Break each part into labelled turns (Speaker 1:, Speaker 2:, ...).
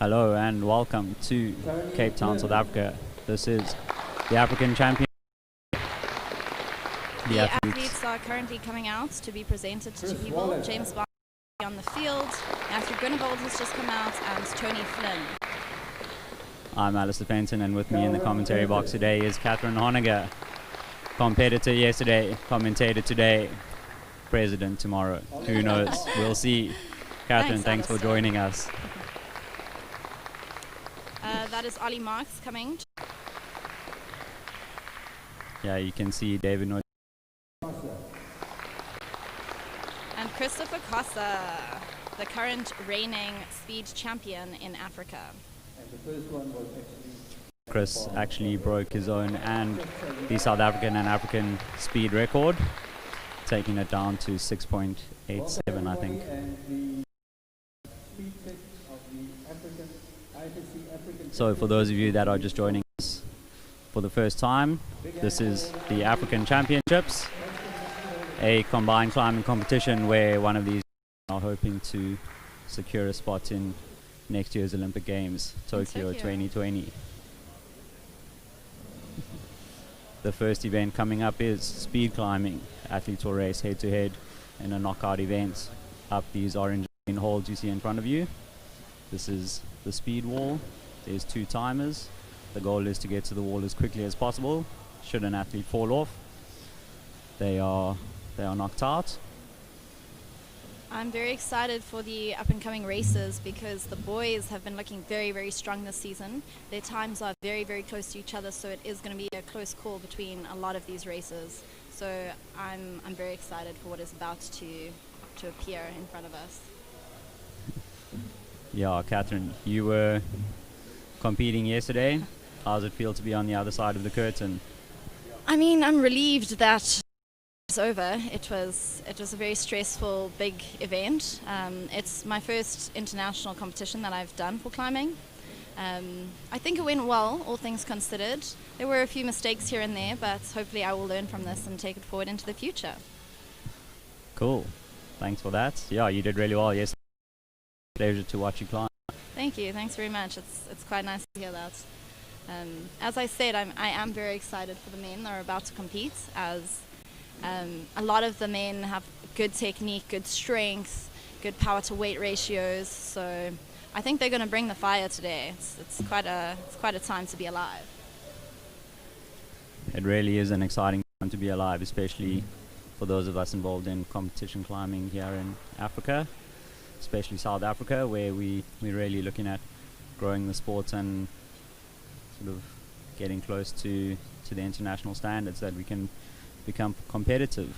Speaker 1: Hello and welcome to Cape Town, South Africa. This is the African champion.
Speaker 2: The athletes are currently coming out to be presented to people. James Bond on the field, Matthew Grunewald has just come out, and Tony Flynn.
Speaker 1: I'm Alistair Fenton, and with me in the commentary box today is Catherine Honegger. Competitor yesterday, commentator today, president tomorrow. Who knows? We'll see. Catherine, thanks for joining us.
Speaker 2: That is Ollie Marks coming.
Speaker 1: Yeah, you can see David Noy.
Speaker 2: And Christopher Cossa, the current reigning speed champion in Africa.
Speaker 3: And the first one was
Speaker 1: Chris actually broke his own and the South African and African speed record, taking it down to 6.87, I think. So for those of you that are just joining us for the first time, this is the African Championships, a combined climbing competition where one of these are hoping to secure a spot in next year's Olympic Games, Tokyo 2020. The first event coming up is speed climbing. Athletes will race head to head in a knockout event up these orange holes you see in front of you. This is the speed wall. There's 2 timers. The goal is to get to the wall as quickly as possible. Should an athlete fall off, they are knocked out.
Speaker 2: I'm very excited for the up-and-coming races because the boys have been looking very, very strong this season. Their times are very, very close to each other, so it is going to be a close call between a lot of these races. So I'm very excited for what is about to appear in front of us.
Speaker 1: Yeah, Catherine, you were competing yesterday. How does it feel to be on the other side of the curtain?
Speaker 2: I mean, I'm relieved that it's over. It was a very stressful, big event. It's my first international competition that I've done for climbing. I think it went well, all things considered. There were a few mistakes here and there, but hopefully I will learn from this and take it forward into the future.
Speaker 1: Cool. Thanks for that. Yeah, you did really well yesterday. Pleasure to watch you climb.
Speaker 2: Thank you. Thanks very much. It's quite nice to hear that. As I said, I am very excited for the men that are about to compete, as a lot of the men have good technique, good strength, good power to weight ratios. So I think they're going to bring the fire today. It's quite a time to be alive.
Speaker 1: It really is an exciting time to be alive, especially for those of us involved in competition climbing here in Africa, especially South Africa, where we're really looking at growing the sport and sort of getting close to the international standards that we can become competitive.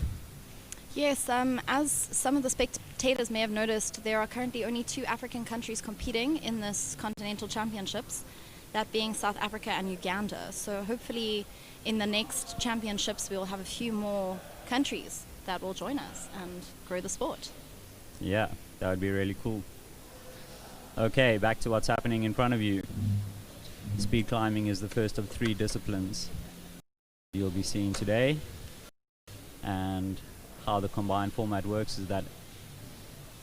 Speaker 2: Yes, as some of the spectators may have noticed, there are currently only 2 African countries competing in this Continental Championships, that being South Africa and Uganda. So hopefully in the next championships we'll have a few more countries that will join us and grow the sport.
Speaker 1: Yeah, that would be really cool. Okay, back to what's happening in front of you. Speed climbing is the first of 3 disciplines you'll be seeing today. And how the combined format works is that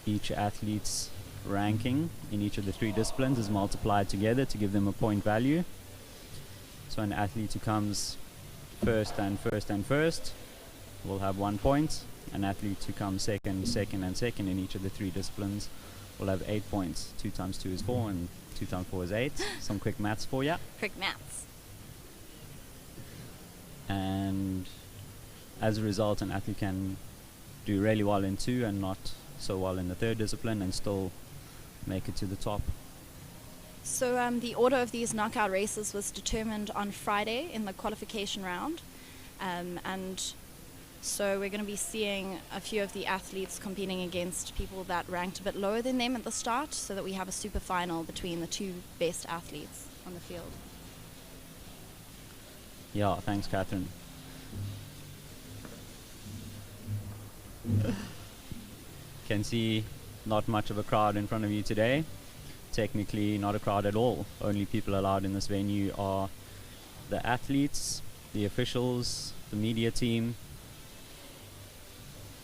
Speaker 1: each athlete's ranking in each of the 3 disciplines is multiplied together to give them a point value. So an athlete who comes first and first will have 1 point. An athlete who comes second in each of the 3 disciplines will have 8 points. 2 times 2 is 4 and 2 times 4 is 8. Some quick maths for you.
Speaker 2: Quick maths.
Speaker 1: And as a result, an athlete can do really well in 2 and not so well in the 3rd discipline and still make it to the top.
Speaker 2: So the order of these knockout races was determined on Friday in the qualification round, and so we're going to be seeing a few of the athletes competing against people that ranked a bit lower than them at the start, so that we have a super final between the 2 best athletes on the field.
Speaker 1: Yeah, thanks, Catherine. Can see not much of a crowd in front of you today. Technically not a crowd at all. Only people allowed in this venue are the athletes, the officials, the media team,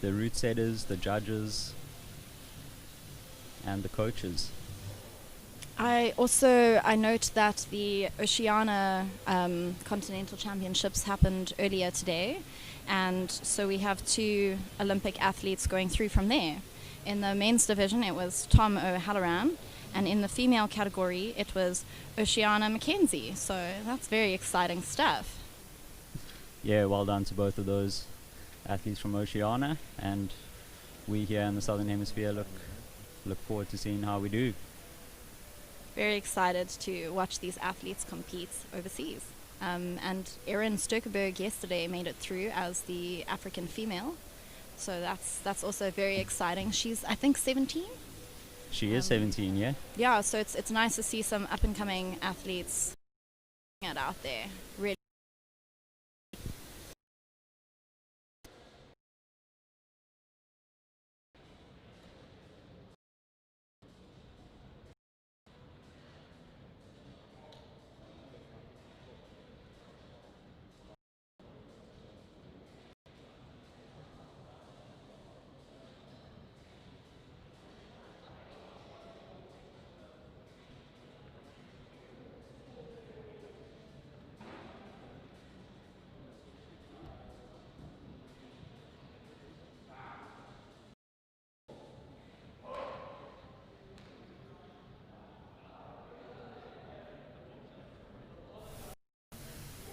Speaker 1: the route setters, the judges, and the coaches.
Speaker 2: I note that the Oceania Continental Championships happened earlier today, and so we have 2 Olympic athletes going through from there. In the men's division, it was Tom O'Halloran, and in the female category, it was Oceana McKenzie. So that's very exciting stuff.
Speaker 1: Yeah, well done to both of those athletes from Oceania, and we here in the Southern Hemisphere look forward to seeing how we do.
Speaker 2: Very excited to watch these athletes compete overseas. And Erin Sturkeberg yesterday made it through as the African female. So that's also very exciting. She's, I think, 17?
Speaker 1: She is 17, yeah?
Speaker 2: Yeah, so it's nice to see some up-and-coming athletes out there. Really.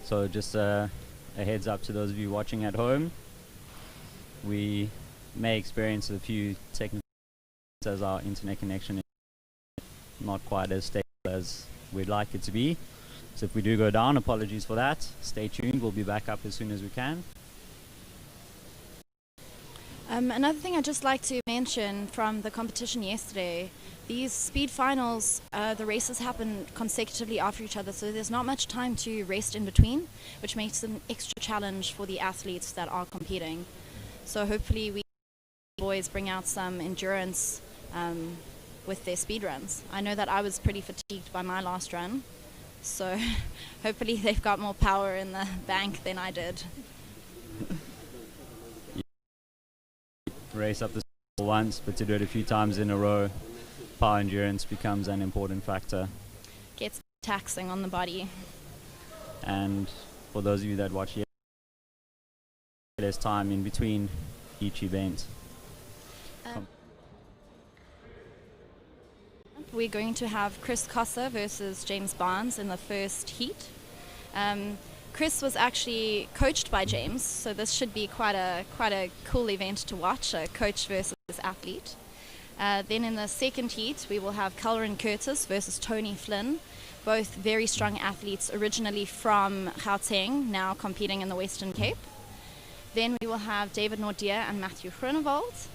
Speaker 1: So just a heads up to those of you watching at home. We may experience a few technical as our internet connection is not quite as stable as we'd like it to be. So if we do go down, apologies for that. Stay tuned, we'll be back up as soon as we can.
Speaker 2: Another thing I'd just like to mention from the competition yesterday, these speed finals, the races happen consecutively after each other, so there's not much time to rest in between, which makes it an extra challenge for the athletes that are competing. So hopefully we boys bring out some endurance with their speed runs. I know that I was pretty fatigued by my last run, so hopefully they've got more power in the bank than I did.
Speaker 1: Race up the once, but to do it a few times in a row, power endurance becomes an important factor.
Speaker 2: Gets taxing on the body.
Speaker 1: And for those of you that watch, there's time in between each event.
Speaker 2: We're going to have Chris Cossa versus James Barnes in the first heat. Chris was actually coached by James, so this should be quite a cool event to watch, a coach versus athlete. Then in the second heat, we will have Kelrin Curtis versus Tony Flynn, both very strong athletes originally from Gauteng, now competing in the Western Cape. Then we will have David Nordier and Matthew Groenewald.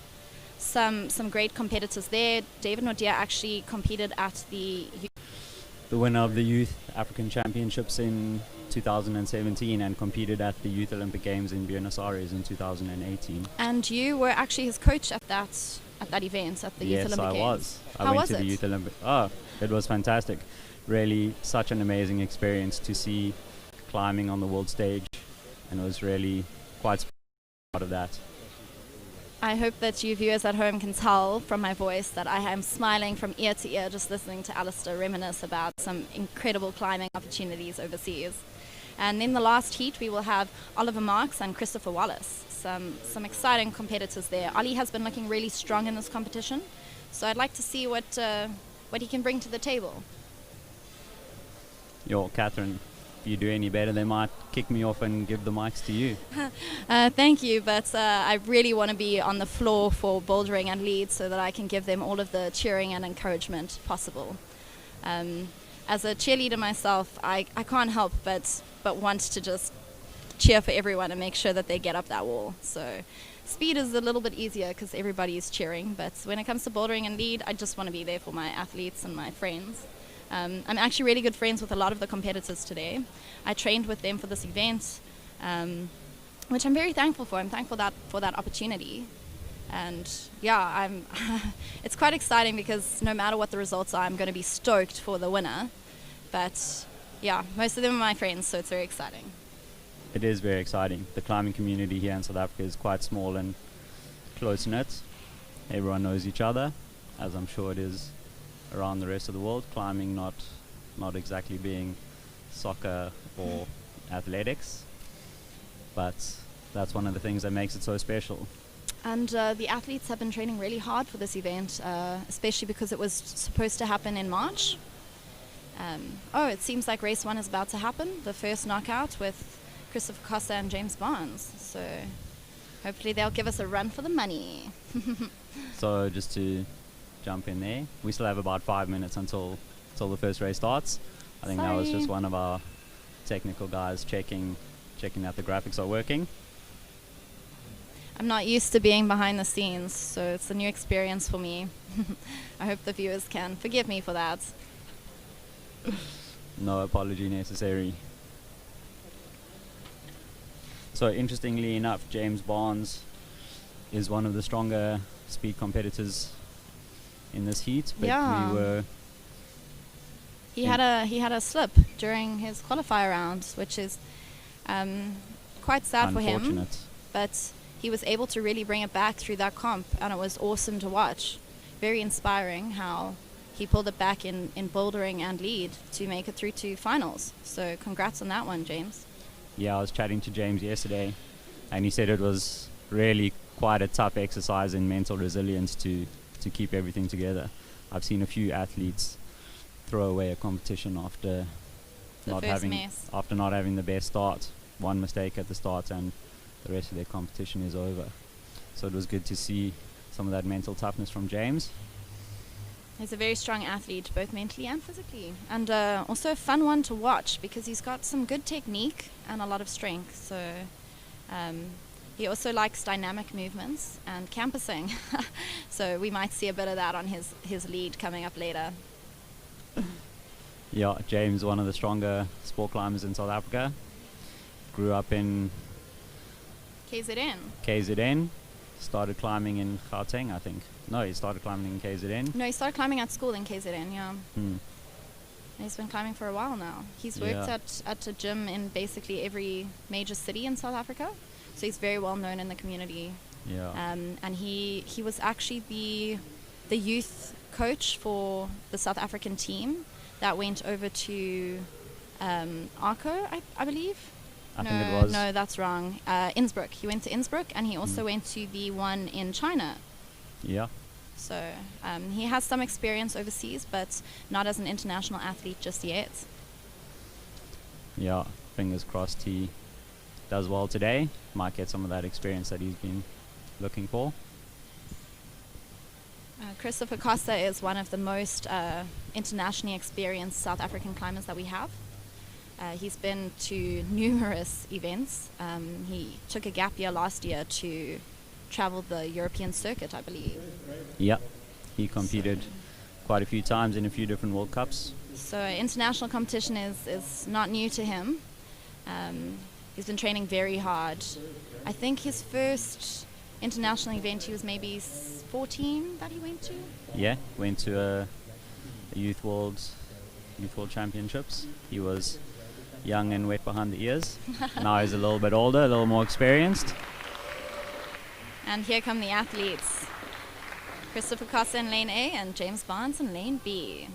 Speaker 2: Some great competitors there. David Nordier actually competed at the
Speaker 1: winner of the Youth African Championships in 2017 and competed at the Youth Olympic Games in Buenos Aires in 2018.
Speaker 2: And you were actually his coach at that event, at the Youth Olympic Games.
Speaker 1: Yes, I was.
Speaker 2: How
Speaker 1: I went
Speaker 2: was
Speaker 1: to
Speaker 2: it?
Speaker 1: the Youth Olympic. Oh, it was fantastic. Really, such an amazing experience to see climbing on the world stage, and it was really quite part of that.
Speaker 2: I hope that you viewers at home can tell from my voice that I am smiling from ear to ear just listening to Alistair reminisce about some incredible climbing opportunities overseas. And in the last heat, we will have Oliver Marks and Christopher Wallace. Some exciting competitors there. Ollie has been looking really strong in this competition, so I'd like to see what he can bring to the table.
Speaker 1: Yo, Catherine, if you do any better, they might kick me off and give the mics to you.
Speaker 2: Thank you, but I really want to be on the floor for bouldering and leads so that I can give them all of the cheering and encouragement possible. As a cheerleader myself, I can't help but want to just cheer for everyone and make sure that they get up that wall. So speed is a little bit easier because everybody is cheering, but when it comes to bouldering and lead, I just want to be there for my athletes and my friends. I'm actually really good friends with a lot of the competitors today. I trained with them for this event, which I'm very thankful for. I'm thankful for that opportunity. And yeah, it's quite exciting because no matter what the results are, I'm going to be stoked for the winner. But yeah, most of them are my friends, so it's very exciting.
Speaker 1: It is very exciting. The climbing community here in South Africa is quite small and close-knit. Everyone knows each other, as I'm sure it is around the rest of the world, climbing not exactly being soccer or athletics, but that's one of the things that makes it so special.
Speaker 2: And the athletes have been training really hard for this event, especially because it was supposed to happen in March. It seems like race 1 is about to happen, the first knockout with Christopher Costa and James Barnes. So hopefully they'll give us a run for the money.
Speaker 1: So just to jump in there, we still have about 5 minutes until the first race starts. I think that was just one of our technical guys checking that the graphics are working.
Speaker 2: I'm not used to being behind the scenes, so it's a new experience for me. I hope the viewers can forgive me for that.
Speaker 1: No apology necessary. So interestingly enough, James Barnes is one of the stronger speed competitors in this heat, but
Speaker 2: he had a slip during his qualifier round, which is quite sad for him. But he was able to really bring it back through that comp, and it was awesome to watch. Very inspiring how he pulled it back in bouldering and lead to make it through to finals. So congrats on that one, James.
Speaker 1: Yeah, I was chatting to James yesterday, and he said it was really quite a tough exercise in mental resilience to keep everything together. I've seen a few athletes throw away a competition after not having the best start. One mistake at the start and the rest of their competition is over. So it was good to see some of that mental toughness from James.
Speaker 2: He's a very strong athlete, both mentally and physically, and also a fun one to watch because he's got some good technique and a lot of strength. So he also likes dynamic movements and campusing. So we might see a bit of that on his lead coming up later.
Speaker 1: Yeah, James, one of the stronger sport climbers in South Africa. Grew up in KZN. Started climbing in Gauteng, I think. No, he started climbing in KZN.
Speaker 2: No, he started climbing at school in KZN, yeah. He's been climbing for a while now. He's worked at a gym in basically every major city in South Africa. So he's very well known in the community. Yeah. And he was actually the youth coach for the South African team that went over to Arco, I believe.
Speaker 1: I think it was.
Speaker 2: No, that's wrong. Innsbruck. He went to Innsbruck, and he also went to the one in China.
Speaker 1: Yeah.
Speaker 2: So he has some experience overseas, but not as an international athlete just yet.
Speaker 1: Yeah, fingers crossed he does well today. Might get some of that experience that he's been looking for.
Speaker 2: Christopher Costa is one of the most internationally experienced South African climbers that we have. He's been to numerous events. He took a gap year last year to travel the European circuit, I believe.
Speaker 1: Yeah, he competed quite a few times in a few different World Cups.
Speaker 2: So international competition is not new to him. He's been training very hard. I think his first international event, he was maybe 14 that he went to.
Speaker 1: Yeah, went to a Youth World Championships. He was young and wet behind the ears. Now he's a little bit older, a little more experienced.
Speaker 2: And here come the athletes. Christopher Costa in lane A and James Barnes in lane B.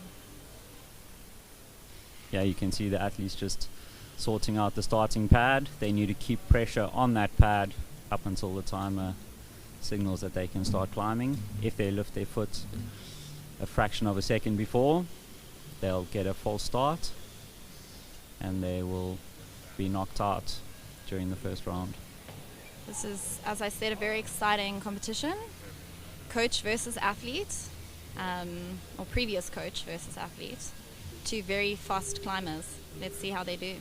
Speaker 1: Yeah, you can see the athletes just sorting out the starting pad. They need to keep pressure on that pad up until the timer signals that they can start climbing. If they lift their foot a fraction of a second before, they'll get a false start and they will be knocked out during the first round.
Speaker 2: This is, as I said, a very exciting competition. Coach versus athlete, or previous coach versus athlete. Two very fast climbers. Let's see how they do.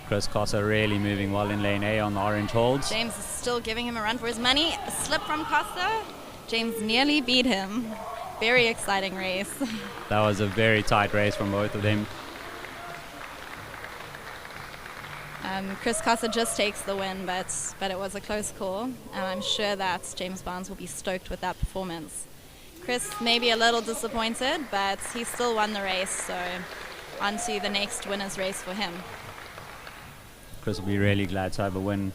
Speaker 1: Chris Costa really moving well in lane A on the orange holds.
Speaker 2: James is still giving him a run for his money. A slip from Costa. James nearly beat him. Very exciting race.
Speaker 1: That was a very tight race from both of them.
Speaker 2: Chris Costa just takes the win, but it was a close call, and I'm sure that James Barnes will be stoked with that performance. Chris may be a little disappointed, but he still won the race, so on to the next winner's race for him.
Speaker 1: Chris will be really glad to have a win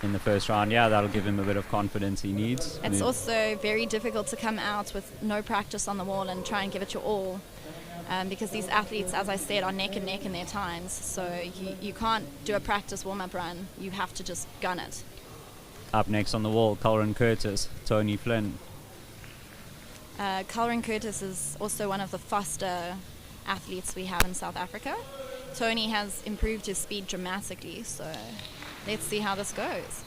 Speaker 1: in the first round. Yeah, that'll give him a bit of confidence he needs.
Speaker 2: It's also very difficult to come out with no practice on the wall and try and give it your all, because these athletes, as I said, are neck and neck in their times. So you can't do a practice warm-up run. You have to just gun it.
Speaker 1: Up next on the wall, Colin Curtis, Tony Flynn.
Speaker 2: Colin Curtis is also one of the faster athletes we have in South Africa. Tony has improved his speed dramatically, so let's see how this goes.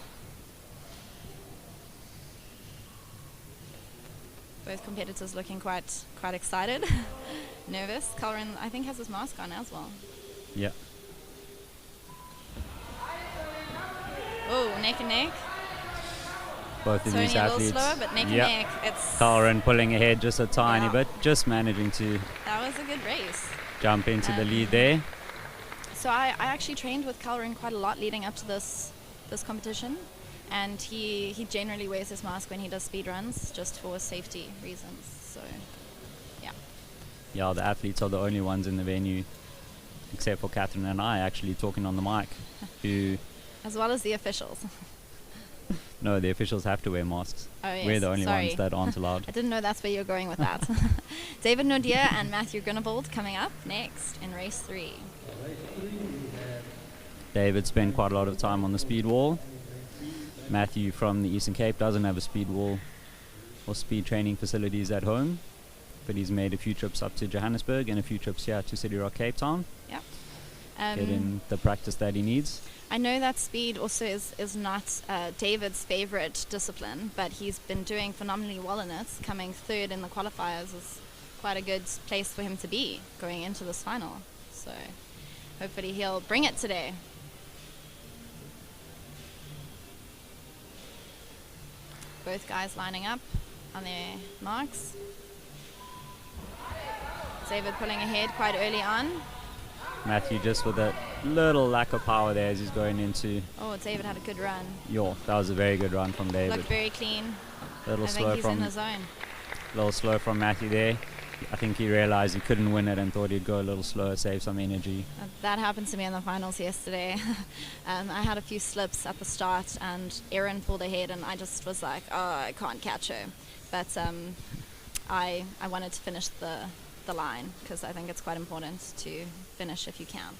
Speaker 2: Both competitors looking quite excited, nervous. Colin, I think, has his mask on as well.
Speaker 1: Yeah.
Speaker 2: Oh, neck and neck.
Speaker 1: Both of
Speaker 2: Tony
Speaker 1: these
Speaker 2: a little
Speaker 1: athletes.
Speaker 2: slower, but neck and neck. It's
Speaker 1: Colin pulling ahead just a tiny
Speaker 2: Yeah.
Speaker 1: bit, just managing to
Speaker 2: That was a good race.
Speaker 1: jump into the lead there.
Speaker 2: So I actually trained with Calrin quite a lot leading up to this competition, and he generally wears his mask when he does speed runs just for safety reasons. So yeah.
Speaker 1: Yeah, the athletes are the only ones in the venue, except for Catherine and I, actually talking on the mic. Who?
Speaker 2: As well as the officials.
Speaker 1: No, the officials have to wear masks.
Speaker 2: Oh yes.
Speaker 1: We're the only
Speaker 2: Sorry.
Speaker 1: ones that aren't allowed.
Speaker 2: I didn't know that's where you're going with that. David Nordier and Matthew Grunewald coming up next in race 3.
Speaker 1: David spent quite a lot of time on the speed wall. Matthew from the Eastern Cape doesn't have a speed wall or speed training facilities at home, but he's made a few trips up to Johannesburg and a few trips here to City Rock, Cape Town.
Speaker 2: Yep.
Speaker 1: Getting the practice that he needs.
Speaker 2: I know that speed also is not David's favorite discipline, but he's been doing phenomenally well in it. Coming third in the qualifiers is quite a good place for him to be going into this final. So hopefully he'll bring it today. Both guys lining up on their marks. David pulling ahead quite early on.
Speaker 1: Matthew just with a little lack of power there as he's going into
Speaker 2: Oh, David had a good run.
Speaker 1: That was a very good run from David.
Speaker 2: Looked very clean.
Speaker 1: A little
Speaker 2: I think
Speaker 1: slow
Speaker 2: he's in
Speaker 1: from
Speaker 2: the zone.
Speaker 1: Matthew there. I think he realized he couldn't win it and thought he'd go a little slower, save some energy.
Speaker 2: That happened to me in the finals yesterday. I had a few slips at the start and Erin pulled ahead and I just was like, oh, I can't catch her. But I wanted to finish the line because I think it's quite important to finish if you can.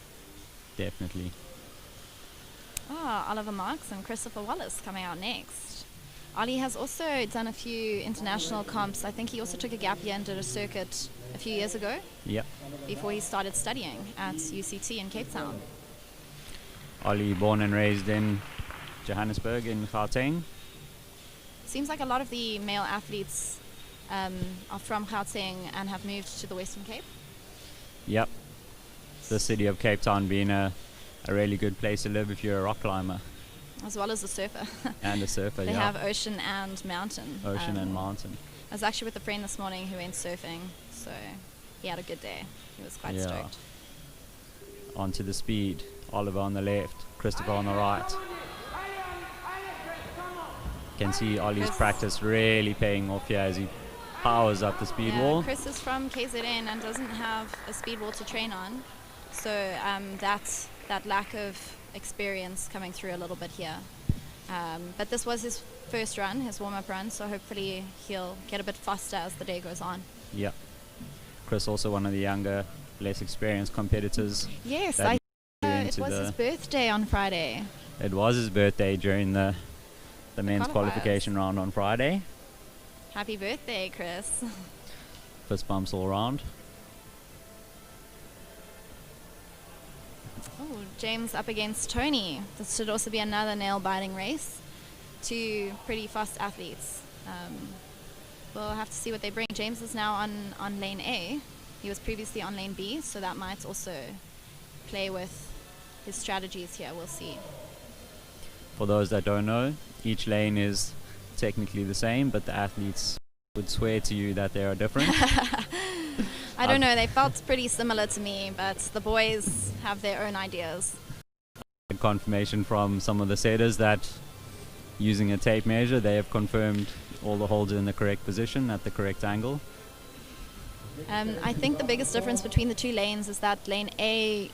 Speaker 1: Definitely.
Speaker 2: Oliver Marks and Christopher Wallace coming out next. Ollie has also done a few international comps. I think he also took a gap year and did a circuit a few years ago.
Speaker 1: Yep.
Speaker 2: Before he started studying at UCT in Cape Town.
Speaker 1: Ollie born and raised in Johannesburg in Gauteng.
Speaker 2: Seems like a lot of the male athletes are from Gauteng and have moved to the Western Cape.
Speaker 1: Yep. The city of Cape Town being a really good place to live if you're a rock climber.
Speaker 2: As well as a surfer.
Speaker 1: And a surfer,
Speaker 2: They
Speaker 1: yeah.
Speaker 2: have ocean and mountain.
Speaker 1: Ocean and mountain.
Speaker 2: I was actually with a friend this morning who went surfing, so he had a good day. He was quite stoked.
Speaker 1: Onto the speed. Oliver on the left, Christopher on the right. Can see Ollie's practice really paying off here as he powers up the speed wall.
Speaker 2: Chris is from KZN and doesn't have a speed wall to train on, so that lack of experience coming through a little bit here. But this was his first run, his warm-up run, so hopefully he'll get a bit faster as the day goes on.
Speaker 1: Yeah. Chris also one of the younger, less experienced competitors.
Speaker 2: Yes, it was his birthday on Friday.
Speaker 1: It was his birthday during the men's qualification round on Friday.
Speaker 2: Happy birthday, Chris.
Speaker 1: Fist bumps all around.
Speaker 2: Oh, James up against Tony. This should also be another nail-biting race. Two pretty fast athletes. We'll have to see what they bring. James is now on lane A. He was previously on lane B, so that might also play with his strategies here. We'll see.
Speaker 1: For those that don't know, each lane is technically the same, but the athletes would swear to you that they are different.
Speaker 2: I don't know, they felt pretty similar to me, but the boys have their own ideas.
Speaker 1: Confirmation from some of the setters that using a tape measure, they have confirmed all the holes are in the correct position at the correct angle.
Speaker 2: I think the biggest difference between the two lanes is that lane A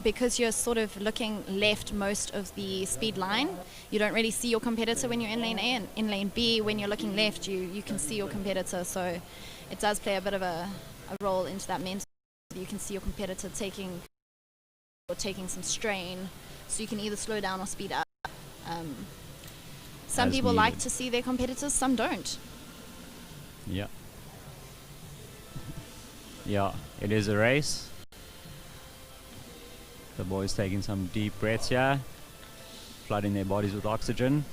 Speaker 2: because you're sort of looking left most of the speed line, you don't really see your competitor when you're in lane A, and in lane B, when you're looking left, you can see your competitor. So it does play a bit of a role into that mental. You can see your competitor taking some strain, so you can either slow down or speed up. Some people like to see their competitors, some don't.
Speaker 1: Yeah. Yeah, it is a race. The boys taking some deep breaths here, flooding their bodies with oxygen.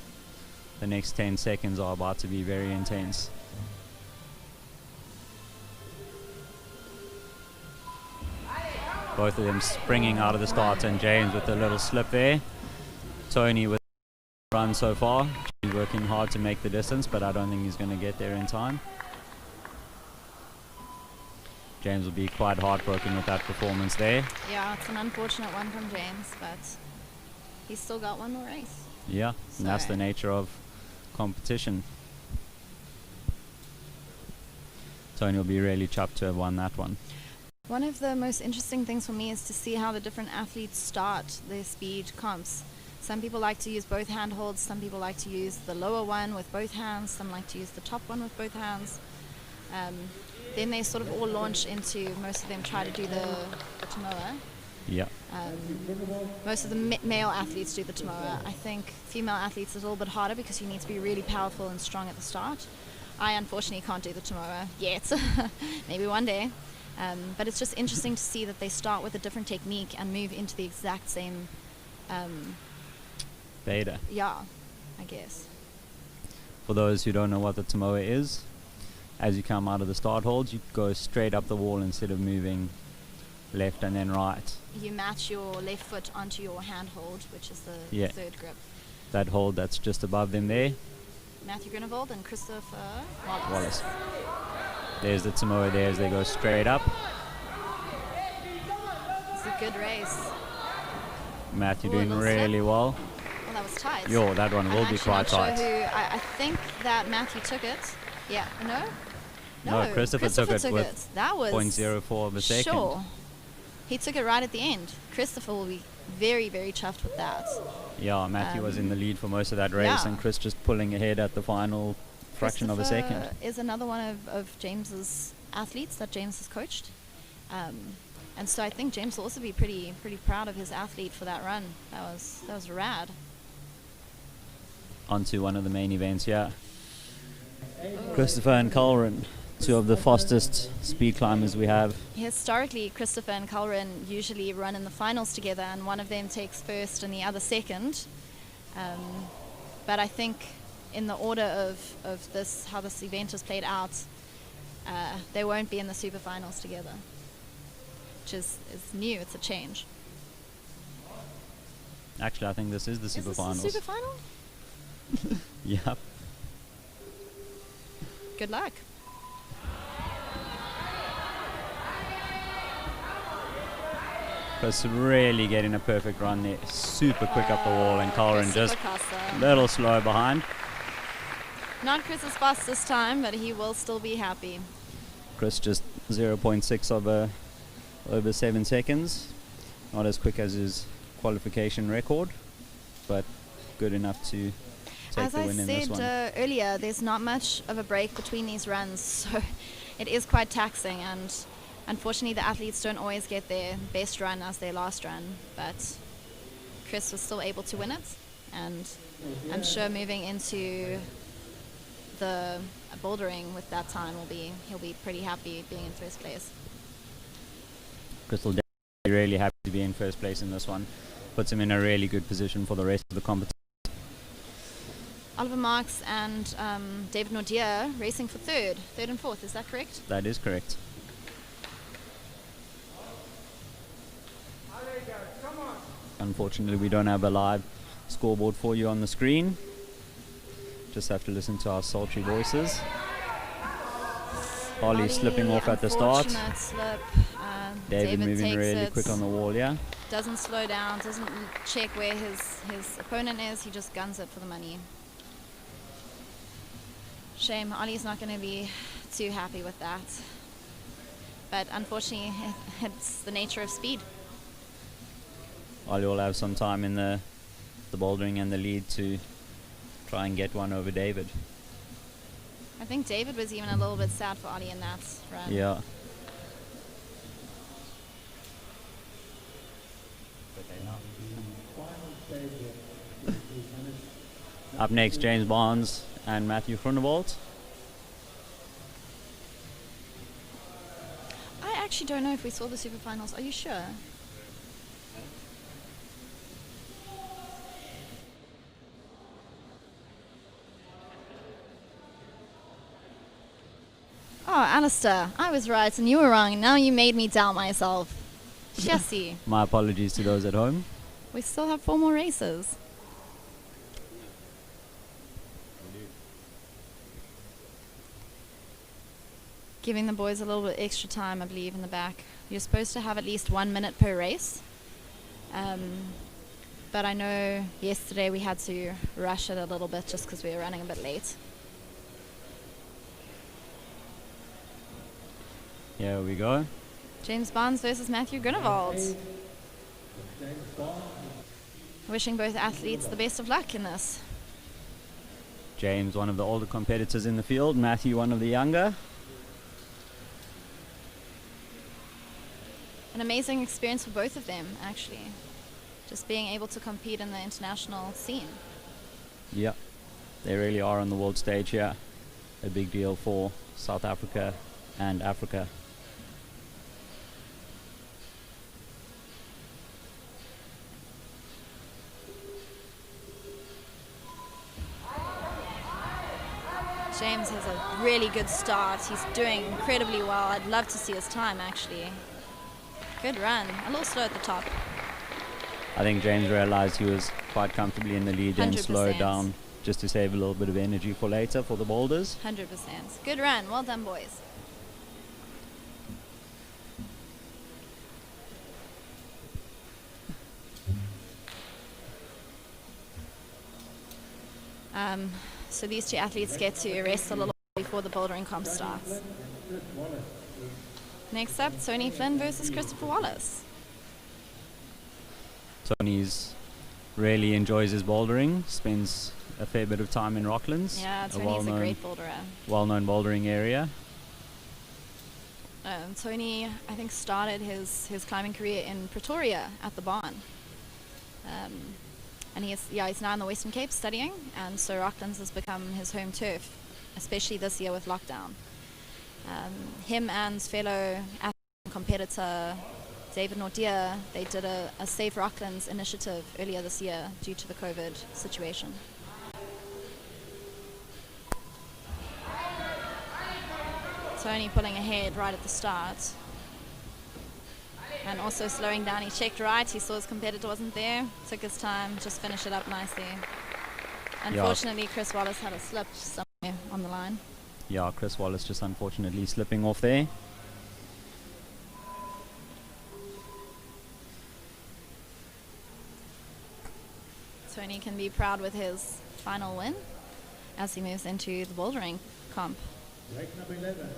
Speaker 1: The next 10 seconds are about to be very intense. Both of them springing out of the start, and James with a little slip there. Tony with the run so far. He's working hard to make the distance, but I don't think he's going to get there in time. James will be quite heartbroken with that performance there.
Speaker 2: Yeah, it's an unfortunate one from James, but he's still got one more race.
Speaker 1: Yeah, and that's the nature of competition. Tony will be really chuffed to have won that one.
Speaker 2: One of the most interesting things for me is to see how the different athletes start their speed comps. Some people like to use both hand holds, some people like to use the lower one with both hands, some like to use the top one with both hands. Then they sort of all launch into, most of them try to do the Tomoa.
Speaker 1: Yeah.
Speaker 2: Most of the male athletes do the Tomoa. I think female athletes is a little bit harder because you need to be really powerful and strong at the start. I unfortunately can't do the Tomoa yet. Maybe one day. But it's just interesting to see that they start with a different technique and move into the exact same
Speaker 1: beta.
Speaker 2: Yeah, I guess.
Speaker 1: For those who don't know what the Tomoa is, as you come out of the start holds, you go straight up the wall instead of moving left and then right.
Speaker 2: You match your left foot onto your hand hold, which is the third grip.
Speaker 1: That hold that's just above them there.
Speaker 2: Matthew Grunewald and Christopher
Speaker 1: Wallace. There's the Tomoa there as they go straight up.
Speaker 2: It's a good race.
Speaker 1: Matthew doing really well.
Speaker 2: Well, that was tight.
Speaker 1: Yo, that one will be quite tight.
Speaker 2: I think that Matthew took it. Yeah,
Speaker 1: No, Christopher took it with
Speaker 2: that was
Speaker 1: 0.04 of a second.
Speaker 2: Sure. He took it right at the end. Christopher will be very, very chuffed with that.
Speaker 1: Yeah, Matthew was in the lead for most of that race, and Chris just pulling ahead at the final fraction of a second.
Speaker 2: Is another one of James's athletes that James has coached. And so I think James will also be pretty proud of his athlete for that run. That was rad.
Speaker 1: On to one of the main events, yeah. Christopher and Colrin, two of the fastest speed climbers we have.
Speaker 2: Historically, Christopher and Colrin usually run in the finals together, and one of them takes first and the other second. But I think in the order of this, how this event is played out, they won't be in the super finals together, which is new. It's a change.
Speaker 1: Actually, I think this is the super finals.
Speaker 2: Is this the super final?
Speaker 1: Yep.
Speaker 2: Good luck.
Speaker 1: Chris really getting a perfect run there. Super quick up the wall, and Colrin just a little slow behind.
Speaker 2: Not Chris's fastest time, but he will still be happy.
Speaker 1: Chris just 0.6 over 7 seconds. Not as quick as his qualification record, but good enough to take the win in this one.
Speaker 2: As I said earlier, there's not much of a break between these runs, so it is quite taxing, and unfortunately the athletes don't always get their best run as their last run, but Chris was still able to win it, and I'm sure moving into the bouldering with that time he'll be pretty happy being in first place.
Speaker 1: Chris will definitely be really happy to be in first place in this one. Puts him in a really good position for the rest of the competition.
Speaker 2: Oliver Marks and David Nordier racing for third and fourth, is that correct?
Speaker 1: That is correct. Unfortunately, we don't have a live scoreboard for you on the screen. Just have to listen to our sultry voices. Ollie slipping off at the start.
Speaker 2: Slip.
Speaker 1: David moving really quick on the wall, yeah.
Speaker 2: Doesn't slow down, doesn't check where his opponent is, he just guns it for the money. Shame, Ollie's not going to be too happy with that. But unfortunately, it's the nature of speed.
Speaker 1: Ollie will have some time in the bouldering and the lead to try and get one over David.
Speaker 2: I think David was even a little bit sad for Ollie in that run.
Speaker 1: Yeah. Up next, James Barnes and Matthew Groenewald.
Speaker 2: I actually don't know if we saw the super finals. Are you sure? Oh, Alistair, I was right and you were wrong. Now you made me doubt myself. Jesse.
Speaker 1: My apologies to those at home.
Speaker 2: We still have 4 more races. Giving the boys a little bit extra time, I believe, in the back. You're supposed to have at least 1 minute per race. But I know yesterday we had to rush it a little bit just because we were running a bit late.
Speaker 1: Here we go.
Speaker 2: James Barnes versus Matthew Groenewald. Wishing both athletes the best of luck in this.
Speaker 1: James, one of the older competitors in the field. Matthew, one of the younger.
Speaker 2: An amazing experience for both of them, actually. Just being able to compete in the international scene.
Speaker 1: Yeah, they really are on the world stage here. A big deal for South Africa and Africa.
Speaker 2: James has a really good start. He's doing incredibly well. I'd love to see his time, actually. Good run. A little slow at the top.
Speaker 1: I think James realized he was quite comfortably in the lead and
Speaker 2: 100%.
Speaker 1: slowed down just to save a little bit of energy for later for the boulders.
Speaker 2: 100%. Good run. Well done, boys. So these two athletes get to rest a little before the bouldering comp starts. Next up, Tony Flynn versus Christopher Wallace.
Speaker 1: Tony's really enjoys his bouldering, spends a fair bit of time in Rocklands.
Speaker 2: Yeah, Tony's a great boulderer.
Speaker 1: Well-known bouldering area.
Speaker 2: Tony, I think, started his climbing career in Pretoria at the barn. And he's now in the Western Cape studying, and so Rocklands has become his home turf, especially this year with lockdown. Him and fellow competitor David Nordier, they did a Save Rocklands initiative earlier this year due to the COVID situation. Tony pulling ahead right at the start. And also slowing down. He checked right, he saw his competitor wasn't there, took his time, just finished it up nicely. Unfortunately, Chris Wallace had a slip somewhere on the line.
Speaker 1: Yeah, Chris Wallace just unfortunately slipping off there.
Speaker 2: Tony can be proud with his final win as he moves into the bouldering comp.
Speaker 3: Race number 11.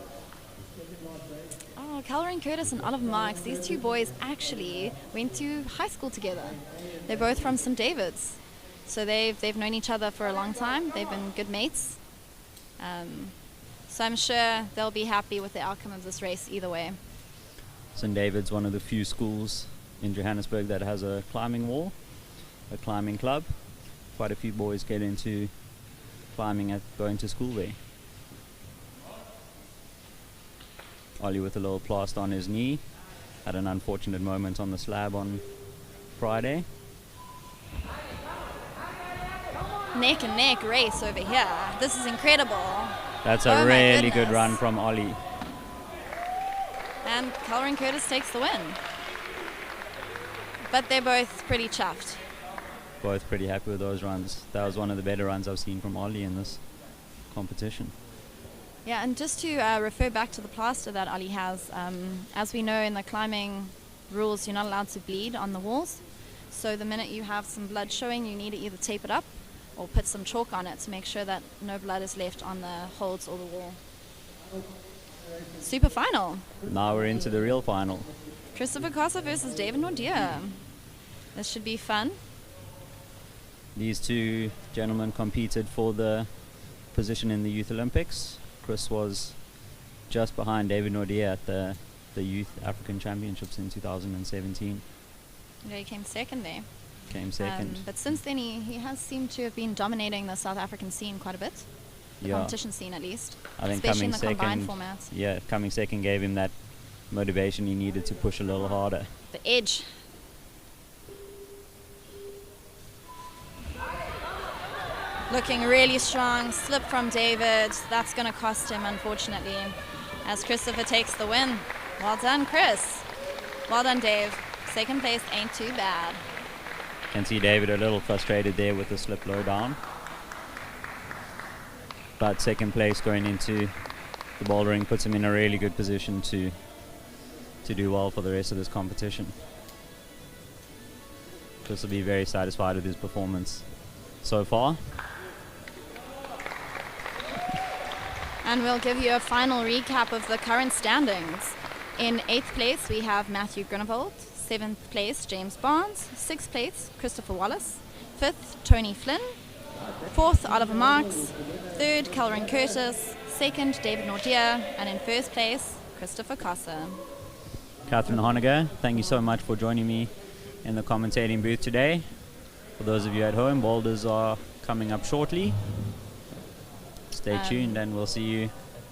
Speaker 2: Oh, Calvin Curtis and Oliver Marks, these two boys actually went to high school together. They're both from St. David's. So they've known each other for a long time. They've been good mates. So I'm sure they'll be happy with the outcome of this race either way.
Speaker 1: St. David's one of the few schools in Johannesburg that has a climbing wall, a climbing club. Quite a few boys get into climbing at going to school there. Ollie with a little plaster on his knee. Had an unfortunate moment on the slab on Friday.
Speaker 2: Neck and neck race over here. This is incredible.
Speaker 1: That's
Speaker 2: Oh
Speaker 1: a
Speaker 2: my
Speaker 1: really good
Speaker 2: goodness.
Speaker 1: run from Ollie.
Speaker 2: And Calvin Curtis takes the win. But they're both pretty chuffed.
Speaker 1: Both pretty happy with those runs. That was one of the better runs I've seen from Ollie in this competition.
Speaker 2: Yeah, and just to refer back to the plaster that Ollie has, as we know in the climbing rules, you're not allowed to bleed on the walls. So the minute you have some blood showing, you need to either tape it up or put some chalk on it to make sure that no blood is left on the holds or the wall. Super final.
Speaker 1: Now we're into the real final.
Speaker 2: Christopher Casa versus David Nordier. This should be fun.
Speaker 1: These two gentlemen competed for the position in the Youth Olympics. Chris was just behind David Nordia at the Youth African Championships in 2017.
Speaker 2: Yeah, he came second there.
Speaker 1: Came second.
Speaker 2: But since then, he has seemed to have been dominating the South African scene quite a bit. The competition scene, at least.
Speaker 1: I think
Speaker 2: especially
Speaker 1: coming
Speaker 2: in the
Speaker 1: second,
Speaker 2: combined format.
Speaker 1: Yeah, coming second gave him that motivation he needed to push a little harder.
Speaker 2: The edge. Looking really strong. Slip from David. That's going to cost him, unfortunately, as Christopher takes the win. Well done, Chris. Well done, Dave. Second place ain't too bad.
Speaker 1: Can see David a little frustrated there with the slip low down. But second place going into the bouldering puts him in a really good position to do well for the rest of this competition. Chris will be very satisfied with his performance so far.
Speaker 2: And we'll give you a final recap of the current standings. In 8th place, we have Matthew Grunewald. 7th place, James Barnes. 6th place, Christopher Wallace. 5th, Tony Flynn. 4th, Oliver Marks. 3rd, Calvin Curtis. 2nd, David Nordia. And in 1st place, Christopher Cossa.
Speaker 1: Catherine Honegger, thank you so much for joining me in the commentating booth today. For those of you at home, boulders are coming up shortly. Stay tuned and we'll see you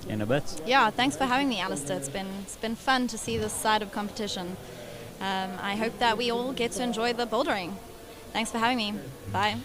Speaker 1: in a bit.
Speaker 2: Yeah, thanks for having me, Alistair. It's been fun to see this side of competition. I hope that we all get to enjoy the bouldering. Thanks for having me. Bye.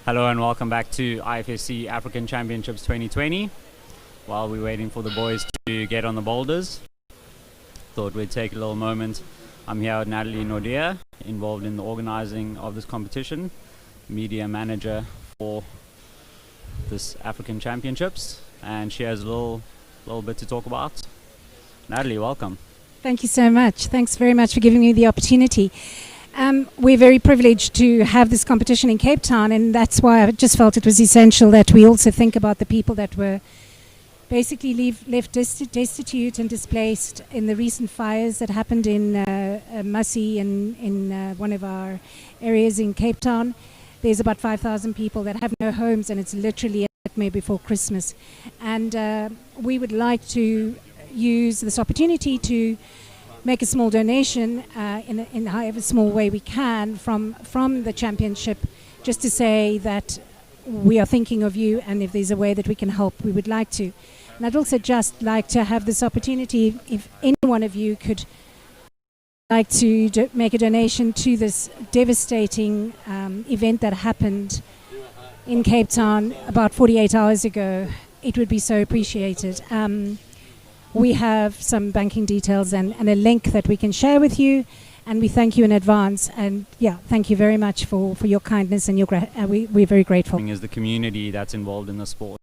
Speaker 1: Hello and welcome back to IFSC African Championships 2020. While we're waiting for the boys to get on the boulders, thought we'd take a little moment. I'm here with Natalie Nordia, involved in the organizing of this competition, media manager for this African Championships, and she has a little bit to talk about. Natalie, welcome.
Speaker 4: Thank you so much. Thanks very much for giving me the opportunity. We're very privileged to have this competition in Cape Town, and that's why I just felt it was essential that we also think about the people that were basically left destitute and displaced in the recent fires that happened in Massey and in one of our areas in Cape Town. There's about 5,000 people that have no homes, and it's literally a nightmare before Christmas. And we would like to use this opportunity to make a small donation in however small way we can from the championship, just to say that we are thinking of you, and if there's a way that we can help, we would like to. And I'd also just like to have this opportunity, if any one of you could like to make a donation to this devastating event that happened in Cape Town about 48 hours ago, it would be so appreciated. We have some banking details and a link that we can share with you, and we thank you in advance. And yeah, thank you very much for your kindness, and we're very grateful.
Speaker 1: Is the community that's involved in the sport.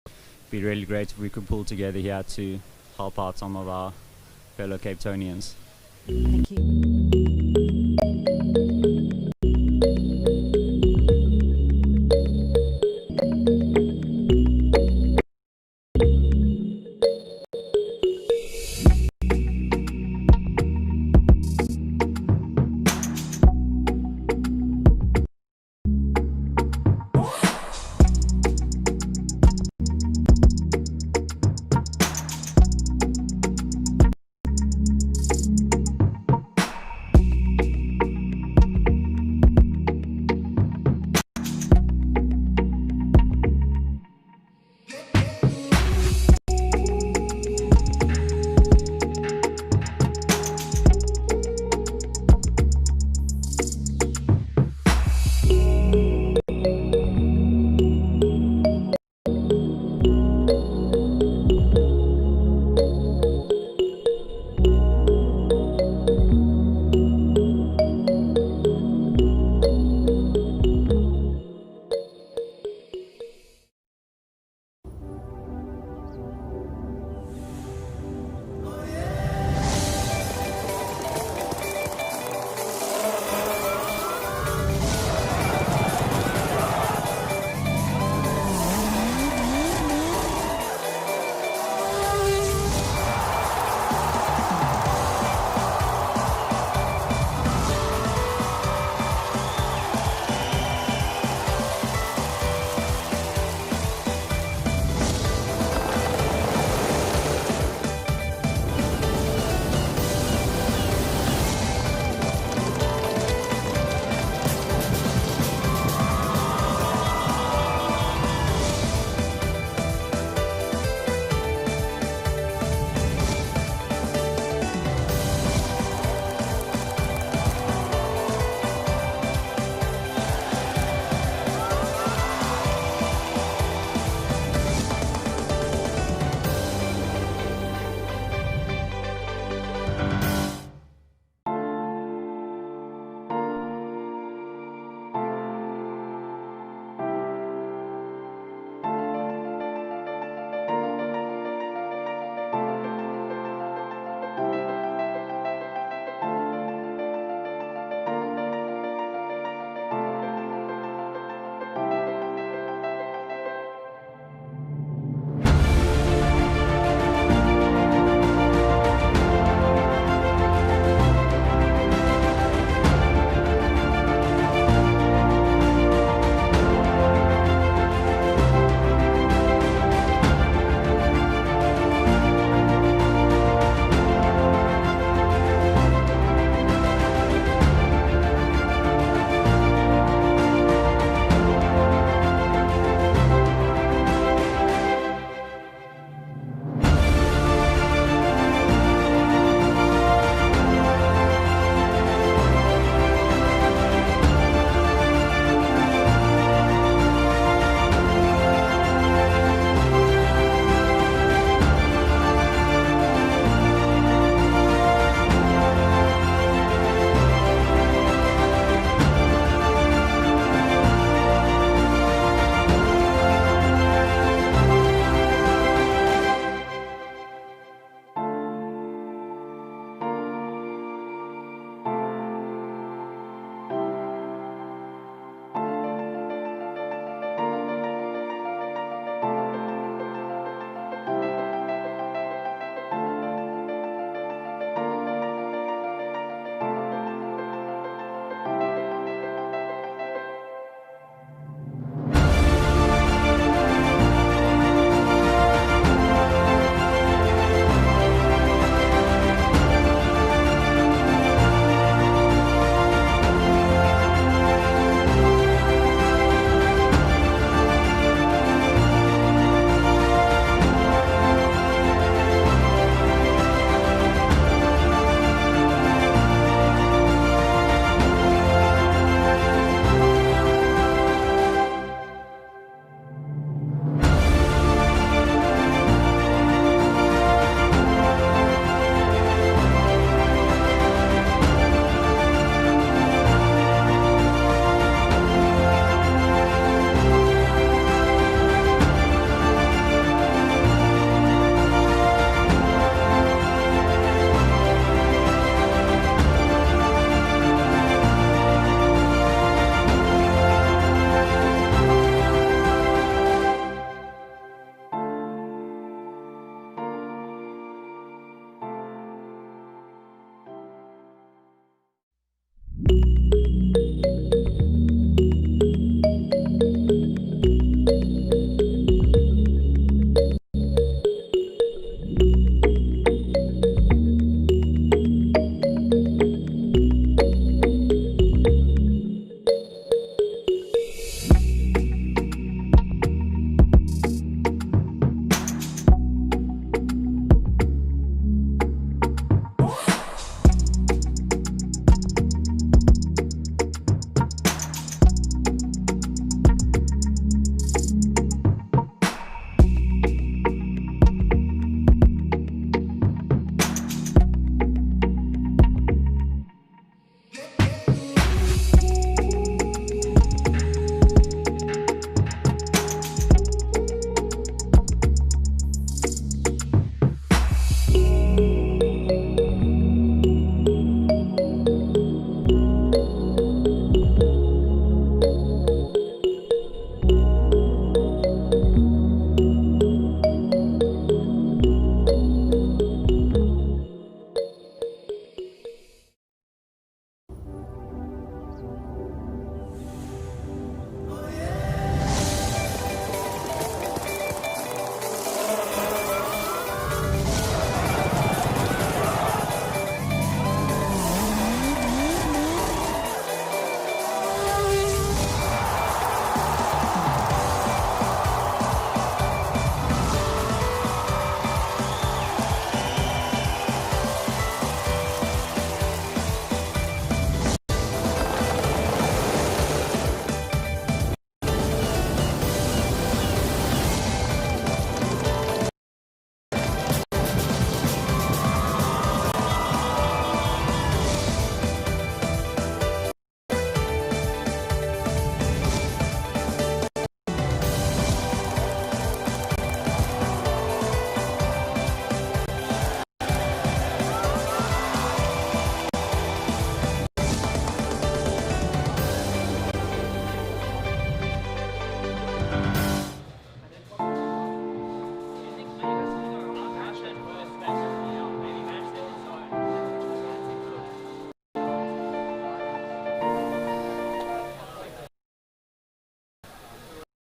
Speaker 1: It'd be really great if we could pull together here to help out some of our fellow Cape Townians.
Speaker 4: Thank you.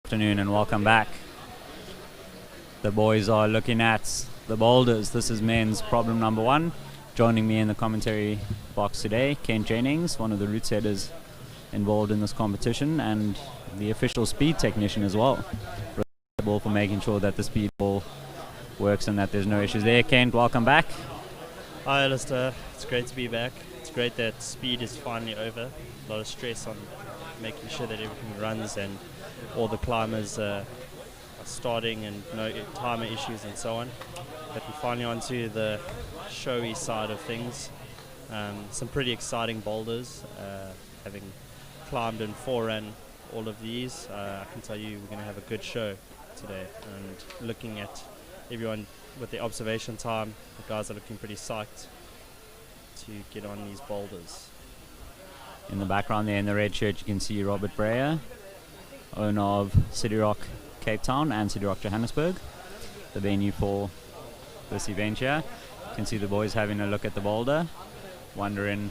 Speaker 1: Afternoon and welcome back. The boys are looking at the boulders. This is men's problem number 1. Joining me in the commentary box today, Ken Jennings, one of the route setters involved in this competition, and the official speed technician as well, responsible for making sure that the speed ball works and that there's no issues there. Kent, welcome back.
Speaker 5: Hi Alistair, it's great to be back. It's great that speed is finally over. A lot of stress on making sure that everything runs and all the climbers are starting and no timer issues and so on. But we're finally onto the showy side of things. Some pretty exciting boulders. Having climbed and forerun all of these, I can tell you we're going to have a good show today. And looking at everyone with the observation time, the guys are looking pretty psyched to get on these boulders.
Speaker 1: In the background there in the red shirt, you can see Robert Breyer, owner of City Rock Cape Town and City Rock Johannesburg, the venue for this event here. You can see the boys having a look at the boulder, wondering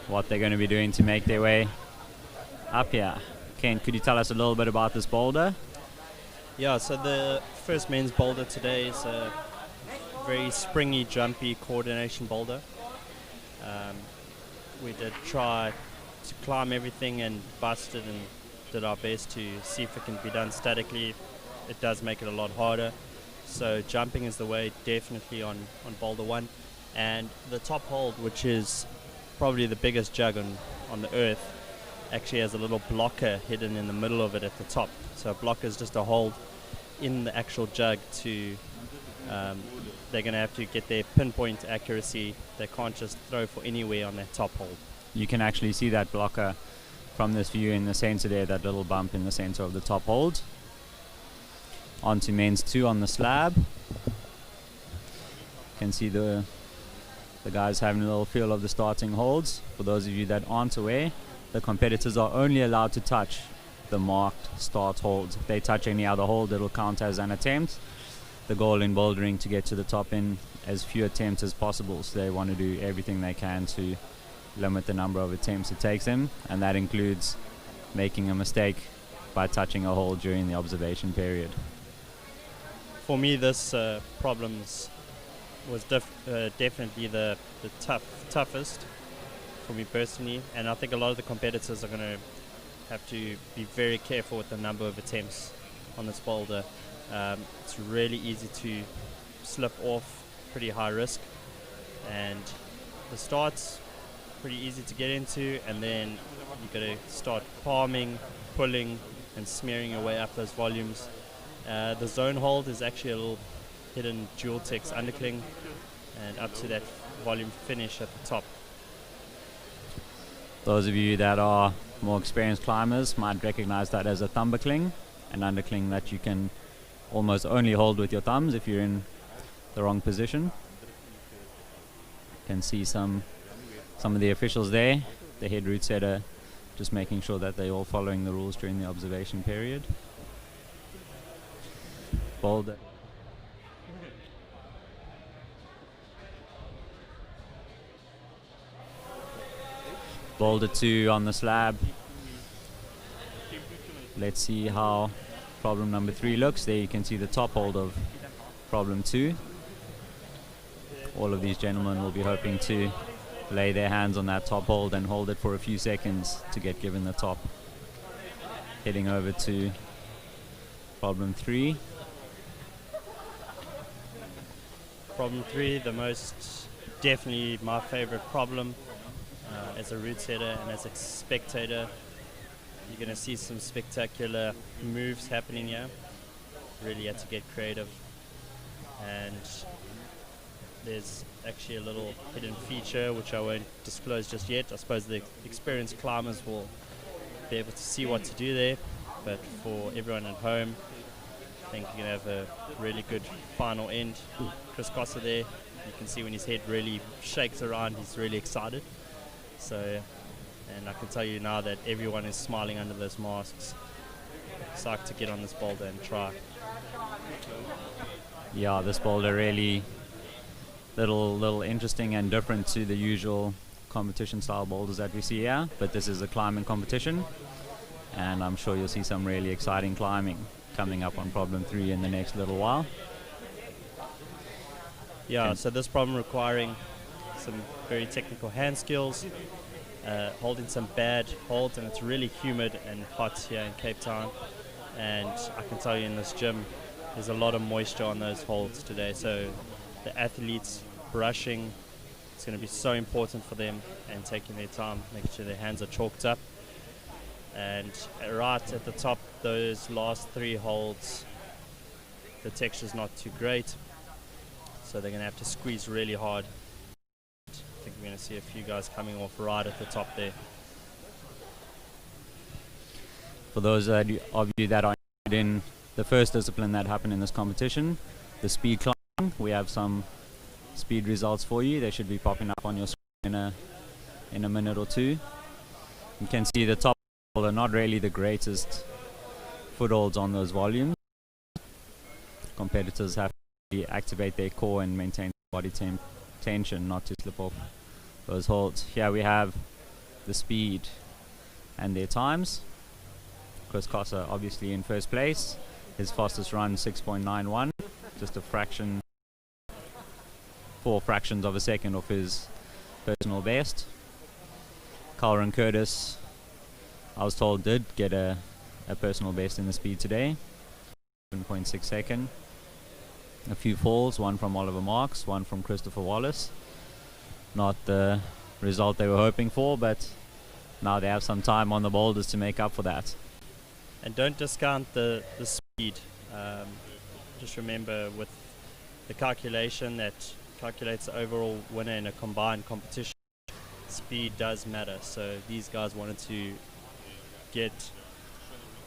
Speaker 1: what they're going to be doing to make their way up here. Ken, could you tell us a little bit about this boulder?
Speaker 5: Yeah, so the first men's boulder today is a very springy, jumpy coordination boulder. We did try to climb everything and bust it and did our best to see if it can be done statically. It does make it a lot harder. So jumping is the way, definitely on boulder 1. And the top hold, which is probably the biggest jug on the earth, actually has a little blocker hidden in the middle of it at the top. So a blocker is just a hold in the actual jug to they're going to have to get their pinpoint accuracy. They can't just throw for anywhere on that top hold.
Speaker 1: You can actually see that blocker from this view in the center there, that little bump in the center of the top hold. On to men's 2 on the slab. You can see the guys having a little feel of the starting holds. For those of you that aren't aware, the competitors are only allowed to touch the marked start holds. If they touch any other hold, it'll count as an attempt. The goal in bouldering to get to the top in as few attempts as possible, so they want to do everything they can to limit the number of attempts it takes them, and that includes making a mistake by touching a hold during the observation period.
Speaker 5: For me, this problems was definitely the toughest for me personally, and I think a lot of the competitors are going to have to be very careful with the number of attempts on this boulder. It's really easy to slip off, pretty high risk, and the start's pretty easy to get into, and then you've got to start palming, pulling and smearing your way up those volumes. The zone hold is actually a little hidden dual text undercling and up to that volume finish at the top.
Speaker 1: Those of you that are more experienced climbers might recognize that as a thumbercling, an undercling that you can almost only hold with your thumbs if you're in the wrong position. You can see some of the officials there, the head route setter, just making sure that they're all following the rules during the observation period. Boulder. Boulder 2 on the slab. Let's see how problem number 3 looks. There you can see the top hold of problem 2. All of these gentlemen will be hoping to lay their hands on that top hold and hold it for a few seconds to get given the top. Heading over to problem 3.
Speaker 5: Problem 3, the most definitely my favorite problem as a route setter and as a spectator. You're going to see some spectacular moves happening here. Really had to get creative, and there's actually a little hidden feature which I won't disclose just yet. I suppose the experienced climbers will be able to see what to do there, but for everyone at home, I think you're going to have a really good final end. Chris Costa there, you can see when his head really shakes around, he's really excited. So, and I can tell you now that everyone is smiling under those masks. Psyched to get on this boulder and try.
Speaker 1: Yeah, this boulder really little interesting and different to the usual competition style boulders that we see here, but this is a climbing competition. and I'm sure you'll see some really exciting climbing coming up on problem 3 in the next little while.
Speaker 5: Yeah, so this problem requiring some very technical hand skills, holding some bad holds, and it's really humid and hot here in Cape Town, and I can tell you in this gym there's a lot of moisture on those holds today, so the athletes brushing, it's going to be so important for them, and taking their time, making sure their hands are chalked up. And right at the top, those last 3 holds, the texture's not too great, so they're going to have to squeeze really hard. I think we're going to see a few guys coming off right at the top there.
Speaker 1: For those of you that are in the first discipline that happened in this competition, the speed climbing, we have some speed results for you. They should be popping up on your screen in a minute or two. You can see the top are not really the greatest footholds on those volumes. Competitors have to activate their core and maintain body tension not to slip off those holds. Here we have the speed and their times. Chris Cossa obviously in first place. His fastest run 6.91, just a fraction, 4 fractions of a second off his personal best. Calvin Curtis, I was told, did get a personal best in the speed today, 7.6 second. A few falls, one from Oliver Marks, one from Christopher Wallace. Not the result they were hoping for, but now they have some time on the boulders to make up for that.
Speaker 5: And don't discount the speed. Just remember, with the calculation that calculates the overall winner in a combined competition, speed does matter. So these guys wanted to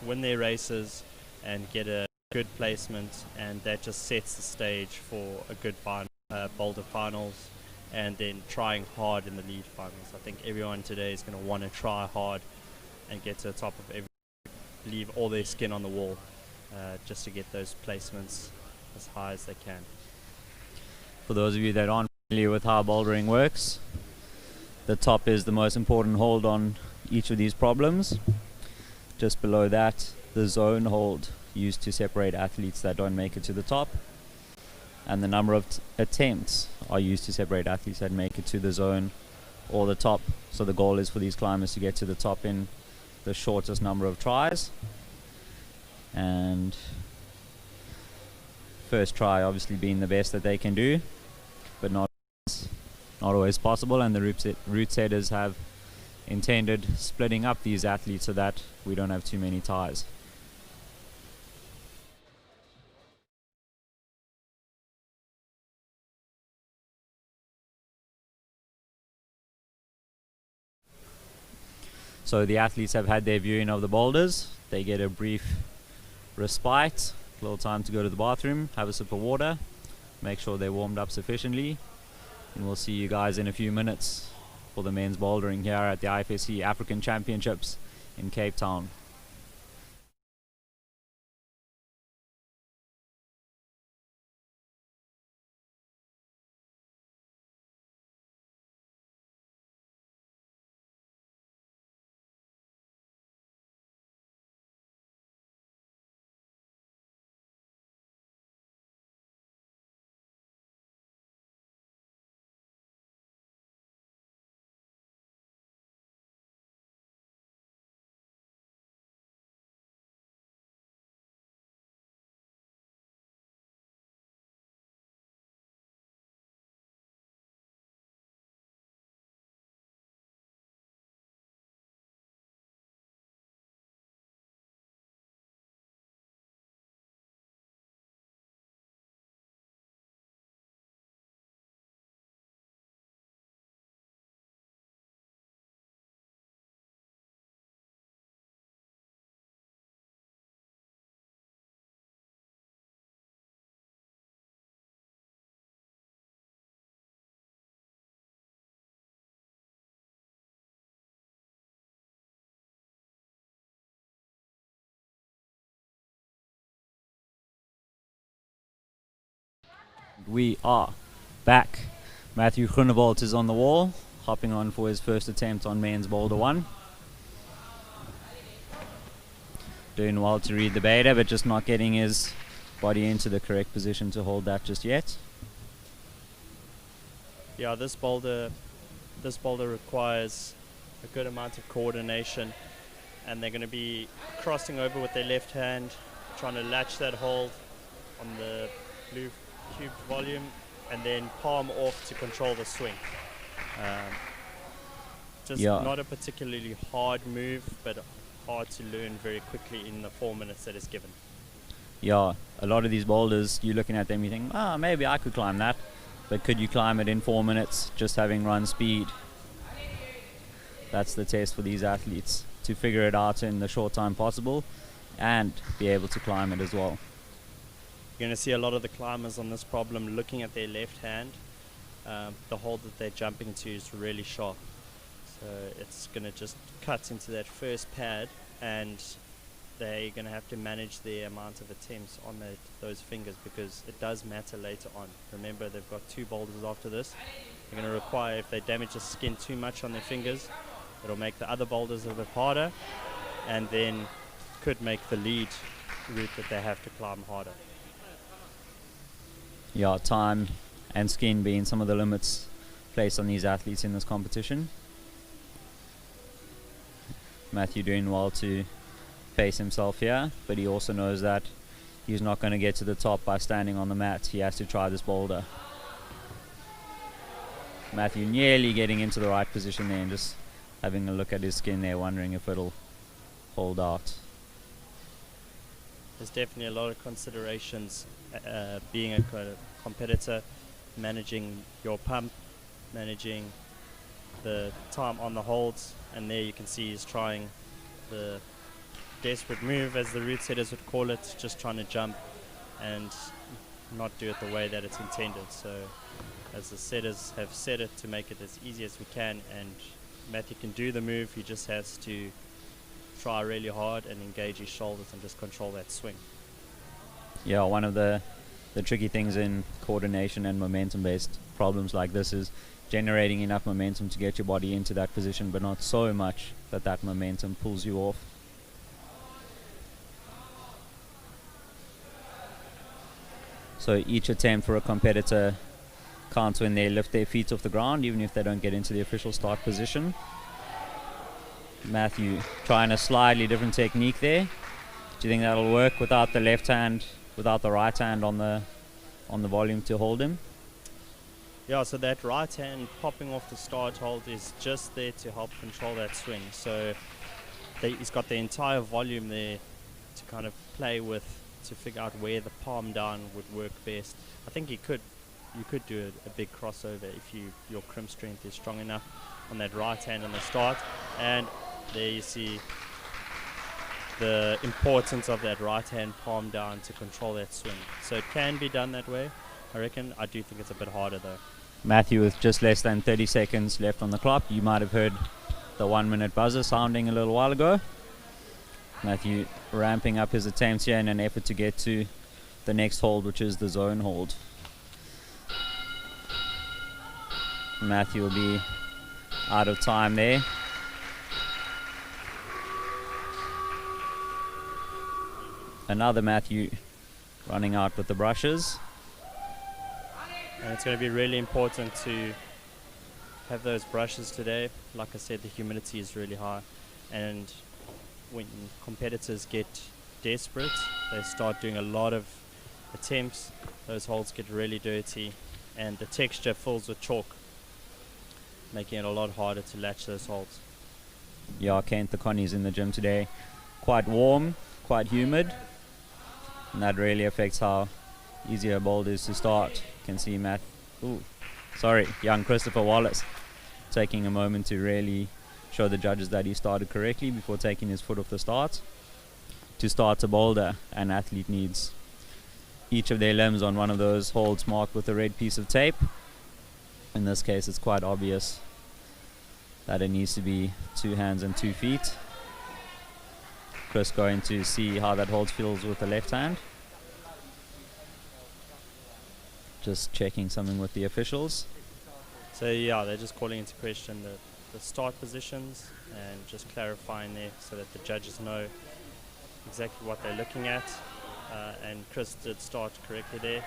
Speaker 5: win their races and get a good placement, and that just sets the stage for a good boulder finals, and then trying hard in the lead finals. I think everyone today is going to want to try hard and get to the top of every, leave all their skin on the wall, just to get those placements as high as they can.
Speaker 1: For those of you that aren't familiar with how bouldering works, the top is the most important hold on each of these problems. Just below that, the zone hold used to separate athletes that don't make it to the top, and the number of attempts are used to separate athletes that make it to the zone or the top. So the goal is for these climbers to get to the top in the shortest number of tries, and first try obviously being the best that they can do, but not always possible, and the route setters have intended splitting up these athletes so that we don't have too many ties. So the athletes have had their viewing of the boulders. They get a brief respite, a little time to go to the bathroom, have a sip of water, make sure they're warmed up sufficiently, and we'll see you guys in a few minutes for the men's bouldering here at the IFSC African Championships in Cape Town. We are back. Matthew Groenewald is on the wall, hopping on for his first attempt on men's boulder 1. Doing well to read the beta, but just not getting his body into the correct position to hold that just yet.
Speaker 5: Yeah, this boulder requires a good amount of coordination, and they're going to be crossing over with their left hand, trying to latch that hold on the blue cubed volume, and then palm off to control the swing. Not a particularly hard move, but hard to learn very quickly in the 4 minutes that is given.
Speaker 1: Yeah, a lot of these boulders, you're looking at them, you think, maybe I could climb that. But could you climb it in 4 minutes, just having run speed? That's the test for these athletes, to figure it out in the short time possible and be able to climb it as well.
Speaker 5: You're going to see a lot of the climbers on this problem looking at their left hand. The hold that they're jumping to is really sharp. So it's going to just cut into that first pad, and they're going to have to manage the amount of attempts on those fingers, because it does matter later on. Remember, they've got 2 boulders after this. They're going to require, if they damage the skin too much on their fingers, it'll make the other boulders a bit harder, and then could make the lead route that they have to climb harder.
Speaker 1: Yeah, time and skin being some of the limits placed on these athletes in this competition. Matthew doing well to pace himself here, but he also knows that he's not going to get to the top by standing on the mat. He has to try this boulder. Matthew nearly getting into the right position there, and just having a look at his skin there, wondering if it'll hold out.
Speaker 5: There's definitely a lot of considerations being a competitor, managing your pump, managing the time on the holds, and there you can see he's trying the desperate move, as the route setters would call it, just trying to jump and not do it the way that it's intended. So as the setters have set it to make it as easy as we can, and Matthew can do the move, he just has to try really hard and engage his shoulders and just control that swing.
Speaker 1: Yeah, one of the tricky things in coordination and momentum based problems like this is generating enough momentum to get your body into that position, but not so much that that momentum pulls you off. So each attempt for a competitor counts when they lift their feet off the ground, even if they don't get into the official start position. Matthew trying a slightly different technique there. Do you think that'll work without the left hand, without the right hand on the volume to hold him?
Speaker 5: Yeah, so that right hand popping off the start hold is just there to help control that swing. So he's got the entire volume there to kind of play with, to figure out where the palm down would work best. I think you could do a big crossover if your crimp strength is strong enough on that right hand on the start. And there you see the importance of that right hand palm down to control that swing. So it can be done that way, I reckon. I do think it's a bit harder though.
Speaker 1: Matthew with just less than 30 seconds left on the clock. You might have heard the 1 minute buzzer sounding a little while ago. Matthew ramping up his attempts here in an effort to get to the next hold, which is the zone hold. Matthew will be out of time there. Another Matthew running out with the brushes.
Speaker 5: And it's going to be really important to have those brushes today. Like I said, the humidity is really high, and when competitors get desperate, they start doing a lot of attempts. Those holes get really dirty, and the texture fills with chalk, making it a lot harder to latch those holes.
Speaker 1: Yeah, Kent the Connie's in the gym today. Quite warm, quite humid, and that really affects how easy a boulder is to start. You can see young Christopher Wallace taking a moment to really show the judges that he started correctly before taking his foot off the start. To start a boulder, an athlete needs each of their limbs on one of those holds marked with a red piece of tape. In this case, it's quite obvious that it needs to be 2 hands and 2 feet. Chris going to see how that hold feels with the left hand. Just checking something with the officials.
Speaker 5: So yeah, they're just calling into question the start positions and just clarifying there so that the judges know exactly what they're looking at. And Chris did start correctly there.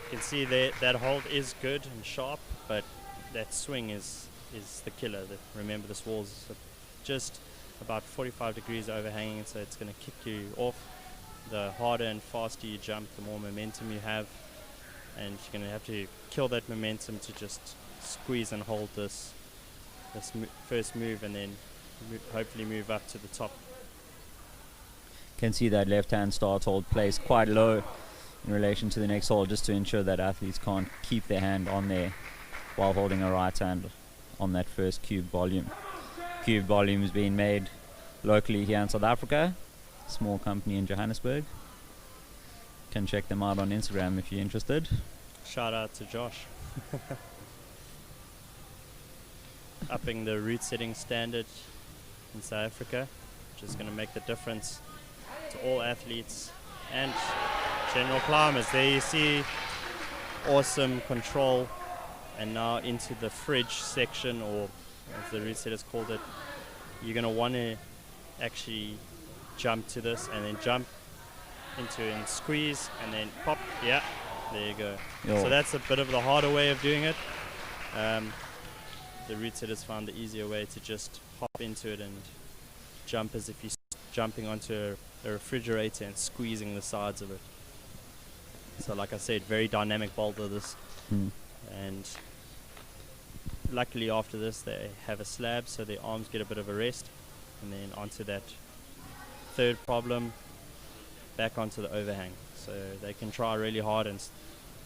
Speaker 5: You can see there that hold is good and sharp, but that swing is the killer. Remember, this wall's just about 45 degrees overhanging, so it's going to kick you off. The harder and faster you jump, the more momentum you have, and you're going to have to kill that momentum to just squeeze and hold this first move, and then hopefully move up to the top.
Speaker 1: Can see that left hand start hold placed quite low in relation to the next hold, just to ensure that athletes can't keep their hand on there while holding a right hand on that first cube volume. Cube volume is being made locally here in South Africa, small company in Johannesburg. Can check them out on Instagram if you're interested.
Speaker 5: Shout out to Josh. Upping the route setting standard in South Africa, which is going to make the difference to all athletes and general climbers. There you see awesome control, and now into the fridge section, or as the route setters called it, you're going to want to actually jump to this and then jump into it and squeeze and then pop. Yeah, there you go.
Speaker 1: Yo.
Speaker 5: So that's a bit of the harder way of doing it. The route setters found the easier way to just hop into it and jump as if you're jumping onto a refrigerator and squeezing the sides of it. So like I said, very dynamic boulder this. And luckily after this they have a slab, so their arms get a bit of a rest, and then onto that third problem, back onto the overhang, so they can try really hard and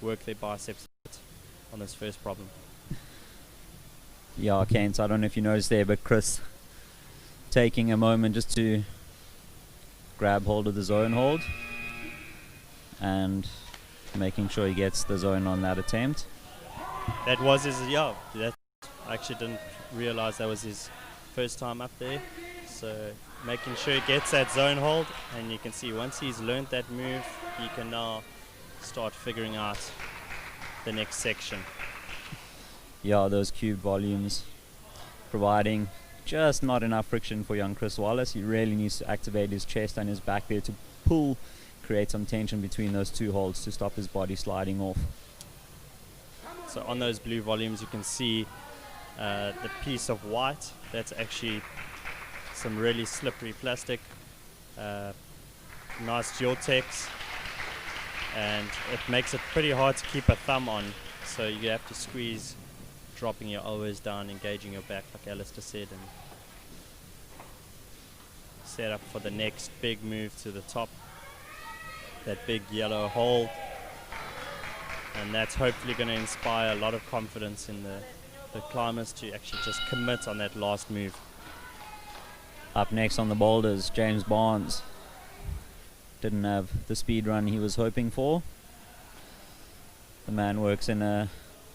Speaker 5: work their biceps on this first problem.
Speaker 1: Yeah, Kent, I don't know if you noticed there, but Chris taking a moment just to grab hold of the zone hold and making sure he gets the zone on that attempt.
Speaker 5: That was his, I actually didn't realize that was his first time up there, so making sure he gets that zone hold, and you can see once he's learned that move, he can now start figuring out the next section.
Speaker 1: Yeah, those cube volumes providing just not enough friction for young Chris Wallace. He really needs to activate his chest and his back there to pull, create some tension between those two holds to stop his body sliding off.
Speaker 5: So on those blue volumes you can see the piece of white, that's actually some really slippery plastic, nice Geotex, and it makes it pretty hard to keep a thumb on, so you have to squeeze, dropping your elbows down, engaging your back like Alistair said, and set up for the next big move to the top, that big yellow hold, and that's hopefully going to inspire a lot of confidence in the climbers to actually just commit on that last move.
Speaker 1: Up next on the boulders, James Barnes didn't have the speed run he was hoping for. The man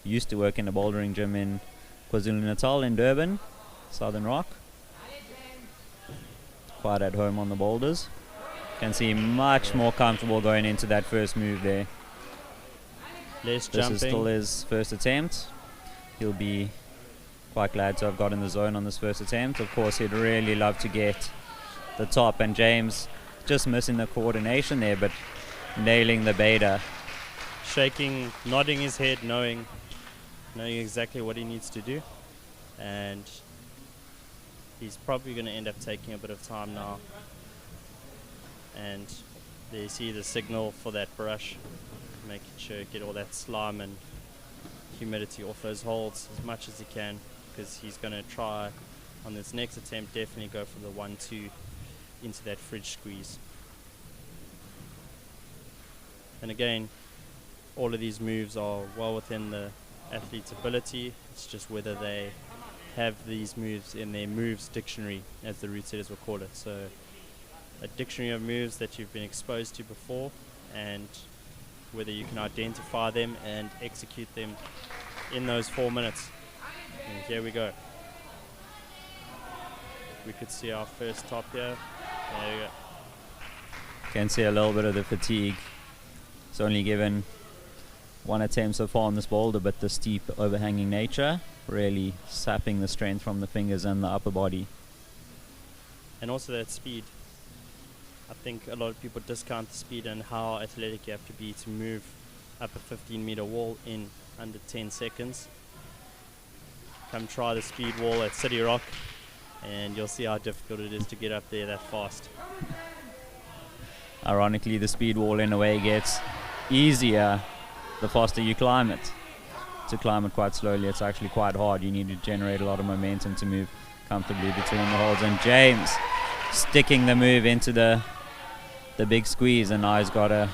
Speaker 1: used to work in a bouldering gym in KwaZulu-Natal in Durban, Southern Rock. Quite at home on the boulders. Can see much more comfortable going into that first move there.
Speaker 5: Less
Speaker 1: This
Speaker 5: jumping.
Speaker 1: is still his first attempt. He'll be quite glad to have gotten the zone on this first attempt. Of course, he'd really love to get the top, and James just missing the coordination there, but nailing the beta.
Speaker 5: Shaking, nodding his head, knowing exactly what he needs to do, and he's probably going to end up taking a bit of time now. And there you see the signal for that brush, making sure you get all that slime and humidity off those holds as much as he can, because he's going to try on this next attempt definitely go for the 1-2 into that fridge squeeze. And again, all of these moves are well within the athlete's ability. It's just whether they have these moves in their moves dictionary, as the route setters will call it. So a dictionary of moves that you've been exposed to before, and whether you can identify them and execute them in those 4 minutes. And here we go. We could see our first top here. There we go.
Speaker 1: Can see a little bit of the fatigue. It's only given one attempt so far on this boulder, but the steep overhanging nature really sapping the strength from the fingers and the upper body.
Speaker 5: And also that speed. I think a lot of people discount the speed and how athletic you have to be to move up a 15-meter wall in under 10 seconds. Come try the speed wall at City Rock and you'll see how difficult it is to get up there that fast.
Speaker 1: Ironically, the speed wall in a way gets easier the faster you climb it. To climb it quite slowly, it's actually quite hard. You need to generate a lot of momentum to move comfortably between the holds. And James sticking the move into the big squeeze, and now he's got a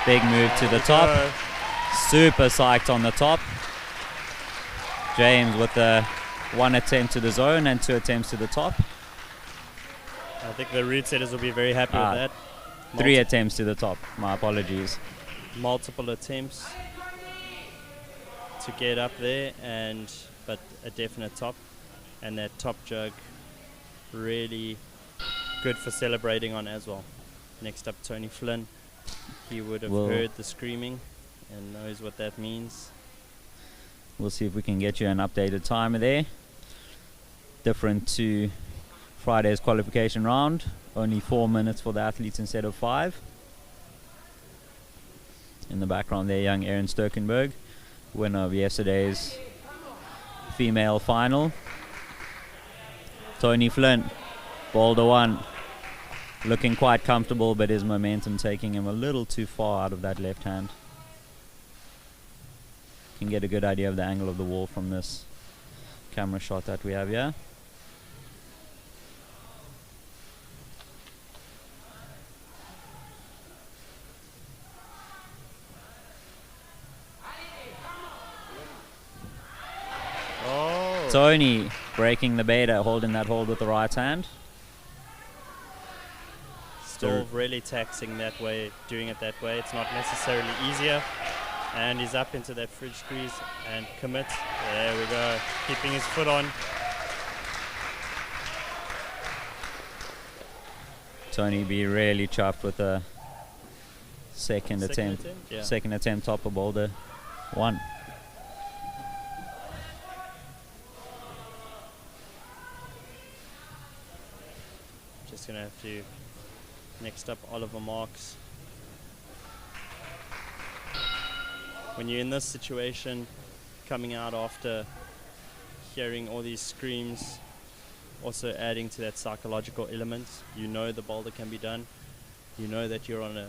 Speaker 1: big move to the top. Super psyched on the top. James with the 1 attempt to the zone and 2 attempts to the top.
Speaker 5: I think the route setters will be very happy with that.
Speaker 1: 3 attempts to the top, my apologies.
Speaker 5: Multiple attempts to get up there, but a definite top, and that top jug really good for celebrating on as well. Next up, Tony Flynn. He would have heard the screaming and knows what that means.
Speaker 1: We'll see if we can get you an updated timer there. Different to Friday's qualification round. Only 4 minutes for the athletes instead of 5. In the background there, young Erin Sturkenberg, winner of yesterday's female final. Tony Flynn, boulder 1, looking quite comfortable, but his momentum taking him a little too far out of that left hand. Can get a good idea of the angle of the wall from this camera shot that we have here. Tony breaking the beta, holding that hold with the right hand.
Speaker 5: Still really taxing that way, doing it that way. It's not necessarily easier. And he's up into that fridge squeeze and commit. There we go. Keeping his foot on.
Speaker 1: Tony be really chuffed with a second attempt.
Speaker 5: Yeah.
Speaker 1: Second attempt top of boulder 1.
Speaker 5: Just gonna have to, next up, Oliver Marks. When you're in this situation, coming out after hearing all these screams, also adding to that psychological element, you know the boulder can be done. You know that you're on a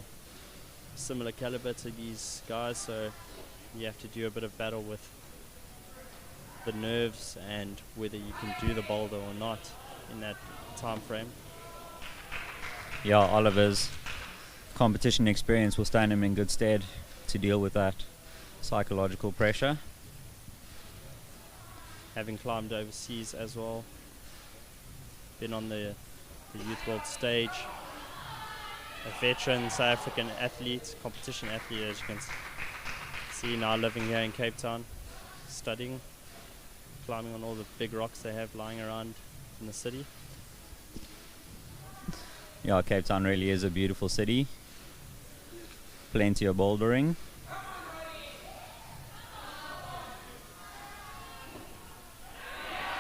Speaker 5: similar caliber to these guys, so you have to do a bit of battle with the nerves and whether you can do the boulder or not in that time frame.
Speaker 1: Yeah, Oliver's competition experience will stand him in good stead to deal with that psychological pressure.
Speaker 5: Having climbed overseas as well, been on the Youth World stage, a veteran South African athlete, competition athlete, as you can see, now living here in Cape Town, studying, climbing on all the big rocks they have lying around in the city.
Speaker 1: Yeah, Cape Town really is a beautiful city. Plenty of bouldering.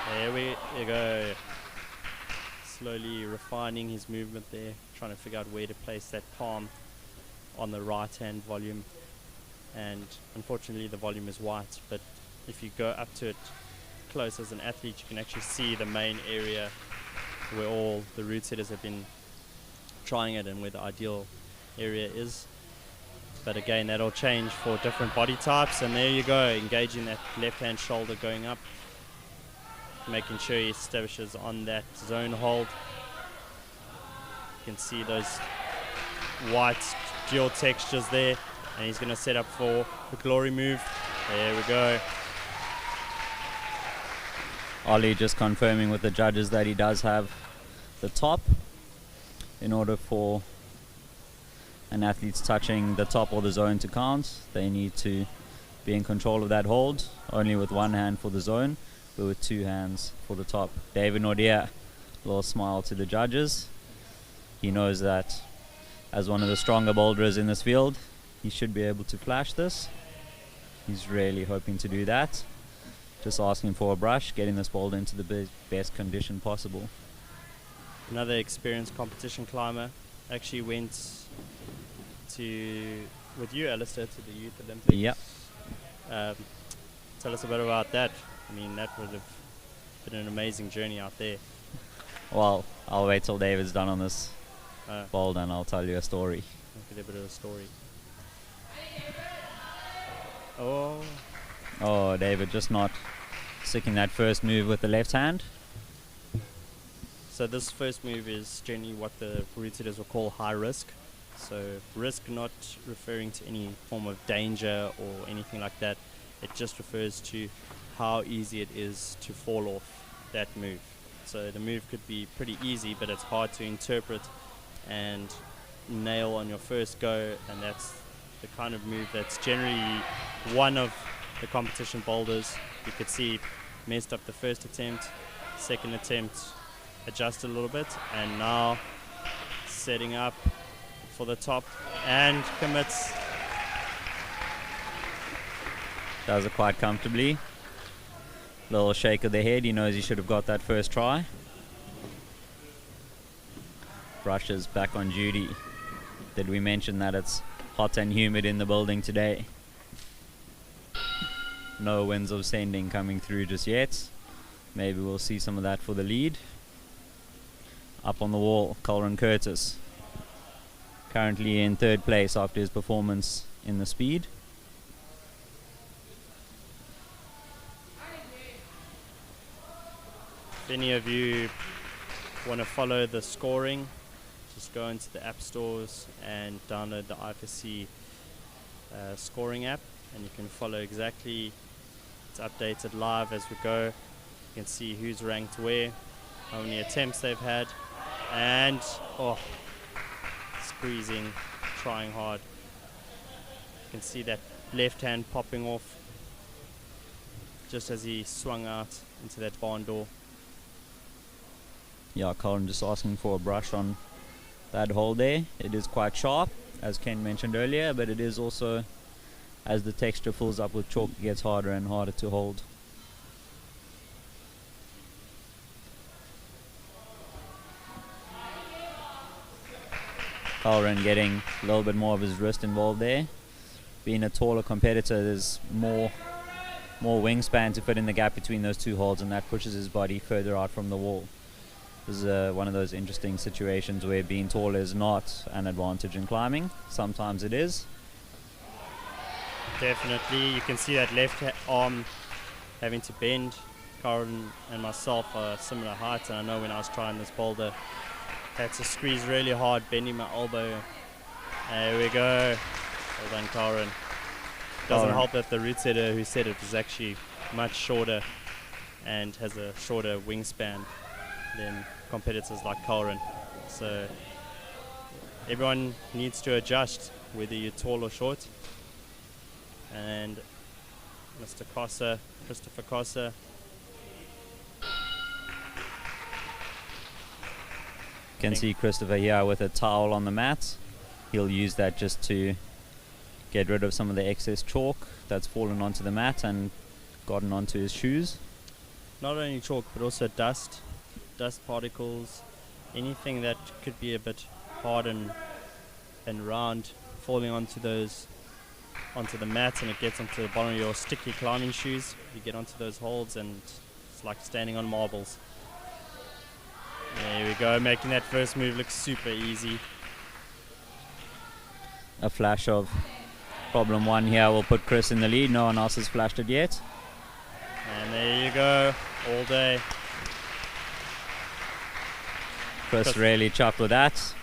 Speaker 5: There we go. Slowly refining his movement there, trying to figure out where to place that palm on the right hand volume. And unfortunately the volume is white, but if you go up to it close as an athlete, you can actually see the main area where all the route setters have been trying it and where the ideal area is. But again, that'll change for different body types, and there you go, engaging that left hand shoulder going up, making sure he establishes on that zone hold. You can see those white dual textures there, and he's going to set up for the glory move. There we go.
Speaker 1: Ollie just confirming with the judges that he does have the top. In order for an athlete's touching the top or the zone to count, they need to be in control of that hold, only with 1 hand for the zone, but with 2 hands for the top. David Nordia, little smile to the judges. He knows that as one of the stronger boulderers in this field, he should be able to flash this. He's really hoping to do that. Just asking for a brush, getting this boulder into the best condition possible.
Speaker 5: Another experienced competition climber, actually went with you, Alistair, to the Youth Olympics.
Speaker 1: Yep.
Speaker 5: Tell us a bit about that. I mean, that would have been an amazing journey out there.
Speaker 1: Well, I'll wait till David's done on this
Speaker 5: Uh,
Speaker 1: bold and I'll tell you a story.
Speaker 5: Give a bit of a story. Oh,
Speaker 1: Oh, David just not sticking that first move with the left hand.
Speaker 5: so this first move is generally what the route setters will call high risk. So risk not referring to any form of danger or anything like that. It just refers to how easy it is to fall off that move. So the move could be pretty easy, but it's hard to interpret and nail on your first go, and that's the kind of move that's generally one of the competition boulders. You could see messed up the first attempt, second attempt adjusted a little bit, and now setting up for the top and commits.
Speaker 1: Does it quite comfortably. Little shake of the head, he knows he should have got that first try. Brushes back on duty. Did we mention that it's hot and humid in the building today? No winds of sending coming through just yet. Maybe we'll see some of that for the lead. Up on the wall, Colin Curtis. Currently in third place after his performance in the speed.
Speaker 5: If any of you want to follow the scoring, just go into the app stores and download the IFSC scoring app, and you can follow exactly. It's updated live as we go. You can see who's ranked where, how many attempts they've had, and squeezing, trying hard. You can see that left hand popping off just as he swung out into that barn door.
Speaker 1: Yeah, Colin just asking for a brush on that hole there. It is quite sharp, as Ken mentioned earlier, but it is also, as the texture fills up with chalk, it gets harder and harder to hold. Colin getting a little bit more of his wrist involved there. Being a taller competitor, there's more wingspan to fit in the gap between those two holds, and that pushes his body further out from the wall. This is one of those interesting situations where being taller is not an advantage in climbing. Sometimes it is.
Speaker 5: Definitely, you can see that left arm having to bend. Karen and myself are similar heights, and I know when I was trying this boulder, I had to squeeze really hard, bending my elbow. There we go. Well done, Karen. Doesn't help that the route setter who said it is actually much shorter and has a shorter wingspan than competitors like Karen. So everyone needs to adjust, whether you're tall or short. And Mr. Cossa, Christopher Cossa,
Speaker 1: can see Christopher here with a towel on the mat. He'll use that just to get rid of some of the excess chalk that's fallen onto the mat and gotten onto his shoes.
Speaker 5: Not only chalk, but also dust particles, anything that could be a bit hard and round falling onto the mat, and it gets onto the bottom of your sticky climbing shoes. You get onto those holds and it's like standing on marbles. There we go, making that first move look super easy.
Speaker 1: A flash of problem one here will put Chris in the lead. No one else has flashed it yet.
Speaker 5: And there you go, all day.
Speaker 1: Chris really chuffed with that.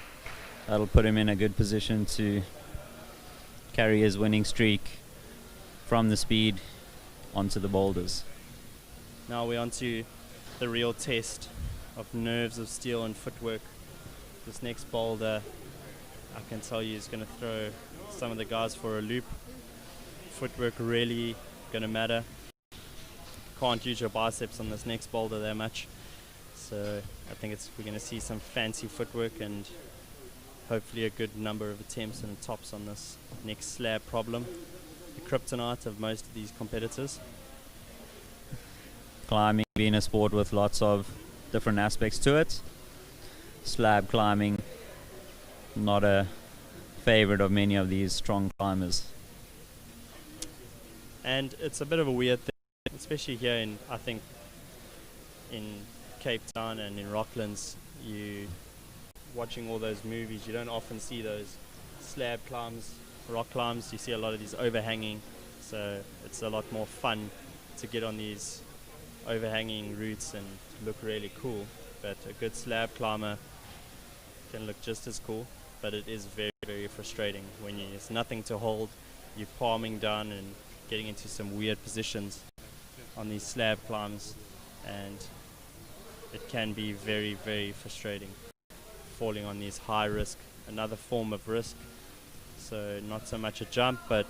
Speaker 1: That'll put him in a good position to carry his winning streak from the speed onto the boulders.
Speaker 5: Now we're on to the real test of nerves of steel and footwork. This next boulder, I can tell you, is going to throw some of the guys for a loop. Footwork really going to matter. Can't use your biceps on this next boulder that much. So I think we're going to see some fancy footwork and hopefully a good number of attempts and tops on this next slab problem. The kryptonite of most of these competitors.
Speaker 1: Climbing being a sport with lots of different aspects to it. Slab climbing not a favorite of many of these strong climbers.
Speaker 5: And it's a bit of a weird thing, especially here in, I think, in Cape Town and in Rocklands. You watching all those movies, you don't often see those slab climbs, rock climbs. You see a lot of these overhanging, so it's a lot more fun to get on these overhanging routes and look really cool. But a good slab climber can look just as cool, but it is very, very frustrating when there's nothing to hold. You're palming down and getting into some weird positions on these slab climbs, and it can be very, very frustrating falling on these high risk, another form of risk. So not so much a jump, but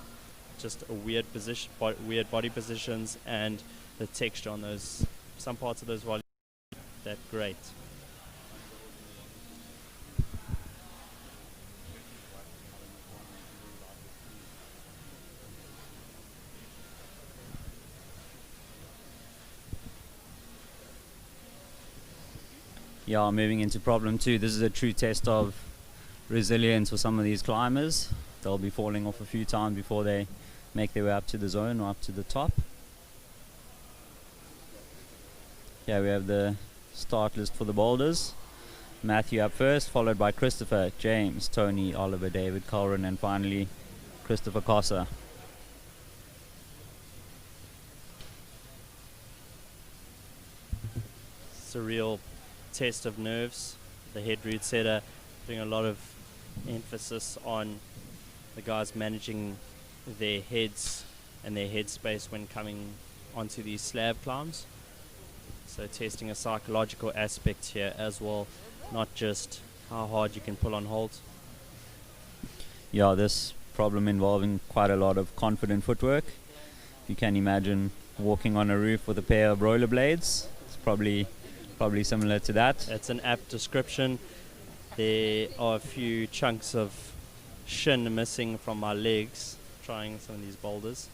Speaker 5: just a weird position, weird body positions, and the texture on those, some parts of those volumes, that great.
Speaker 1: Yeah, moving into problem 2. This is a true test of resilience for some of these climbers. They'll be falling off a few times before they make their way up to the zone or up to the top. Here we have the start list for the boulders. Matthew up first, followed by Christopher, James, Tony, Oliver, David, Colrin, and finally Christopher Cossa.
Speaker 5: It's a real test of nerves. The head route setter putting a lot of emphasis on the guys managing their heads and their headspace when coming onto these slab climbs. So testing a psychological aspect here as well, not just how hard you can pull on holds.
Speaker 1: Yeah, this problem involving quite a lot of confident footwork. You can imagine walking on a roof with a pair of rollerblades. It's probably similar to that.
Speaker 5: That's an apt description. There are a few chunks of shin missing from my legs trying some of these boulders,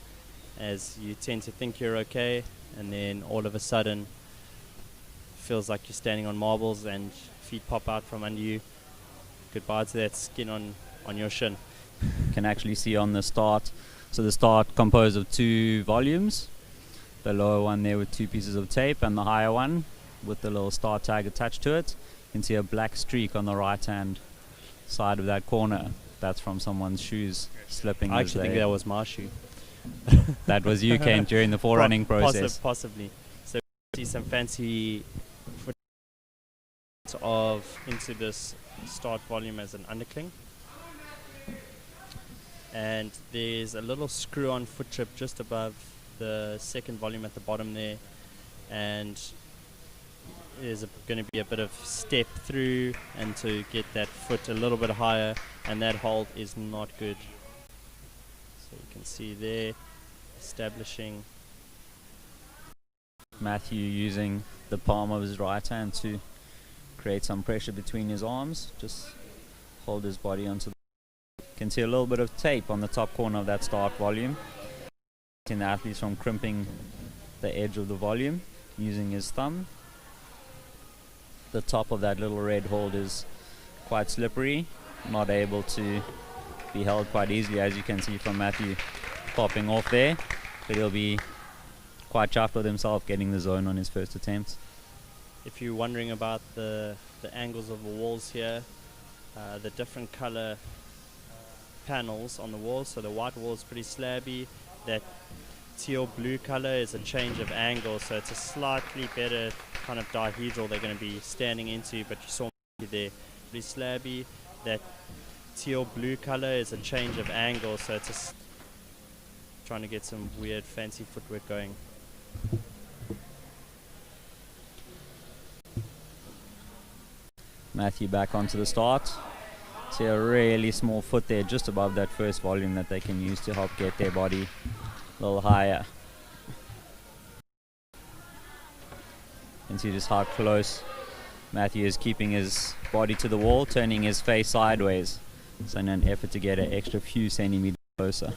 Speaker 5: as you tend to think you're okay, and then all of a sudden feels like you're standing on marbles and feet pop out from under you. Goodbye to that skin on your shin.
Speaker 1: You can actually see on the start, so the start composed of 2 volumes, the lower one there with 2 pieces of tape, and the higher one with the little start tag attached to it. You can see a black streak on the right hand side of that corner. That's from someone's shoes slipping.
Speaker 5: I actually think that was my shoe.
Speaker 1: That was you, Kent, during the forerunning process.
Speaker 5: Possibly. So we see some fancy foot of into this start volume as an undercling. And there's a little screw-on foot trip just above the second volume at the bottom there, and there's going to be a bit of step through and to get that foot a little bit higher, and that hold is not good. So you can see there, establishing.
Speaker 1: Matthew using the palm of his right hand to create some pressure between his arms, just hold his body onto the. You can see a little bit of tape on the top corner of that start volume. The athletes from crimping the edge of the volume using his thumb. The top of that little red hold is quite slippery, not able to be held quite easily, as you can see from Matthew popping off there, but he'll be quite chuffed with himself getting the zone on his first attempt.
Speaker 5: If you're wondering about the angles of the walls here, the different color panels on the walls, so the white wall is pretty slabby, that teal blue color is a change of angle, so it's a slightly better kind of dihedral they're going to be standing into, but you saw there pretty slabby. That teal blue color is a change of angle, so it's trying to get some weird fancy footwork going.
Speaker 1: Matthew back onto the start. See a really small foot there just above that first volume that they can use to help get their body a little higher. You can see just how close Matthew is keeping his body to the wall, turning his face sideways. So in an effort to get an extra few centimeters closer.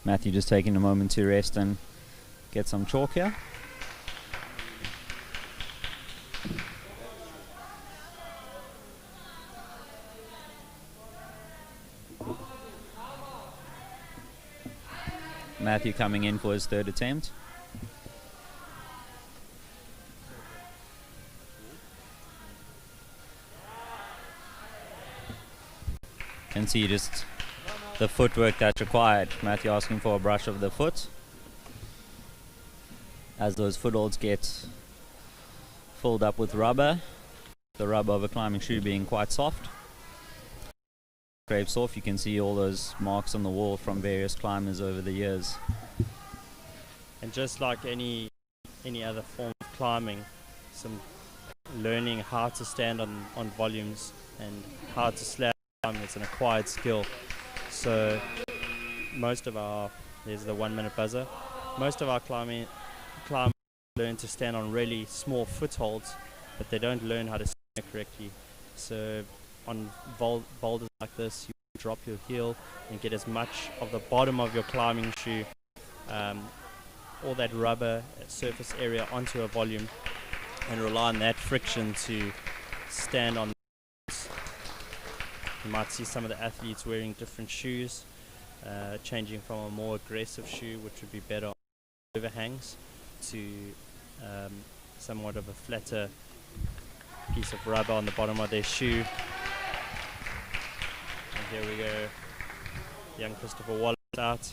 Speaker 1: Matthew just taking a moment to rest and get some chalk here. Matthew coming in for his third attempt. Can see just the footwork that's required. Matthew asking for a brush of the foot, as those footholds get filled up with rubber, the rubber of a climbing shoe being quite soft. Scrapes off, you can see all those marks on the wall from various climbers over the years.
Speaker 5: And just like any other form of climbing, some learning how to stand on volumes and how to slab climbing, it's an acquired skill. So most of our, there's the 1 minute buzzer, most of our climbers learn to stand on really small footholds, but they don't learn how to stand correctly. So on boulders like this, you drop your heel and get as much of the bottom of your climbing shoe, all that rubber surface area onto a volume, and rely on that friction to stand on. You might see some of the athletes wearing different shoes, changing from a more aggressive shoe, which would be better on overhangs, to somewhat of a flatter piece of rubber on the bottom of their shoe. And here we go, young Christopher Wallace out.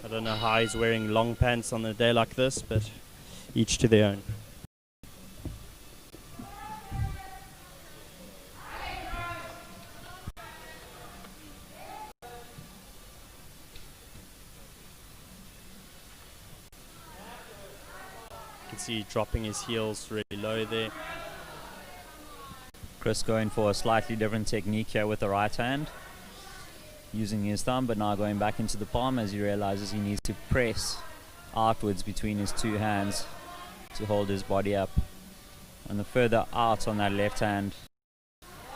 Speaker 5: I don't know how he's wearing long pants on a day like this, but each to their own. You can see dropping his heels really low there.
Speaker 1: Chris going for a slightly different technique here with the right hand, using his thumb, but now going back into the palm as he realizes he needs to press outwards between his two hands to hold his body up. And the further out on that left hand,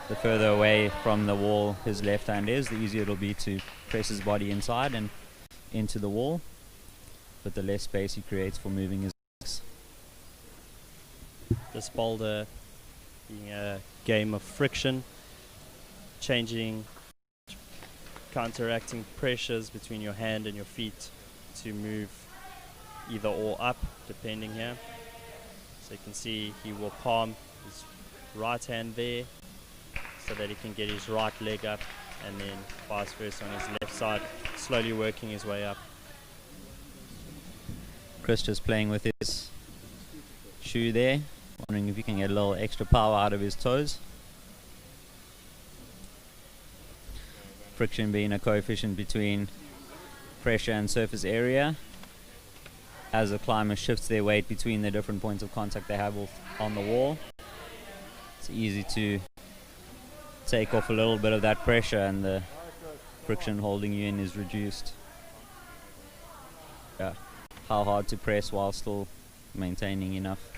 Speaker 1: the further away from the wall his left hand is, the easier it'll be to press his body inside and into the wall, but the less space he creates for moving his legs.
Speaker 5: This boulder being a game of friction, counteracting pressures between your hand and your feet to move either or up, depending here. So you can see he will palm his right hand there so that he can get his right leg up, and then vice versa on his left side, slowly working his way up.
Speaker 1: Chris just playing with his shoe there, wondering if he can get a little extra power out of his toes. Friction being a coefficient between pressure and surface area. As the climber shifts their weight between the different points of contact they have on the wall, it's easy to take off a little bit of that pressure, and the friction holding you in is reduced. Yeah, how hard to press while still maintaining enough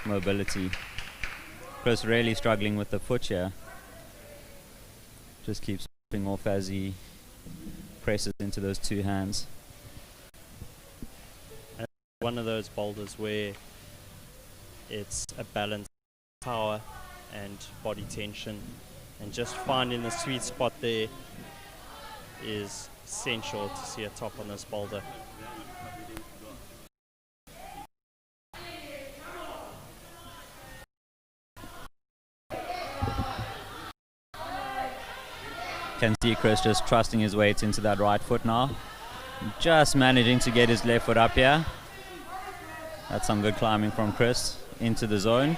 Speaker 1: mobility. Chris really struggling with the foot here. Just keeps slipping off as he presses into those two hands.
Speaker 5: And one of those boulders where it's a balance of power and body tension, and just finding the sweet spot there is essential to see a top on this boulder.
Speaker 1: Can see Chris just trusting his weight into that right foot now. Just managing to get his left foot up here. That's some good climbing from Chris into the zone.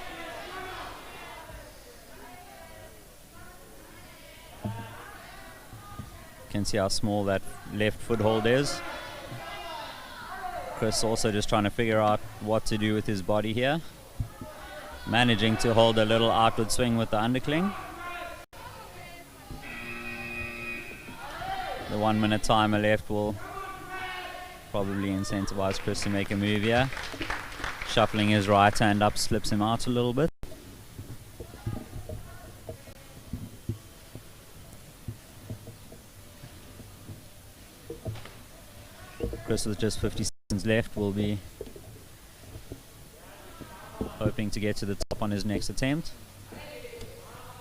Speaker 1: Can see how small that left foothold is. Chris also just trying to figure out what to do with his body here. Managing to hold a little outward swing with the undercling. The 1 minute timer left will probably incentivize Chris to make a move here. Shuffling his right hand up slips him out a little bit. Chris with just 50 seconds seconds left. We'll be hoping to get to the top on his next attempt.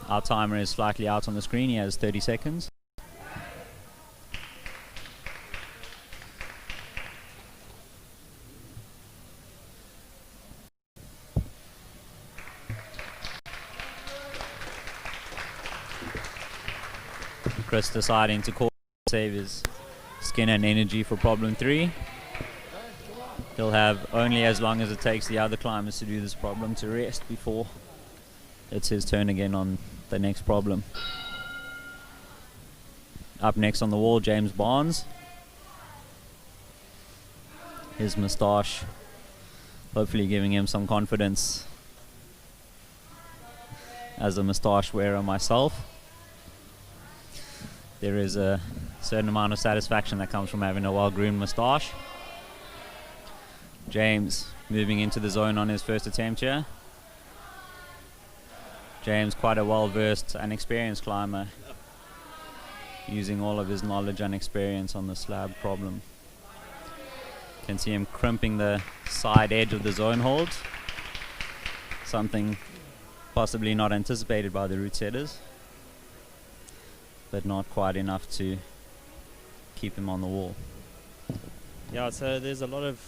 Speaker 1: Our timer is slightly out on the screen. He has 30 seconds. Chris deciding to call save his skin and energy for problem 3. He'll have only as long as it takes the other climbers to do this problem to rest before it's his turn again on the next problem. Up next on the wall, James Barnes. His moustache hopefully giving him some confidence as a moustache wearer myself. There is a certain amount of satisfaction that comes from having a well-groomed moustache. James moving into the zone on his first attempt here. James, quite a well-versed and experienced climber, using all of his knowledge and experience on the slab problem. Can see him crimping the side edge of the zone hold, something possibly not anticipated by the route setters, but not quite enough to keep him on the wall.
Speaker 5: Yeah, so there's a lot of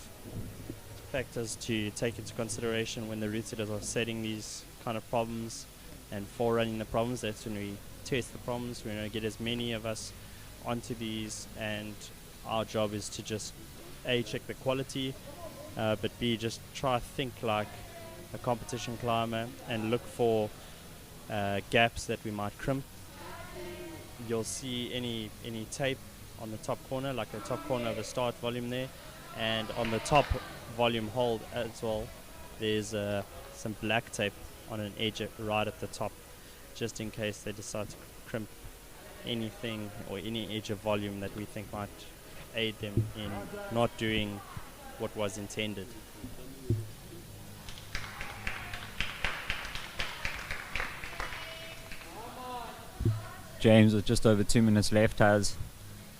Speaker 5: factors to take into consideration when the route setters are setting these kind of problems and forerunning the problems. That's when we test the problems. We want to get as many of us onto these, and our job is to just A, check the quality, but B, just try to think like a competition climber and look for gaps that we might crimp. You'll see any tape on the top corner, like the top corner of the start volume there, and on the top volume hold as well, there's some black tape on an edge right at the top, just in case they decide to crimp anything or any edge of volume that we think might aid them in not doing what was intended.
Speaker 1: James, with just over 2 minutes left, has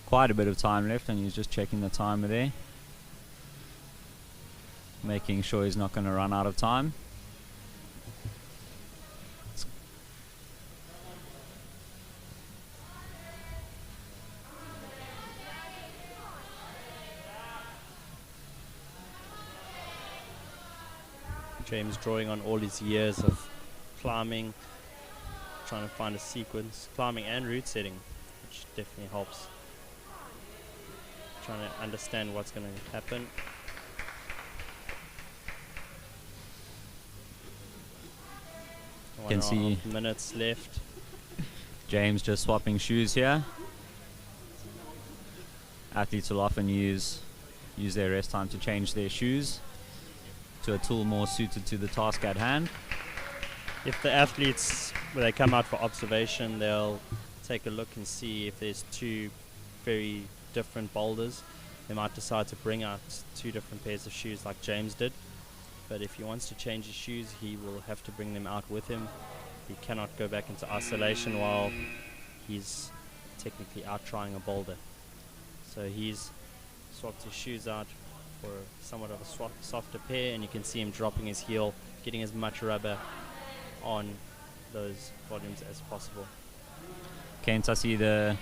Speaker 1: quite a bit of time left, and he's just checking the timer there, making sure he's not going to run out of time.
Speaker 5: James drawing on all his years of climbing, trying to find a sequence, climbing and route setting, which definitely helps. Trying to understand what's going to happen.
Speaker 1: Can see
Speaker 5: 1.5 minutes left.
Speaker 1: James just swapping shoes here. Athletes will often use their rest time to change their shoes to a tool more suited to the task at hand.
Speaker 5: If the athletes, when they come out for observation, they'll take a look and see if there's two very different boulders. They might decide to bring out 2 different pairs of shoes like James did. But if he wants to change his shoes, he will have to bring them out with him. He cannot go back into isolation while he's technically out trying a boulder. So he's swapped his shoes out for somewhat of a softer pair, and you can see him dropping his heel, getting as much rubber on those volumes as possible.
Speaker 1: Kent, I see the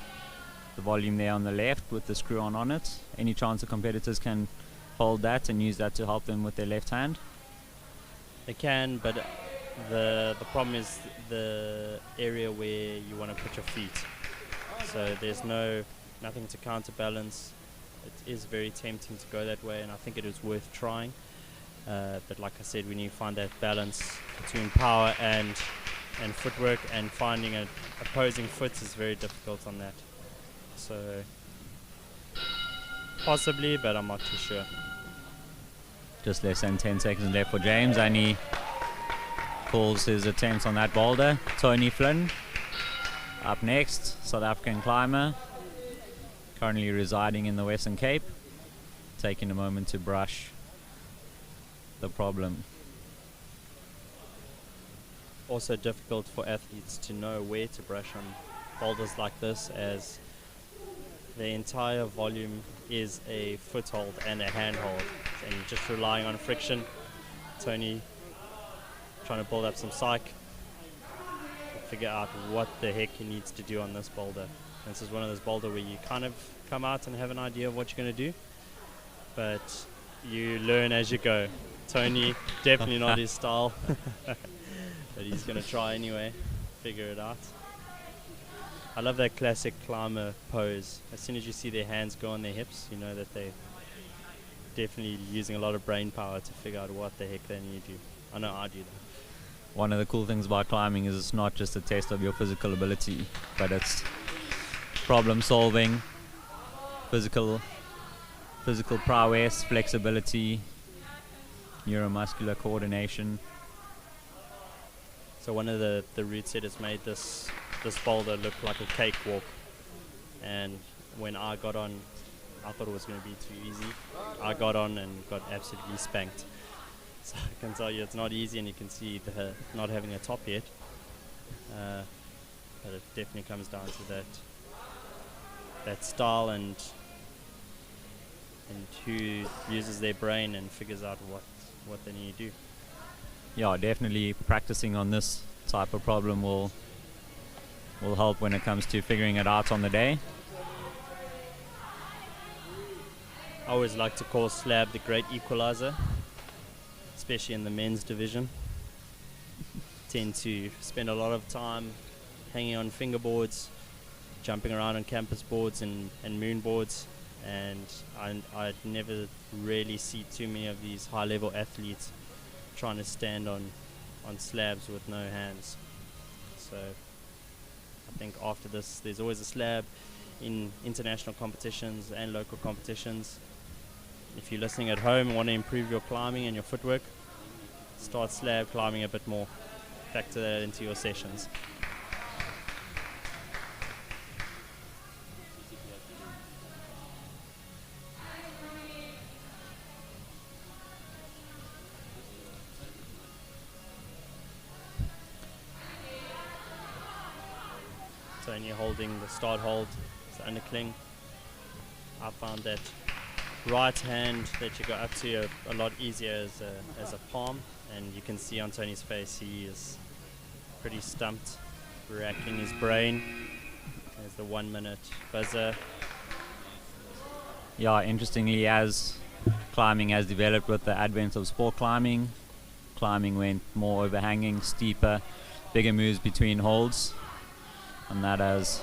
Speaker 1: volume there on the left with the screw on it. Any chance the competitors can hold that and use that to help them with their left hand?
Speaker 5: They can, but the problem is the area where you want to put your feet. So there's nothing to counterbalance. It is very tempting to go that way, and I think it is worth trying. But like I said, when you find that balance between power and footwork, and finding an opposing foot is very difficult on that. So possibly, but I'm not too sure.
Speaker 1: Just less than 10 seconds left for James, and he calls his attempts on that boulder. Tony Flynn up next, South African climber, currently residing in the Western Cape, taking a moment to brush the problem.
Speaker 5: Also difficult for athletes to know where to brush on boulders like this, as the entire volume is a foothold and a handhold, and you're just relying on friction. Tony trying to build up some psych to figure out what the heck he needs to do on this boulder. And this is one of those boulders where you kind of come out and have an idea of what you're going to do, but you learn as you go. Tony, definitely not his style, but he's going to try anyway, figure it out. I love that classic climber pose. As soon as you see their hands go on their hips, you know that they're definitely using a lot of brain power to figure out what the heck they need to do. I know I do that.
Speaker 1: One of the cool things about climbing is it's not just a test of your physical ability, but it's problem solving, physical prowess, flexibility, neuromuscular coordination.
Speaker 5: So one of the route setters made this boulder look like a cakewalk, and when I got on, I thought it was going to be too easy. I got on and got absolutely spanked. So I can tell you it's not easy, and you can see the not having a top yet, but it definitely comes down to that style and who uses their brain and figures out what they need to do.
Speaker 1: Yeah, definitely practicing on this type of problem will help when it comes to figuring it out on the day.
Speaker 5: I always like to call slab the great equalizer, especially in the men's division. Tend to spend a lot of time hanging on fingerboards, jumping around on campus boards and moon boards, and I never really see too many of these high-level athletes trying to stand on slabs with no hands. So I think after this there's always a slab in international competitions and local competitions. If you're listening at home and want to improve your climbing and your footwork, start slab climbing a bit more. Factor that into your sessions. So when you're holding the start hold, it's the undercling. I found that right hand that you go up to a lot easier as a palm, and you can see on Tony's face he is pretty stumped, racking his brain. There's the 1 minute buzzer.
Speaker 1: Yeah, interestingly, as climbing has developed with the advent of sport climbing went more overhanging, steeper, bigger moves between holds, and that has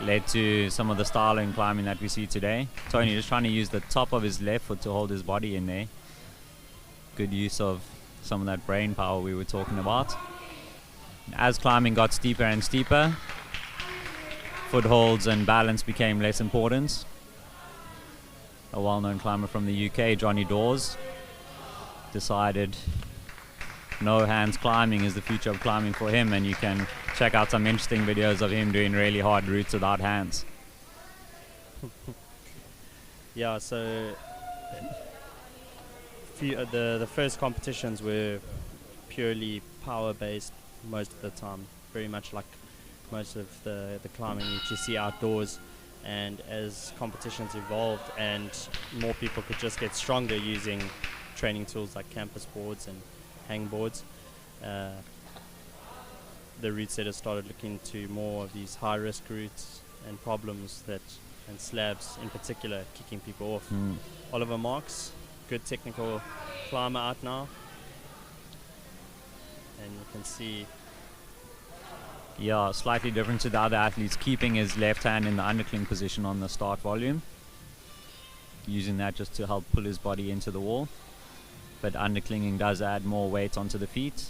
Speaker 1: led to some of the style in climbing that we see today. Tony just trying to use the top of his left foot to hold his body in there. Good use of some of that brain power we were talking about. As climbing got steeper and steeper, footholds and balance became less important. A well-known climber from the UK, Johnny Dawes, decided no hands climbing is the future of climbing for him, and you can check out some interesting videos of him doing really hard routes without hands.
Speaker 5: Yeah, so the first competitions were purely power based most of the time, very much like most of the climbing that you see outdoors. And as competitions evolved and more people could just get stronger using training tools like campus boards and hang boards, the route setters started looking to more of these high risk routes and problems and slabs in particular, kicking people off. Oliver Marks, good technical climber out now, and you can see
Speaker 1: slightly different to the other athletes, keeping his left hand in the undercling position on the start volume, using that just to help pull his body into the wall. But underclinging does add more weight onto the feet.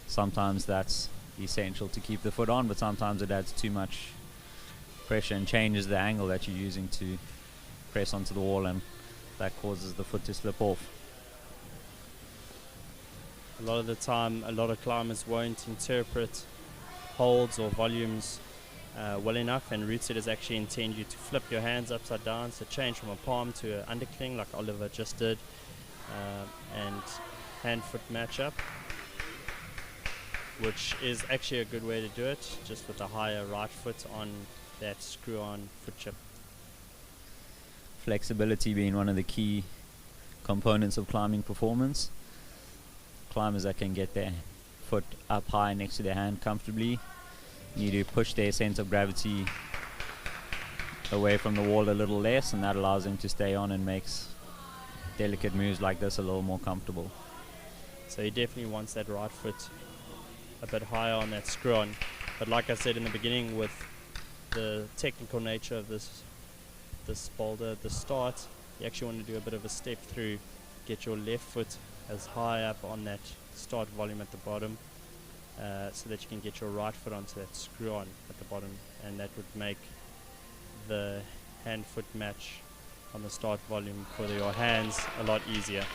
Speaker 1: Sometimes that's essential to keep the foot on, but sometimes it adds too much pressure and changes the angle that you're using to press onto the wall, and that causes the foot to slip off.
Speaker 5: a lot of the time a lot of climbers won't interpret holds or volumes well enough, and route setters actually intend you to flip your hands upside down, so change from a palm to an undercling like Oliver just did, and hand-foot match-up, which is actually a good way to do it, just with a higher right foot on that screw-on foot chip.
Speaker 1: Flexibility being one of the key components of climbing performance. Climbers that can get their foot up high next to their hand comfortably need to push their center of gravity away from the wall a little less, and that allows them to stay on and makes delicate moves like this a little more comfortable.
Speaker 5: So he definitely wants that right foot a bit higher on that screw-on. But like I said in the beginning, with the technical nature of this boulder at the start, you actually want to do a bit of a step through, get your left foot as high up on that start volume at the bottom, so that you can get your right foot onto that screw-on at the bottom, and that would make the hand-foot match on the start volume for your hands a lot easier.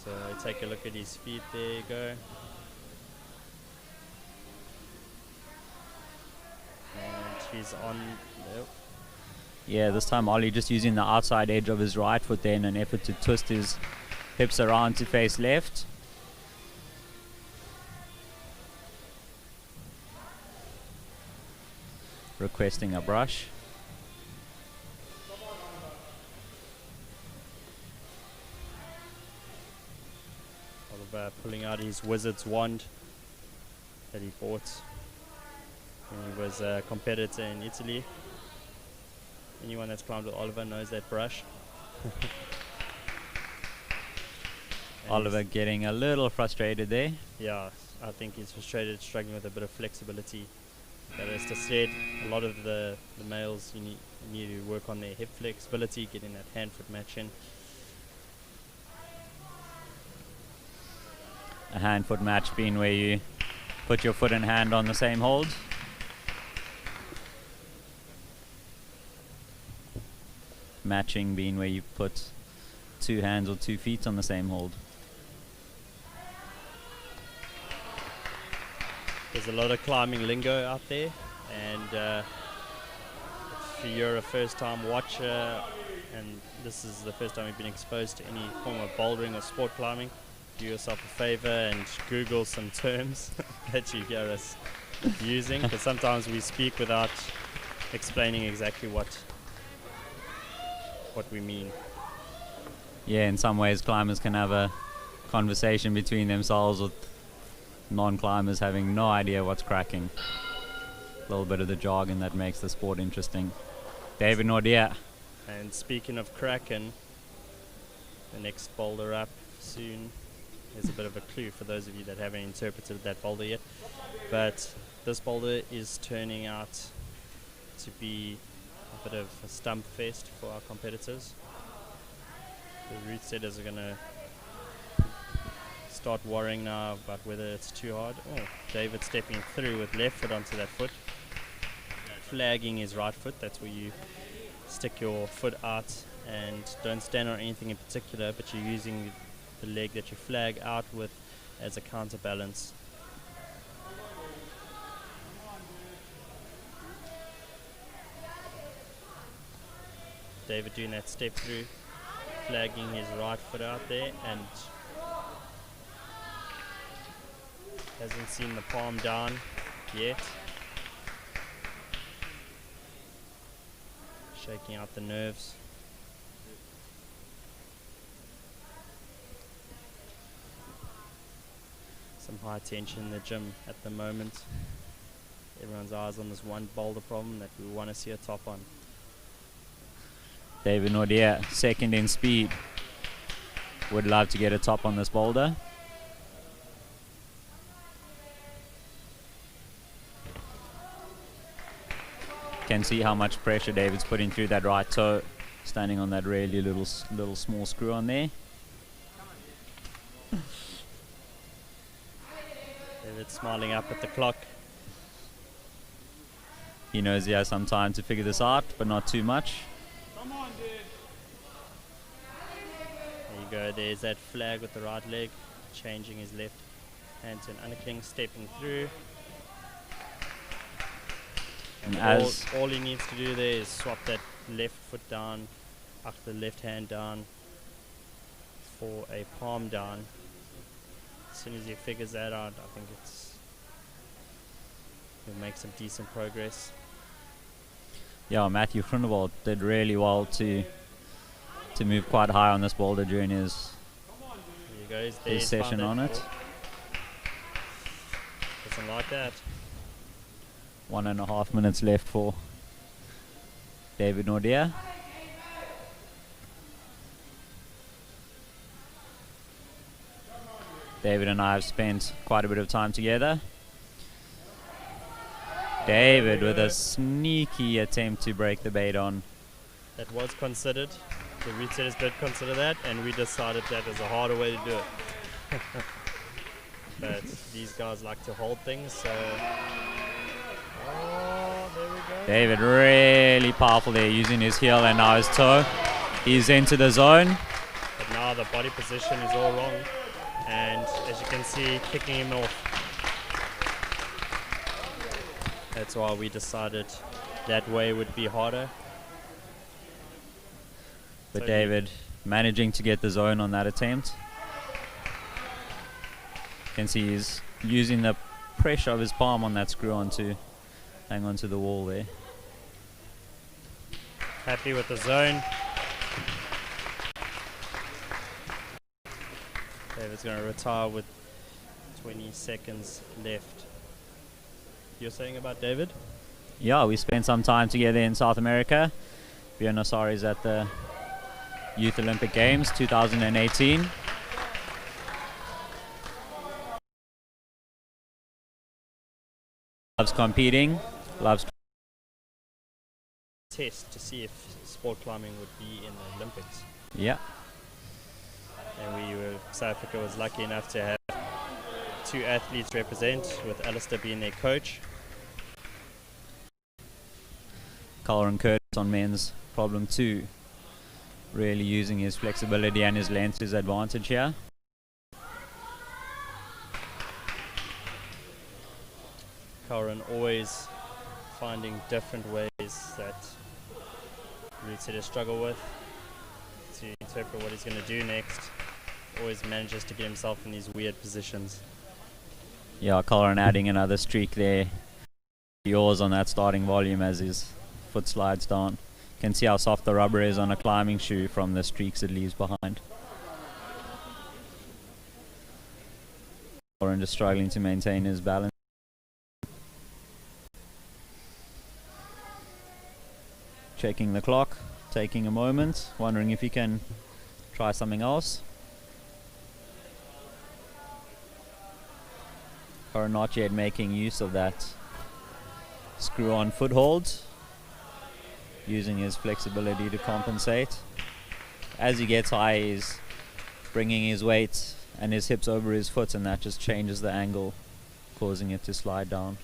Speaker 5: So take a look at his feet, there you go. And he's on, yep.
Speaker 1: Yeah, this time Ollie just using the outside edge of his right foot there in an effort to twist his hips around to face left. Requesting a brush.
Speaker 5: Oliver pulling out his wizard's wand that he bought when he was a competitor in Italy. Anyone that's climbed with Oliver knows that brush.
Speaker 1: Oliver getting a little frustrated there.
Speaker 5: Yeah, I think he's frustrated, struggling with a bit of flexibility. But as I said, a lot of the males, you need to work on their hip flexibility, getting that hand-foot match in.
Speaker 1: A hand-foot match being where you put your foot and hand on the same hold. Matching being where you put two hands or 2 feet on the same hold.
Speaker 5: There's a lot of climbing lingo out there, and if you're a first-time watcher and this is the first time you've been exposed to any form of bouldering or sport climbing, do yourself a favor and Google some terms that you hear us using, because sometimes we speak without explaining exactly what we mean.
Speaker 1: Yeah, in some ways climbers can have a conversation between themselves with non-climbers having no idea what's cracking. A little bit of the jargon that makes the sport interesting. David Nordia.
Speaker 5: And speaking of cracking, the next boulder up soon is a bit of a clue for those of you that haven't interpreted that boulder yet. But this boulder is turning out to be a bit of a stump fest for our competitors. The route setters are going to start worrying now about whether it's too hard. Oh, David stepping through with left foot onto that foot, flagging his right foot. That's where you stick your foot out and don't stand on anything in particular, but you're using the leg that you flag out with as a counterbalance. David doing that step through, flagging his right foot out there, and hasn't seen the palm down yet. Shaking out the nerves. Some high tension in the gym at the moment. Everyone's eyes on this one boulder problem that we want to see a top on.
Speaker 1: David Nordia, second in speed. Would love to get a top on this boulder. Can see how much pressure David's putting through that right toe, standing on that really little small screw on there.
Speaker 5: David's smiling up at the clock.
Speaker 1: He knows he has some time to figure this out, but not too much.
Speaker 3: Come on, dude.
Speaker 5: There you go, there's that flag with the right leg, changing his left hand to an undercling, stepping through.
Speaker 1: And
Speaker 5: all he needs to do there is swap that left foot down, up the left hand down for a palm down. As soon as he figures that out, I think he'll make some decent progress.
Speaker 1: Yeah, Matthew Groenewald did really well to move quite high on this boulder during his session on it.
Speaker 5: Doesn't like that.
Speaker 1: 1.5 minutes left for David Nordia. David and I have spent quite a bit of time together. David with a sneaky attempt to break the bait on.
Speaker 5: That was considered. The route setters did consider that, and we decided that was a harder way to do it. But these guys like to hold things, so... Oh, there we go.
Speaker 1: David really powerful there, using his heel and now his toe. He's into the zone.
Speaker 5: But now the body position is all wrong, and as you can see, kicking him off. That's why we decided that way would be harder.
Speaker 1: But David managing to get the zone on that attempt. You can see he's using the pressure of his palm on that screw on to hang on to the wall there.
Speaker 5: Happy with the zone. David's going to retire with 20 seconds left. You're saying about David?
Speaker 1: Yeah, we spent some time together in South America. Buenos Aires at the Youth Olympic Games 2018. Loves competing, loves
Speaker 5: test to see if sport climbing would be in the Olympics.
Speaker 1: Yeah.
Speaker 5: And South Africa was lucky enough to have 2 athletes represent, with Alistair being their coach.
Speaker 1: Colin Curtis on men's problem 2. Really using his flexibility and his length to his advantage here.
Speaker 5: Colin always finding different ways that route setters struggle with to interpret what he's going to do next. Always manages to get himself in these weird positions.
Speaker 1: Yeah, Colin adding another streak there. Yours on that starting volume as his foot slides down. You can see how soft the rubber is on a climbing shoe from the streaks it leaves behind. Colin just struggling to maintain his balance. Checking the clock, taking a moment, wondering if he can try something else. Or not yet making use of that screw-on foothold, using his flexibility to compensate. As he gets high, he's bringing his weight and his hips over his foot, and that just changes the angle, causing it to slide down.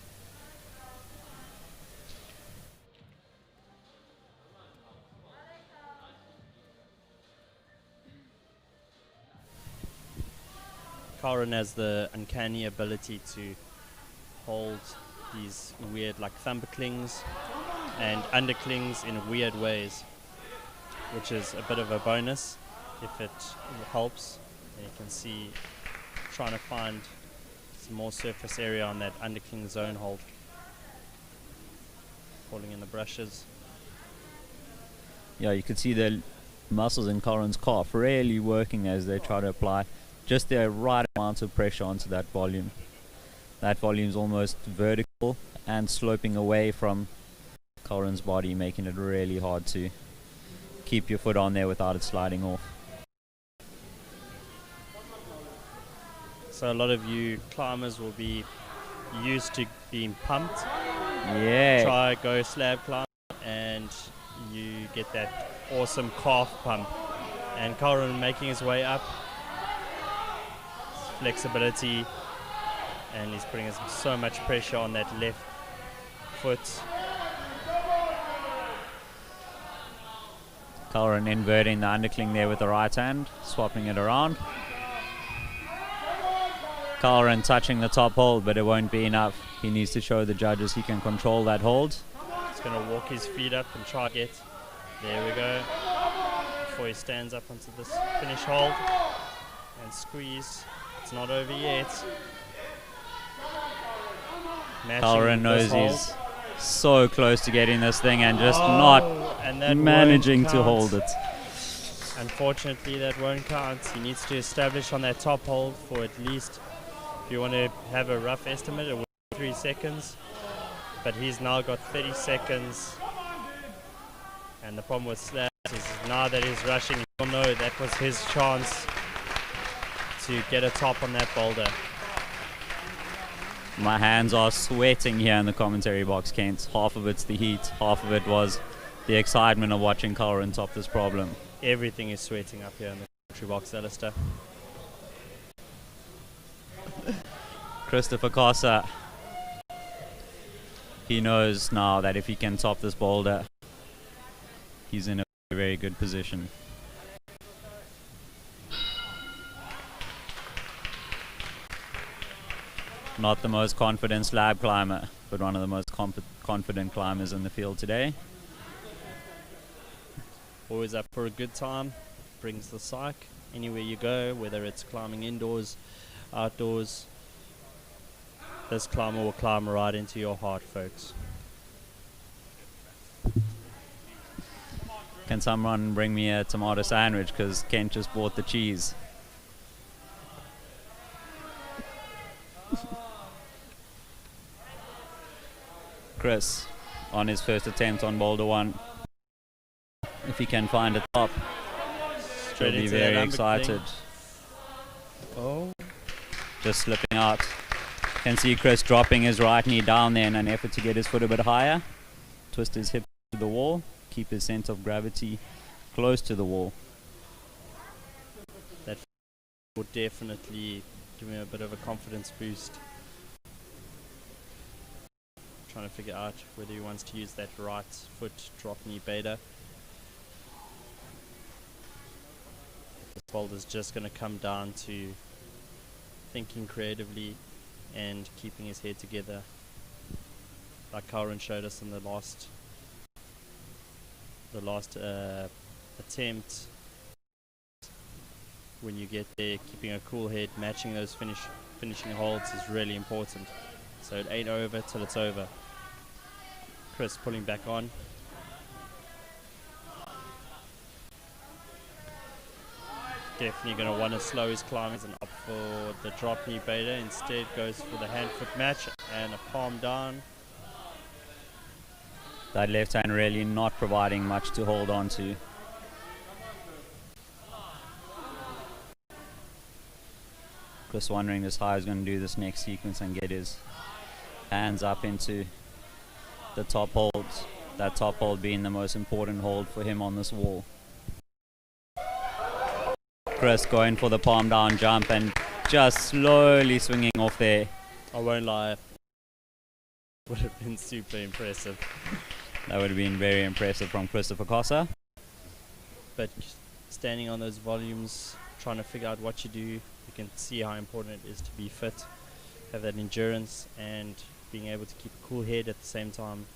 Speaker 5: Karen has the uncanny ability to hold these weird like thumper clings and underclings in weird ways, which is a bit of a bonus if it helps. And you can see trying to find some more surface area on that undercling zone hold, holding in the brushes.
Speaker 1: Yeah, you could see the muscles in Colin's calf really working as they try to apply just the right amount of pressure onto that volume. That volume is almost vertical and sloping away from Colin's body, making it really hard to keep your foot on there without it sliding off.
Speaker 5: So a lot of you climbers will be used to being pumped.
Speaker 1: Yeah.
Speaker 5: Try go slab climb and you get that awesome calf pump. And Colin making his way up, flexibility, and he's putting so much pressure on that left foot.
Speaker 1: Colin inverting the undercling there with the right hand, swapping it around. Colin touching the top hold, but it won't be enough. He needs to show the judges he can control that hold.
Speaker 5: He's going to walk his feet up and try get, there we go, before he stands up onto this finish hold and squeeze. It's not over yet.
Speaker 1: Colin knows So close to getting this thing and just
Speaker 5: and
Speaker 1: not
Speaker 5: that
Speaker 1: managing
Speaker 5: won't
Speaker 1: to
Speaker 5: count.
Speaker 1: hold it.
Speaker 5: Unfortunately, that won't count. He needs to establish on that top hold for at least, if you want to have a rough estimate, it will be 3 seconds. But he's now got 30 seconds. And the problem with Slabs is now that he's rushing, he'll know that was his chance to get a top on that boulder.
Speaker 1: My hands are sweating here in the commentary box, Kent. Half of it's the heat, half of it was the excitement of watching Colin top this problem.
Speaker 5: Everything is sweating up here in the commentary box, Alistair.
Speaker 1: Christopher Kossa, he knows now that if he can top this boulder, he's in a very good position. Not the most confident slab climber, but one of the most confident climbers in the field today.
Speaker 5: Always up for a good time, brings the psych anywhere you go, whether it's climbing indoors, outdoors. This climber will climb right into your heart, folks.
Speaker 1: Can someone bring me a tomato sandwich, because Kent just bought the cheese. Chris, on his first attempt on boulder 1, if he can find a top,
Speaker 5: Straight
Speaker 1: he'll be
Speaker 5: into that
Speaker 1: very
Speaker 5: umber
Speaker 1: excited.
Speaker 5: thing. Oh,
Speaker 1: Just slipping out. Can see Chris dropping his right knee down there in an effort to get his foot a bit higher. Twist his hip to the wall. Keep his center of gravity close to the wall.
Speaker 5: that would definitely give me a bit of a confidence boost. Trying to figure out whether he wants to use that right foot drop knee beta. This boulder's just going to come down to thinking creatively and keeping his head together, like Karen showed us in the last attempt. When you get there, keeping a cool head, matching those finishing holds is really important. So it ain't over till it's over. Chris pulling back on. Definitely going to want to slow his climb and opt for the drop knee beta. Instead goes for the hand foot match and a palm down.
Speaker 1: That left hand really not providing much to hold on to. Chris wondering just how he's going to do this next sequence and get his hands up into the top holds. That top hold being the most important hold for him on this wall. Chris going for the palm down jump and just slowly swinging off there.
Speaker 5: I won't lie, would have been super impressive.
Speaker 1: That would have been very impressive from Christopher Kossa.
Speaker 5: But standing on those volumes, trying to figure out what you do, you can see how important it is to be fit, have that endurance, and being able to keep a cool head at the same time.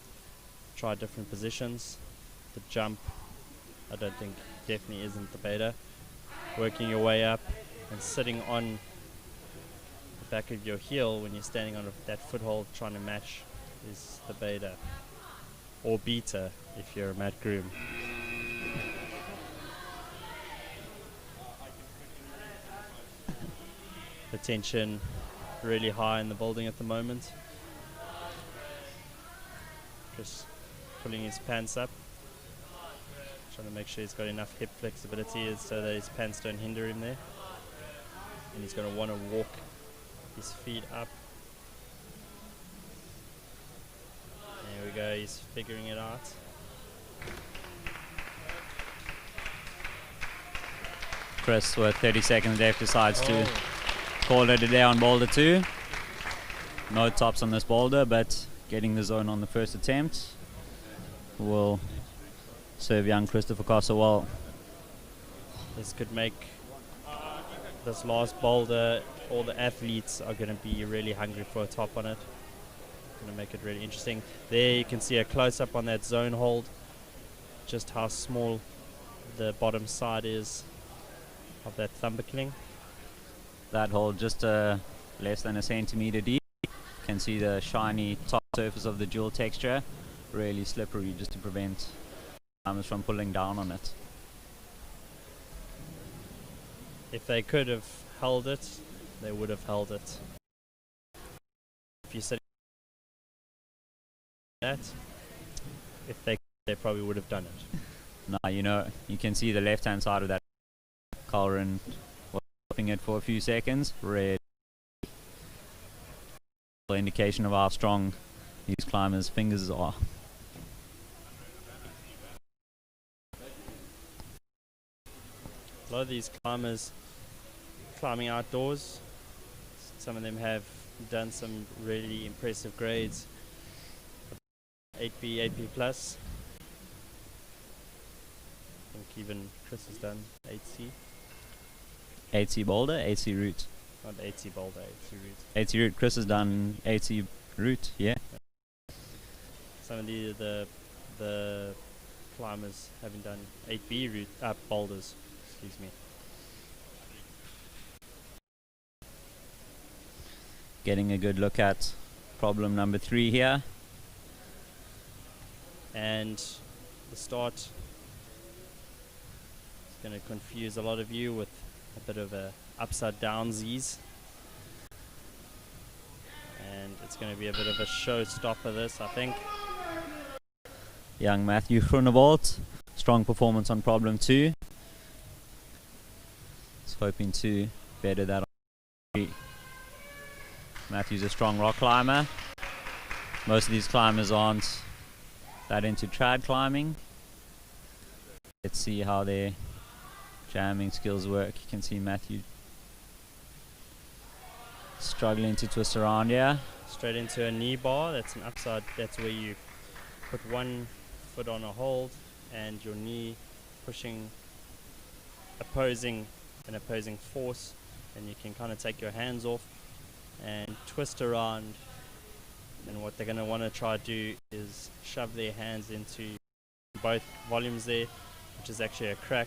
Speaker 5: Try different positions. The jump, I don't think, definitely isn't the beta. Working your way up and sitting on the back of your heel when you're standing on that foothold trying to match is the beta. Or beta if you're a Matt Groom. The tension really high in the building at the moment. Just pulling his pants up, trying to make sure he's got enough hip flexibility so that his pants don't hinder him there. And he's going to want to walk his feet up. There we go, he's figuring it out.
Speaker 1: Chris with 30 seconds left decides to call it a day on boulder 2. No tops on this boulder, but getting the zone on the first attempt will serve young Christopher Kossa well.
Speaker 5: This could make this last boulder, all the athletes are going to be really hungry for a top on it. Going to make it really interesting. There you can see a close-up on that zone hold, just how small the bottom side is of that thumpercling.
Speaker 1: That hold just less than a centimeter deep. You can see the shiny top surface of the dual texture, really slippery, just to prevent climbers from pulling down on it.
Speaker 5: If they could have held it, they would have held it. If you said that, if they probably would have done it.
Speaker 1: Now, you know, you can see the left-hand side of that cauldron was stopping it for a few seconds. Red indication of how strong these climbers' fingers are.
Speaker 5: A lot of these climbers climbing outdoors, some of them have done some really impressive grades. 8B, 8B plus. I think even Chris has done 8C.
Speaker 1: 8C boulder, 8C route.
Speaker 5: Not 8C boulder, 8C route.
Speaker 1: 8C route. Chris has done 8C route, yeah.
Speaker 5: Some of the climbers haven't done 8B route, boulders, excuse me.
Speaker 1: Getting a good look at problem number 3 here.
Speaker 5: And the start is going to confuse a lot of you with a bit of a upside down Z's. And it's going to be a bit of a showstopper this, I think.
Speaker 1: Young Matthew Groenewald, strong performance on problem 2. He's hoping to better that on 3. Matthew's a strong rock climber. Most of these climbers aren't that into trad climbing. Let's see how their jamming skills work. You can see Matthew struggling to twist around here.
Speaker 5: Straight into a knee bar. That's an upside. That's where you put one foot on a hold and your knee pushing opposing force, and you can kind of take your hands off and twist around. And what they're going to want to try to do is shove their hands into both volumes there, which is actually a crack.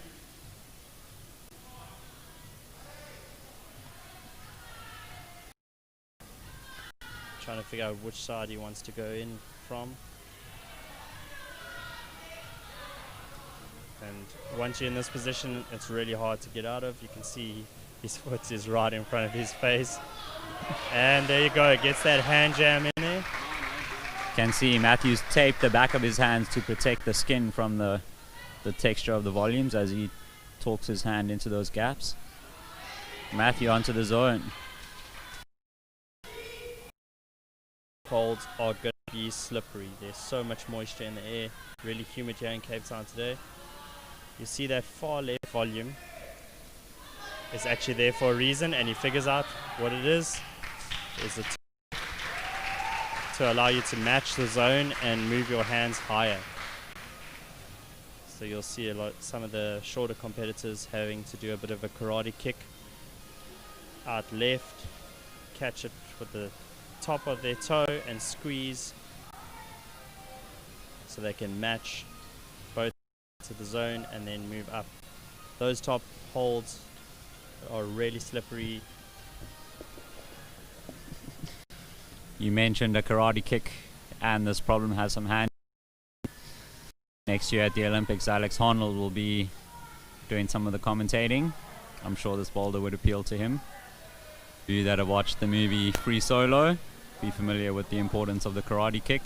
Speaker 5: Trying to figure out which side he wants to go in from. And once you're in this position, it's really hard to get out of. You can see his foot is right in front of his face. And there you go, gets that hand jam in there.
Speaker 1: Can see Matthew's taped the back of his hands to protect the skin from the texture of the volumes as he torques his hand into those gaps. Matthew onto the zone.
Speaker 5: Holds are going to be slippery. There's so much moisture in the air. Really humid here in Cape Town today. You see that far left volume is actually there for a reason, and he figures out what it is. Is it to allow you to match the zone and move your hands higher. So you'll see some of the shorter competitors having to do a bit of a karate kick out left, catch it with the top of their toe and squeeze so they can match both to the zone and then move up. Those top holds are really slippery.
Speaker 1: You mentioned a karate kick, and this problem has some hand. Next year at the Olympics, Alex Honnold will be doing some of the commentating. I'm sure this boulder would appeal to him. You that have watched the movie Free Solo, be familiar with the importance of the karate kick.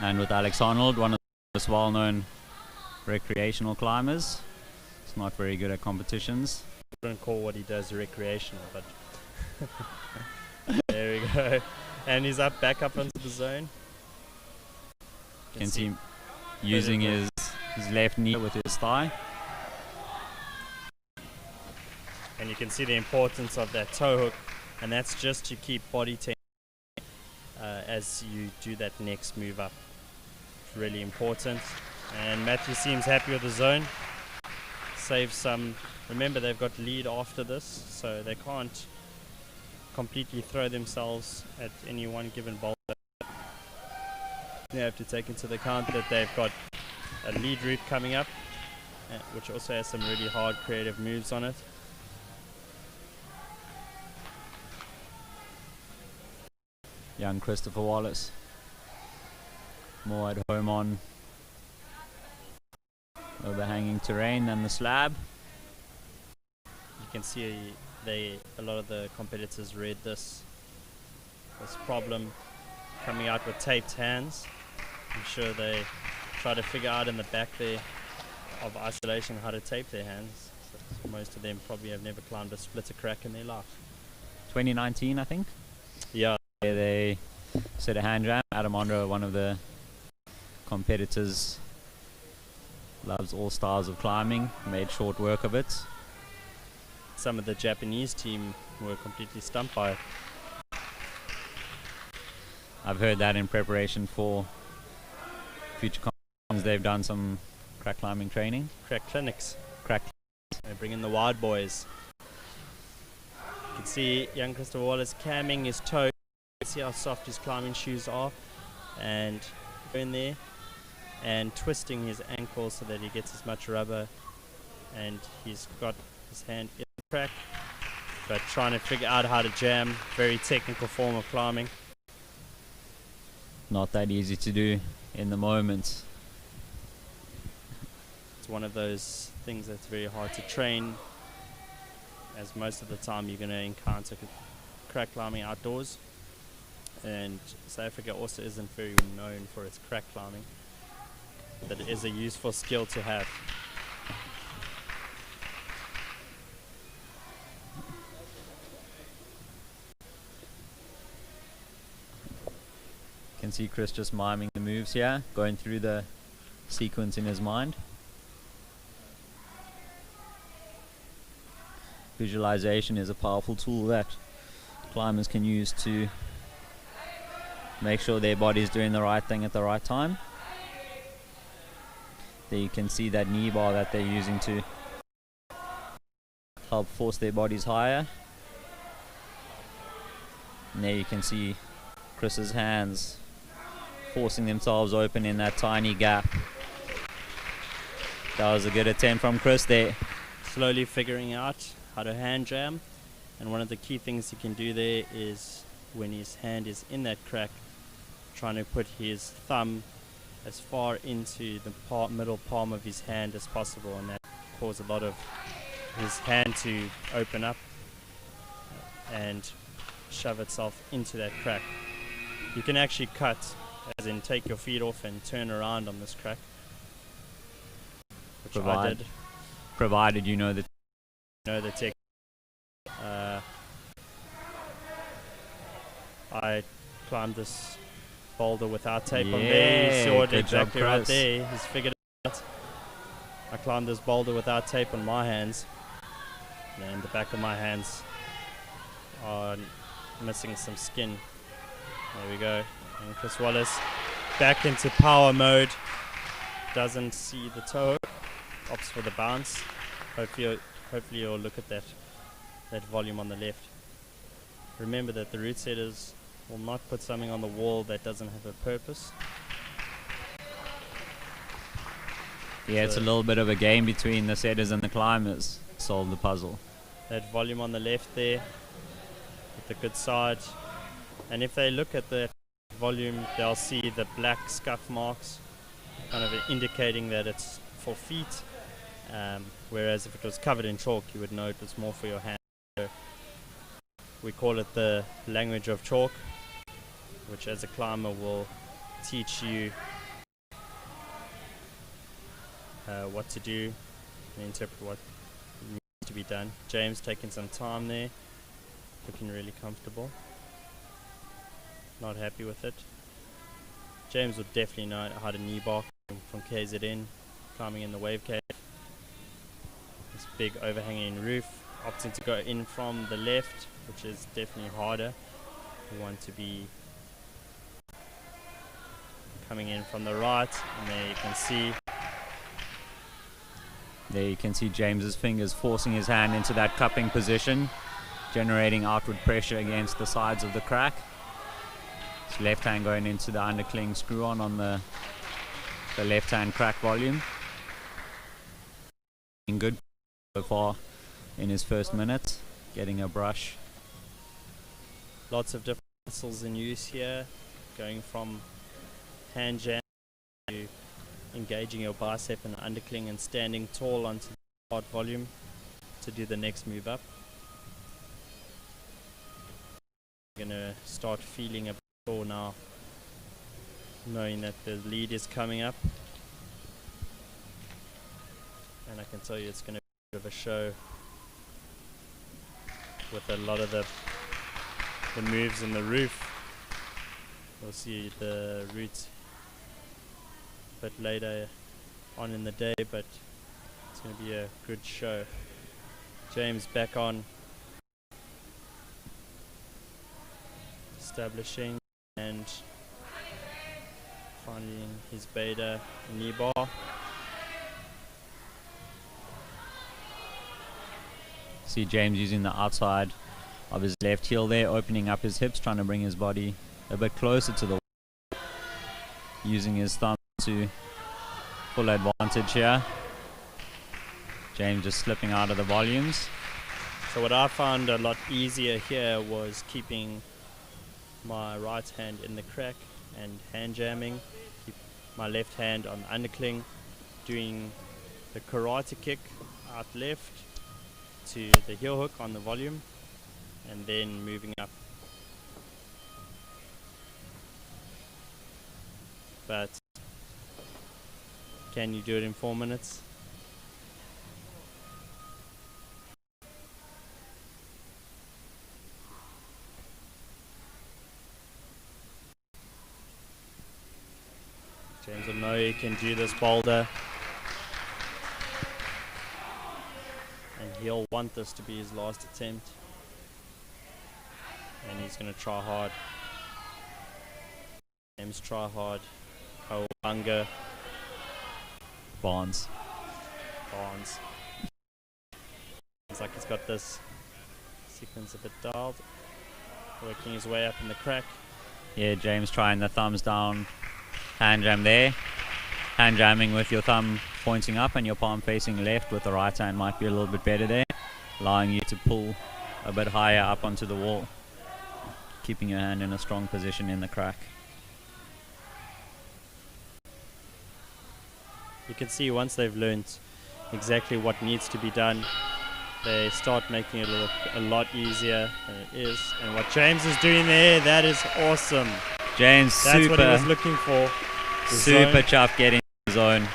Speaker 1: And with Alex Honnold, one of the most well-known recreational climbers. He's not very good at competitions.
Speaker 5: I wouldn't call what he does recreational, but there we go. And he's back up onto the zone.
Speaker 1: You can see him using his left knee with his thigh.
Speaker 5: And you can see the importance of that toe hook, and that's just to keep body tension as you do that next move up. It's really important. And Matthew seems happy with the zone. Save some. Remember, they've got lead after this, so they can't completely throw themselves at any one given boulder. You have to take into account that they've got a lead route coming up, which also has some really hard creative moves on it.
Speaker 1: young Christopher Wallace. More at home on overhanging terrain than the slab.
Speaker 5: You can see a lot of the competitors read this problem, coming out with taped hands. I'm sure they try to figure out in the back there of isolation how to tape their hands. So most of them probably have never climbed a splitter crack in their life.
Speaker 1: 2019, I think.
Speaker 5: Yeah.
Speaker 1: They set a hand jam. Adam Ondra, one of the competitors, loves all styles of climbing, made short work of it.
Speaker 5: Some of the Japanese team were completely stumped by it.
Speaker 1: I've heard that in preparation for future competitions they've done some crack climbing training.
Speaker 5: Crack clinics.
Speaker 1: Crack.
Speaker 5: They bring in the wild boys. You can see young Christopher Wallace camming his toe. See how soft his climbing shoes are, and in there and twisting his ankle so that he gets as much rubber, and he's got his hand in the crack, but trying to figure out how to jam. Very technical form of climbing.
Speaker 1: Not that easy to do in the moment.
Speaker 5: It's one of those things that's very hard to train, as most of the time you're going to encounter crack climbing outdoors. And South Africa also isn't very known for its crack climbing, but it is a useful skill to have.
Speaker 1: You can see Chris just miming the moves here, going through the sequence in his mind. Visualization is a powerful tool that climbers can use to make sure their body's doing the right thing at the right time. There you can see that knee bar that they're using to help force their bodies higher. And there you can see Chris's hands forcing themselves open in that tiny gap. That was a good attempt from Chris there.
Speaker 5: Slowly figuring out how to hand jam, and one of the key things he can do there is when his hand is in that crack, trying to put his thumb as far into the middle palm of his hand as possible, and that causes a lot of his hand to open up and shove itself into that crack. You can actually cut, as in take your feet off and turn around on this crack, which I did.
Speaker 1: Provided you know the
Speaker 5: technique. I climbed this boulder without tape on there. You saw it exactly right there. He's figured it out. I climbed this boulder without tape on my hands, and the back of my hands are missing some skin. There we go. And Chris Wallace back into power mode. Doesn't see the toe. Opts for the bounce. Hopefully you'll look at that volume on the left. Remember that the route setters will not put something on the wall that doesn't have a purpose.
Speaker 1: Yeah, it's a little bit of a game between the setters and the climbers. Solve the puzzle.
Speaker 5: That volume on the left there with the good side. And if they look at the volume, they'll see the black scuff marks, kind of indicating that it's for feet. Whereas if it was covered in chalk, you would know it was more for your hand. So we call it the language of chalk, which as a climber will teach you what to do and interpret what needs to be done. James taking some time there, looking really comfortable. Not happy with it. James would definitely know how to knee bar from KZN, climbing in the wave cave. This big overhanging roof, opting to go in from the left, which is definitely harder. We want to be coming in from the right, and there you can see.
Speaker 1: There you can see James's fingers forcing his hand into that cupping position, generating outward pressure against the sides of the crack. His left hand going into the undercling screw on the left hand crack volume. Good so far in his first minute, getting a brush.
Speaker 5: Lots of different muscles in use here, going from hand jam to engaging your bicep and undercling and standing tall onto the hard volume to do the next move up. You're gonna start feeling a bit sore now, knowing that the lead is coming up, and I can tell you it's gonna be a bit of a show with a lot of the moves in the roof. We'll see the route a bit later on in the day, but it's going to be a good show. James back on, establishing and finding his beta knee bar.
Speaker 1: See James using the outside of his left heel there, opening up his hips, trying to bring his body a bit closer to the wall, using his thumb to full advantage here. James just slipping out of the volumes.
Speaker 5: So what I found a lot easier here was keeping my right hand in the crack and hand jamming, keep my left hand on the undercling, doing the karate kick out left to the heel hook on the volume, and then moving up. But can you do it in 4 minutes? James will know he can do this boulder, and he'll want this to be his last attempt, and he's going to try hard. James try hard. Hunger.
Speaker 1: Barnes.
Speaker 5: It's like he's got this sequence a bit dialed, working his way up in the crack.
Speaker 1: Yeah, James trying the thumbs down, hand jam there. Hand jamming with your thumb pointing up and your palm facing left with the right hand might be a little bit better there, allowing you to pull a bit higher up onto the wall, keeping your hand in a strong position in the crack.
Speaker 5: You can see once they've learned exactly what needs to be done, they start making it look a lot easier than it is. And what James is doing there, that is awesome.
Speaker 1: James,
Speaker 5: that's what he was looking for.
Speaker 1: Super chuffed getting the zone.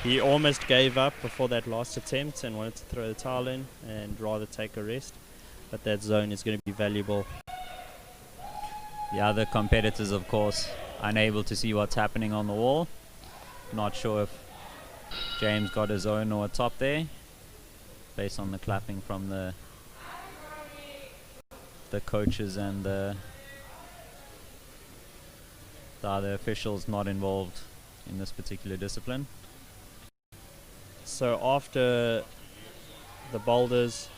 Speaker 5: He almost gave up before that last attempt and wanted to throw the towel in and rather take a rest. But that zone is going to be valuable.
Speaker 1: The other competitors, of course, unable to see what's happening on the wall. Not sure if James got a zone or a top there, based on the clapping from the coaches and the other officials not involved in this particular discipline.
Speaker 5: So after the boulders,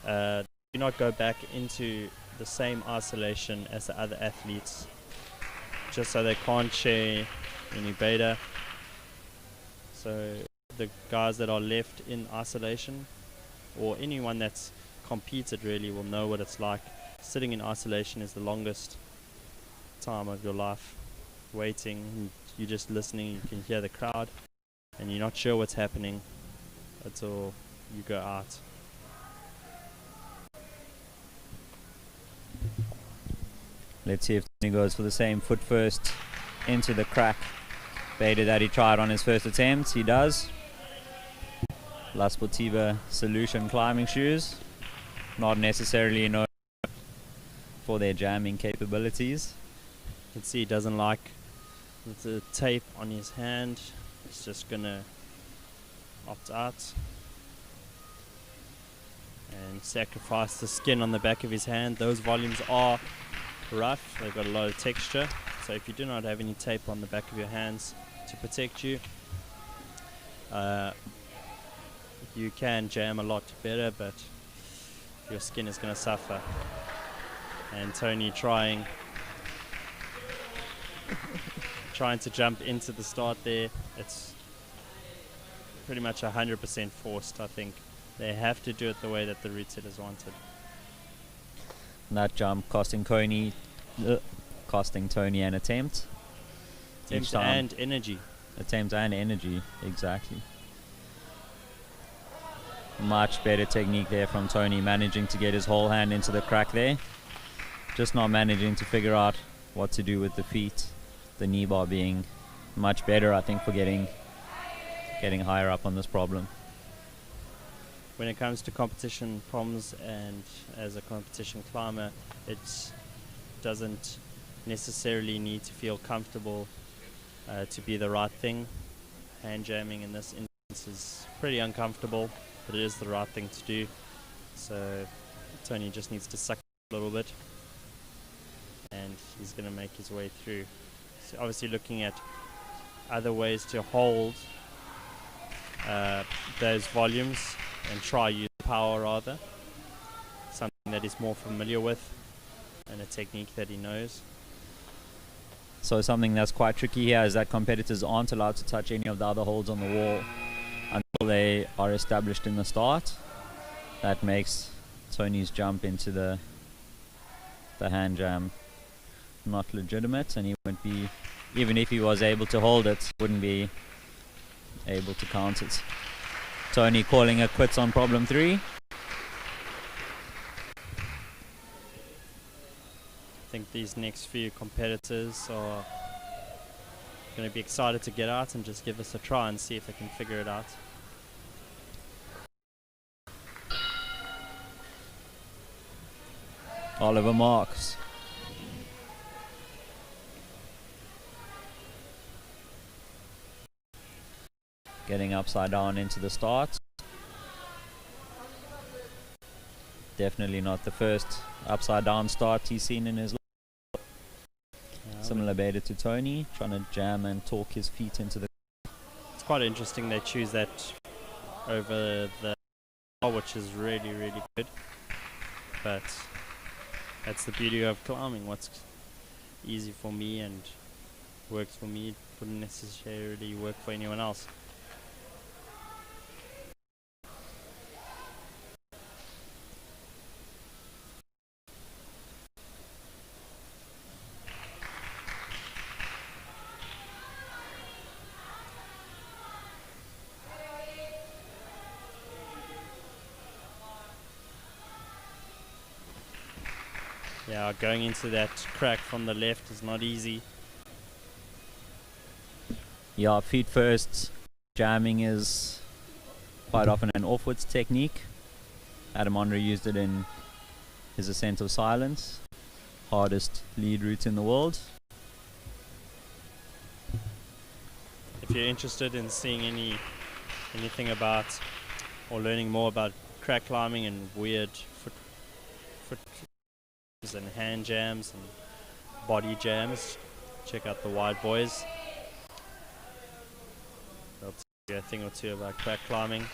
Speaker 5: do not go back into the same isolation as the other athletes, just so they can't share any beta. So the guys that are left in isolation, or anyone that's competed really, will know what it's like. Sitting in isolation is the longest time of your life, waiting. You're just listening, you can hear the crowd, and you're not sure what's happening until you go out.
Speaker 1: Let's see if he goes for the same foot first into the crack beta that he tried on his first attempt. He does. La Sportiva Solution climbing shoes, not necessarily known for their jamming capabilities.
Speaker 5: You can see he doesn't like the tape on his hand. He's just gonna opt out and sacrifice the skin on the back of his hand. Those volumes are rough, they've got a lot of texture, so if you do not have any tape on the back of your hands to protect you, you can jam a lot better, but your skin is going to suffer. And Tony trying to jump into the start there, it's pretty much 100% forced. I think they have to do it the way that the route setters wanted.
Speaker 1: That jump costing Tony an attempt.
Speaker 5: Attempts and energy.
Speaker 1: Attempts and energy, exactly. Much better technique there from Tony, managing to get his whole hand into the crack there. Just not managing to figure out what to do with the feet. The knee bar being much better, I think, for getting higher up on this problem.
Speaker 5: When it comes to competition problems, and as a competition climber, it doesn't necessarily need to feel comfortable to be the right thing. Hand jamming in this instance is pretty uncomfortable, but it is the right thing to do. So Tony just needs to suck a little bit, and he's going to make his way through. So obviously looking at other ways to hold those volumes and try use power rather. Something that he's more familiar with and a technique that he knows.
Speaker 1: So something that's quite tricky here is that competitors aren't allowed to touch any of the other holds on the wall until they are established in the start. That makes Tony's jump into the hand jam not legitimate, and he wouldn't be, even if he was able to hold it, wouldn't be able to count it. Tony calling it quits on problem 3.
Speaker 5: I think these next few competitors are going to be excited to get out and just give us a try and see if they can figure it out.
Speaker 1: Oliver Marks. Getting upside down into the start. Definitely not the first upside down start he's seen in his life. Similar beta to Tony, trying to jam and torque his feet into the...
Speaker 5: It's quite interesting they choose that over the, which is really, really good. But that's the beauty of climbing. What's easy for me and works for me wouldn't necessarily work for anyone else. Yeah, going into that crack from the left is not easy.
Speaker 1: Yeah, feet first. Jamming is quite often an offwards technique. Adam Andre used it in his Ascent of Silence. Hardest lead route in the world.
Speaker 5: If you're interested in seeing anything about or learning more about crack climbing and weird foot and hand jams and body jams, check out the Wide Boys. They'll tell you a thing or two about crack climbing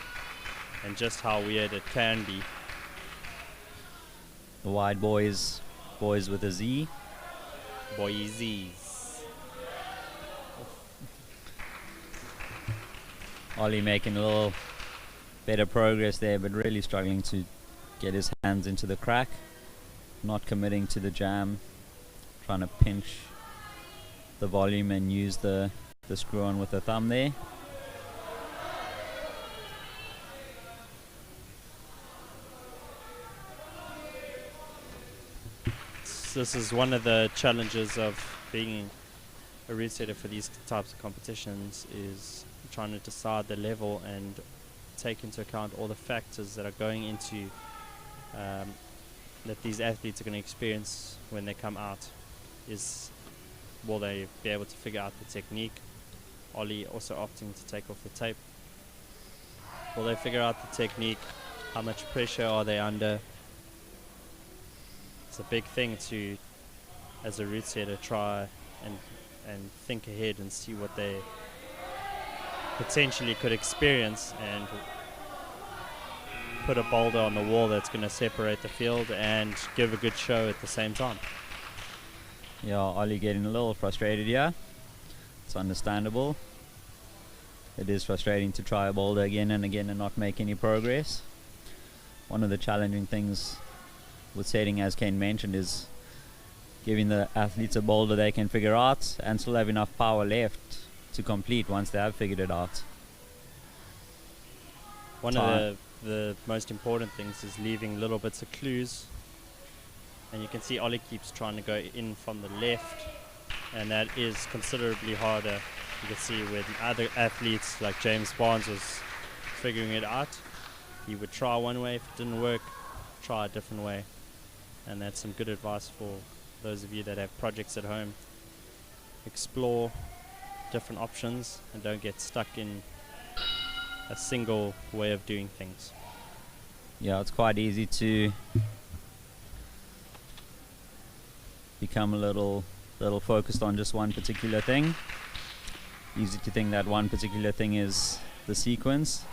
Speaker 5: and just how weird it can be.
Speaker 1: The Wide Boys, boys with a Z.
Speaker 5: Boysies.
Speaker 1: Ollie making a little better progress there, but really struggling to get his hands into the crack. Not committing to the jam, trying to pinch the volume and use the screw on with the thumb there.
Speaker 5: This is one of the challenges of being a route setter for these types of competitions, is trying to decide the level and take into account all the factors that are going into that these athletes are going to experience when they come out. Will they be able to figure out the technique? Ollie also opting to take off the tape. Will they figure out the technique? How much pressure are they under? It's a big thing to, as a route setter, try and think ahead and see what they potentially could experience and put a boulder on the wall that's going to separate the field and give a good show at the same time.
Speaker 1: Yeah, Ollie getting a little frustrated here. It's understandable. It is frustrating to try a boulder again and again and not make any progress. One of the challenging things with setting, as Kane mentioned, is giving the athletes a boulder they can figure out and still have enough power left to complete once they have figured it out.
Speaker 5: One of the most important things is leaving little bits of clues. And you can see Ollie keeps trying to go in from the left, and that is considerably harder. You can see with other athletes like James Barnes was figuring it out. He would try one way, if it didn't work, try a different way. And that's some good advice for those of you that have projects at home. Explore different options and don't get stuck in a single way of doing things.
Speaker 1: Yeah, it's quite easy to become a little focused on just one particular thing. Easy to think that one particular thing is the sequence.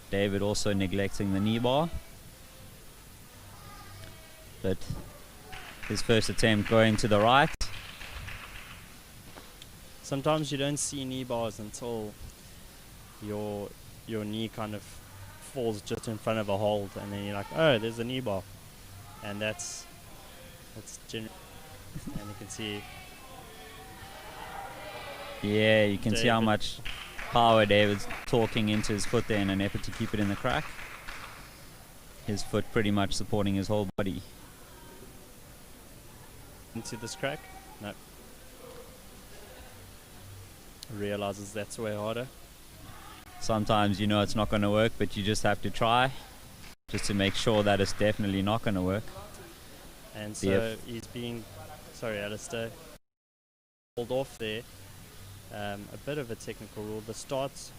Speaker 1: David also neglecting the knee bar. But his first attempt going to the right.
Speaker 5: Sometimes you don't see knee bars until your knee kind of falls just in front of a hold, and then you're like, oh, there's a knee bar. And that's generally, and you can see.
Speaker 1: Yeah, you can see how
Speaker 5: David.
Speaker 1: much power David's talking into his foot there in an effort to keep it in the crack. His foot pretty much supporting his whole body.
Speaker 5: Into this crack? No. Realizes that's way harder.
Speaker 1: Sometimes you know it's not going to work, but you just have to try just to make sure that it's definitely not going to work.
Speaker 5: And so he's being, sorry Alistair, pulled off there. A bit of a technical rule. The start's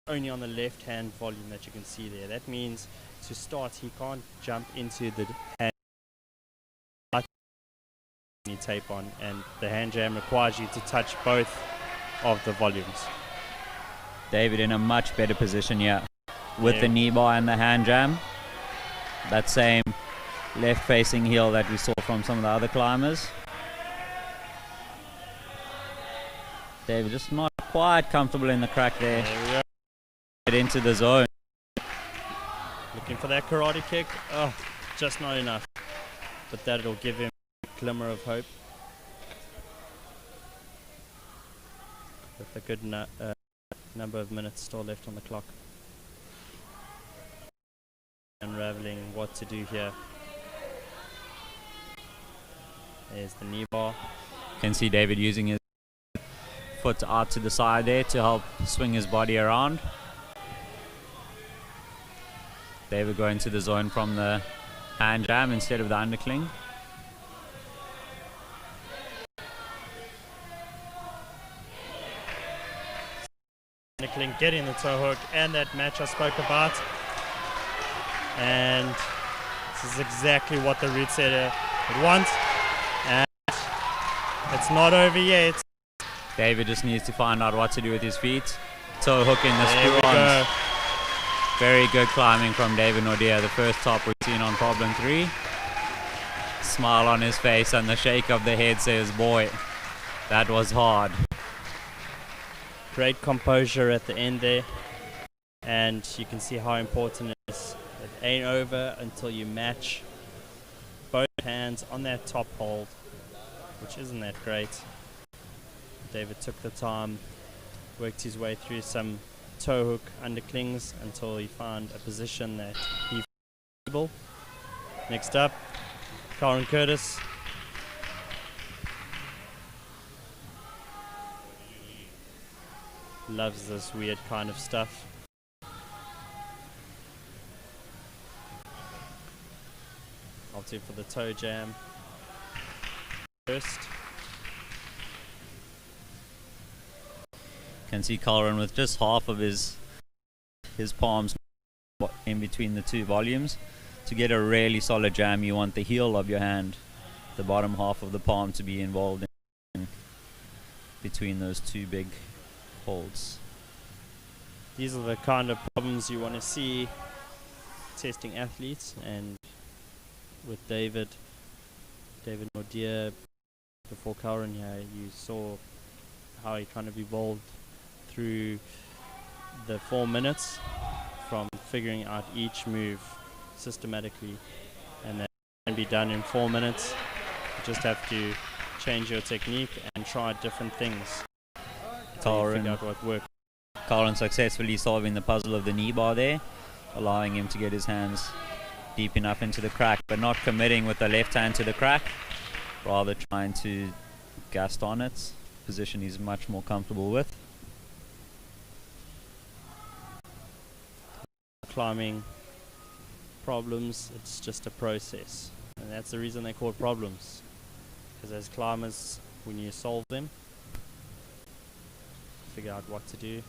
Speaker 5: only on the left hand volume that you can see there. That means to start he can't jump into the hand tape on, and the hand jam requires you to touch both of the volumes.
Speaker 1: David in a much better position here with the knee bar and the hand jam. That same left facing heel that we saw from some of the other climbers. David just not quite comfortable in the crack there.
Speaker 5: There we go.
Speaker 1: Get into the zone.
Speaker 5: Looking for that karate kick. Oh, just not enough. But that'll give him a glimmer of hope. With a good number of minutes still left on the clock. Unraveling what to do here. There's the knee bar.
Speaker 1: Can see David using his foot out to the side there to help swing his body around. David going to the zone from the hand jam instead of the undercling.
Speaker 5: Undercling getting the toe hook and that match I spoke about. And this is exactly what the root setter would want. And it's not over yet.
Speaker 1: David just needs to find out what to do with his feet. Toe hook in the
Speaker 5: There we
Speaker 1: screw-ons.
Speaker 5: go.
Speaker 1: Very good climbing from David Nordia. The first top we've seen on problem 3. Smile on his face and the shake of the head says, boy, that was hard.
Speaker 5: Great composure at the end there. And you can see how important it is. It ain't over until you match both hands on that top hold, which isn't that great. David took the time, worked his way through some toe hook underclings until he found a position that he felt comfortable. Next up, Karen Curtis. Loves this weird kind of stuff. Opting for the toe jam first.
Speaker 1: Can see Colin with just half of his palms in between the two volumes. To get a really solid jam, you want the heel of your hand, the bottom half of the palm, to be involved in between those two big holds.
Speaker 5: These are the kind of problems you want to see testing athletes, and with David Nordia before Karen here, you saw how he kind of evolved through the 4 minutes from figuring out each move systematically, and that can be done in 4 minutes. You just have to change your technique and try different things until you figure out what works.
Speaker 1: Colin successfully solving the puzzle of the knee bar there, allowing him to get his hands deep enough into the crack, but not committing with the left hand to the crack, rather trying to gust on it, position he's much more comfortable with.
Speaker 5: Climbing problems, it's just a process, and that's the reason they're called problems, because as climbers, when you solve them, figure out what to do.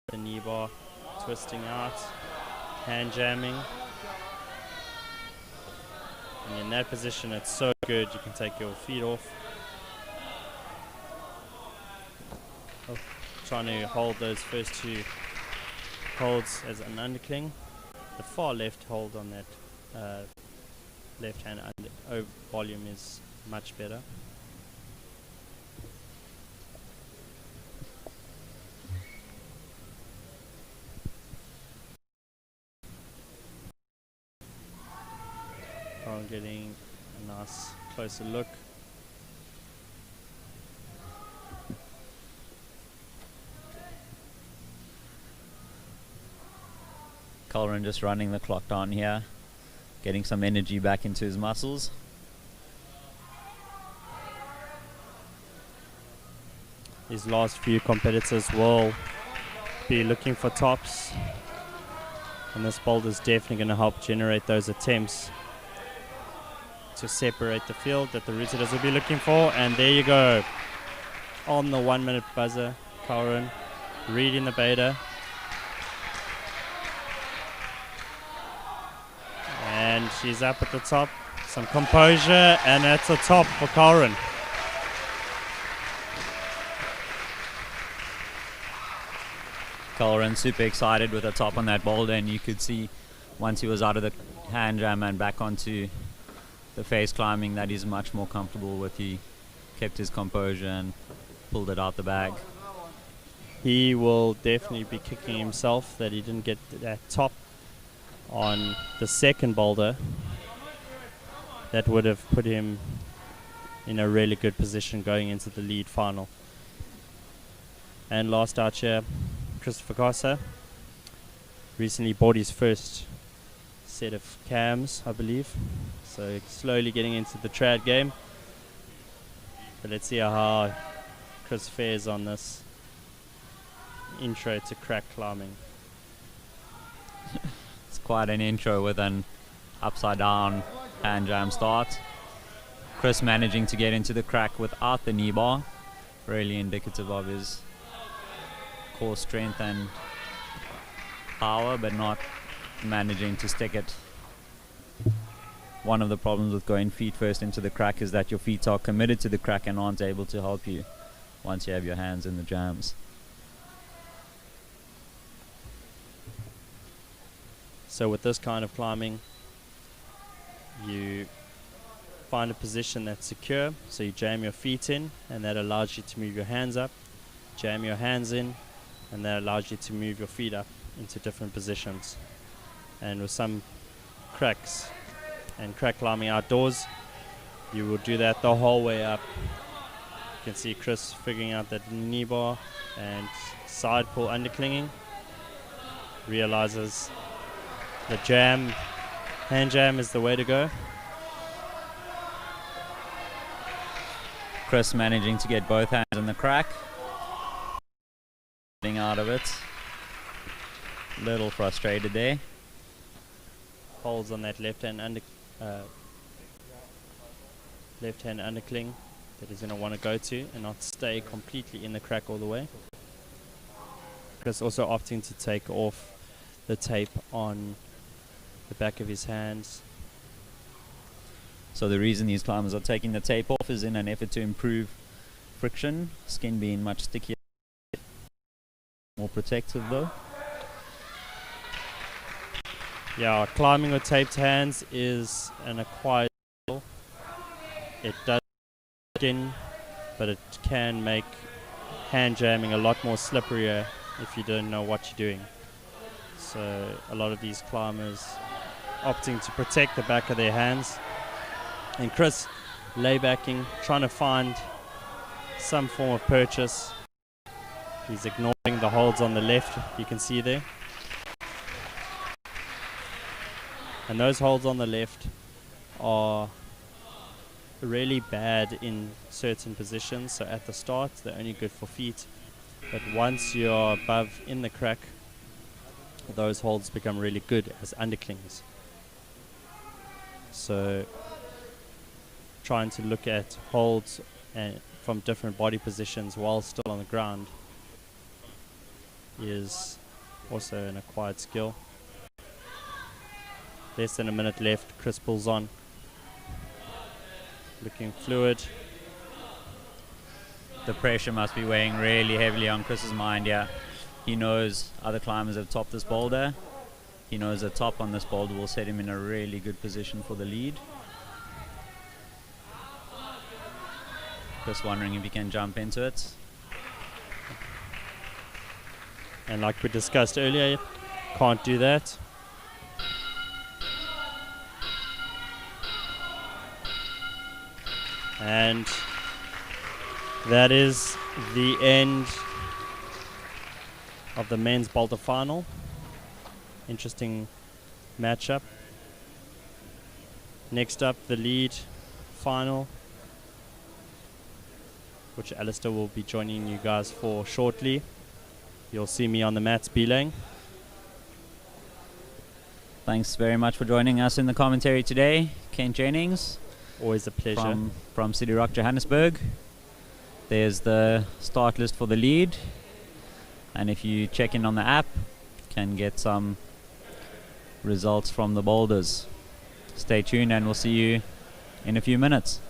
Speaker 5: The knee bar, twisting out, hand jamming. And in that position, it's so good, you can take your feet off. Trying to hold those first two holds as an undercling. The far left hold on that left hand volume is much better. I'm getting a nice closer look.
Speaker 1: Colin just running the clock down here, getting some energy back into his muscles.
Speaker 5: These last few competitors will be looking for tops, and this boulder is definitely going to help generate those attempts to separate the field that the route setters will be looking for. And there you go, on the 1 minute buzzer, Colin reading the beta. And she's up at the top, some composure, and that's a top for Colin.
Speaker 1: Colin super excited with the top on that boulder, and you could see once he was out of the hand jam and back onto the face climbing that he's much more comfortable with. He kept his composure and pulled it out the bag.
Speaker 5: He will definitely be kicking himself that he didn't get that top on the second boulder. That would have put him in a really good position going into the lead final. And last out here, Christopher Casa recently bought his first set of cams, I believe, so slowly getting into the trad game. But let's see how Chris fares on this intro to crack climbing.
Speaker 1: It's quite an intro with an upside down hand jam start. Chris managing to get into the crack without the knee bar, really indicative of his core strength and power, but not managing to stick it. One of the problems with going feet first into the crack is that your feet are committed to the crack and aren't able to help you once you have your hands in the jams.
Speaker 5: So with this kind of climbing, you find a position that's secure, so you jam your feet in, and that allows you to move your hands up, jam your hands in, and that allows you to move your feet up into different positions. And with some cracks and crack climbing outdoors, you will do that the whole way up. You can see Chris figuring out that knee bar and side pull underclinging, realizes the jam, hand jam is the way to go.
Speaker 1: Chris managing to get both hands in the crack, getting out of it. Little frustrated there.
Speaker 5: Holds on that left hand undercling that he's going to want to go to and not stay completely in the crack all the way. Chris also opting to take off the tape on the back of his hands.
Speaker 1: So the reason these climbers are taking the tape off is in an effort to improve friction, skin being much stickier, more protective though.
Speaker 5: Yeah, climbing with taped hands is an acquired skill. It does skin but it can make hand jamming a lot more slipperier if you don't know what you're doing. So a lot of these climbers opting to protect the back of their hands. And Chris laybacking, trying to find some form of purchase. He's ignoring the holds on the left, you can see there. And those holds on the left are really bad in certain positions. So at the start, they're only good for feet. But once you're above in the crack, those holds become really good as underclings. So trying to look at holds from different body positions while still on the ground is also an acquired skill. Less than a minute left, Chris pulls on. Looking fluid.
Speaker 1: The pressure must be weighing really heavily on Chris's mind, yeah. He knows other climbers have topped this boulder. He knows a top on this boulder will set him in a really good position for the lead. Chris wondering if he can jump into it.
Speaker 5: And like we discussed earlier, can't do that. And that is the end of the men's boulder final. Interesting matchup. Next up, the lead final, which Alistair will be joining you guys for shortly. You'll see me on the mats belaying.
Speaker 1: Thanks very much for joining us in the commentary today, Kent Jennings.
Speaker 5: Always a pleasure.
Speaker 1: From City Rock, Johannesburg. There's the start list for the lead. And if you check in on the app, you can get some results from the boulders. Stay tuned and we'll see you in a few minutes.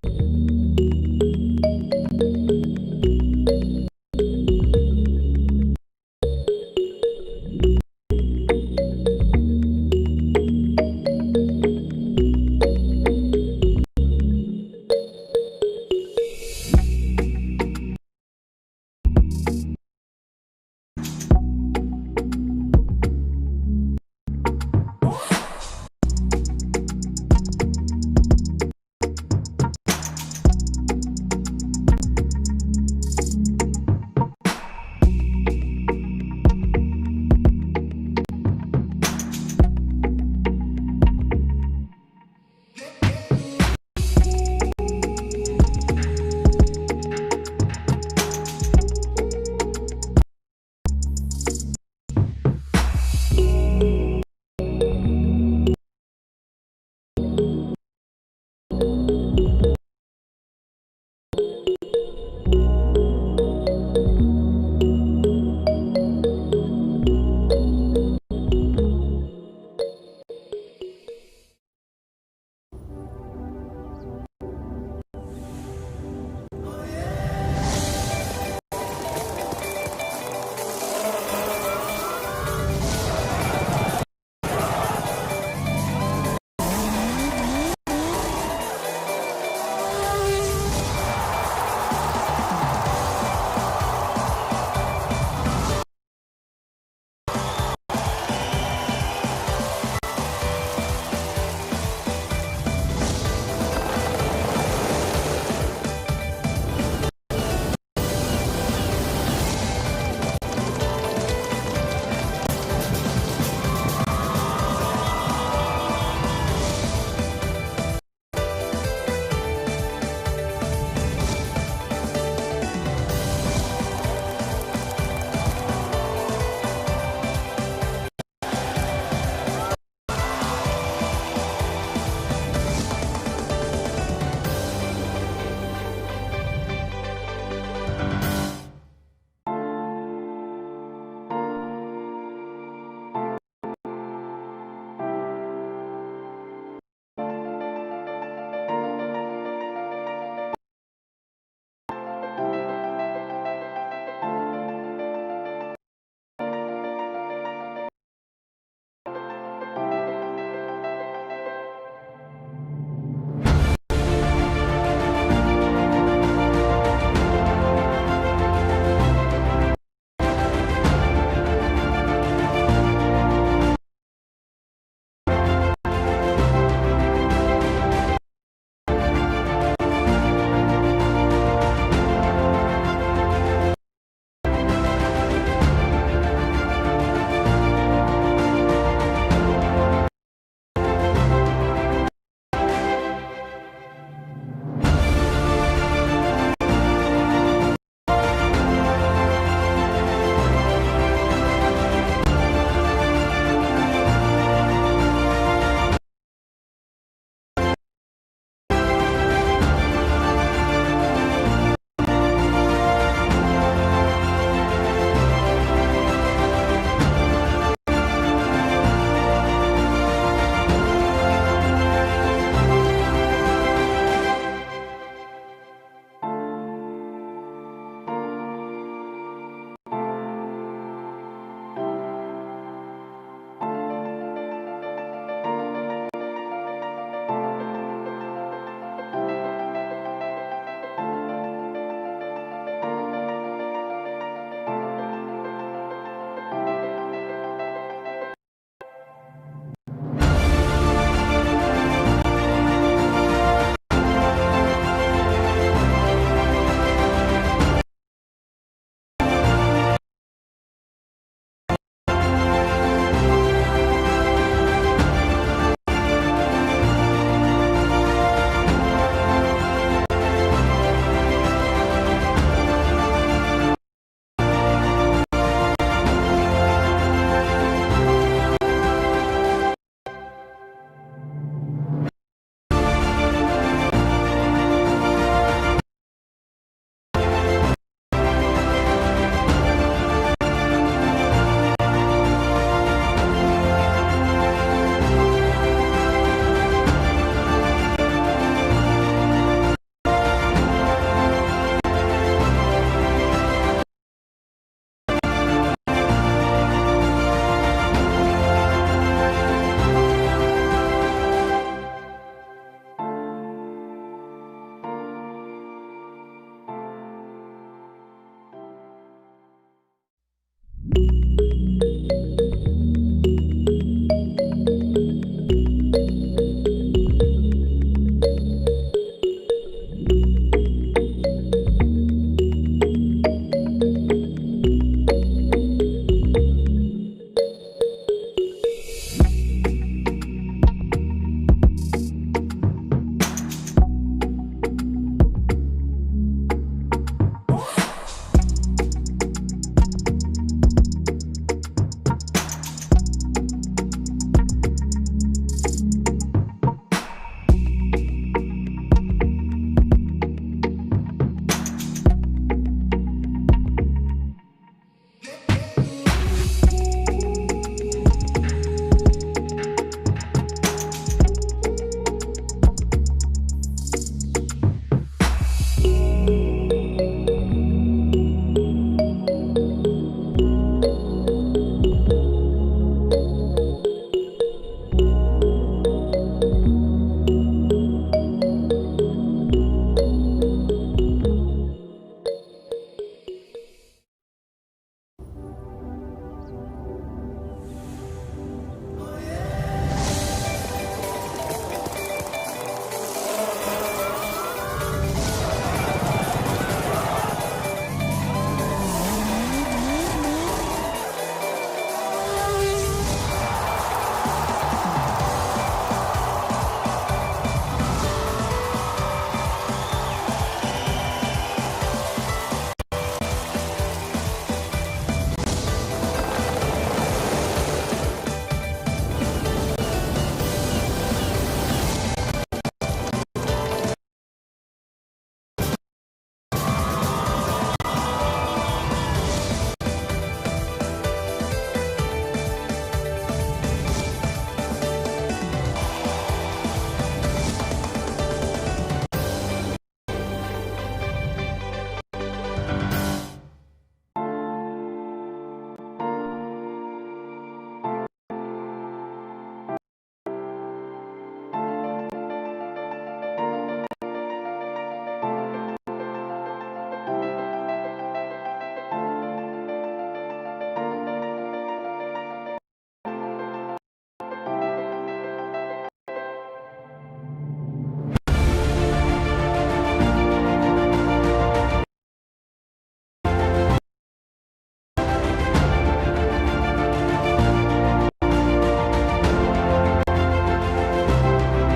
Speaker 1: you.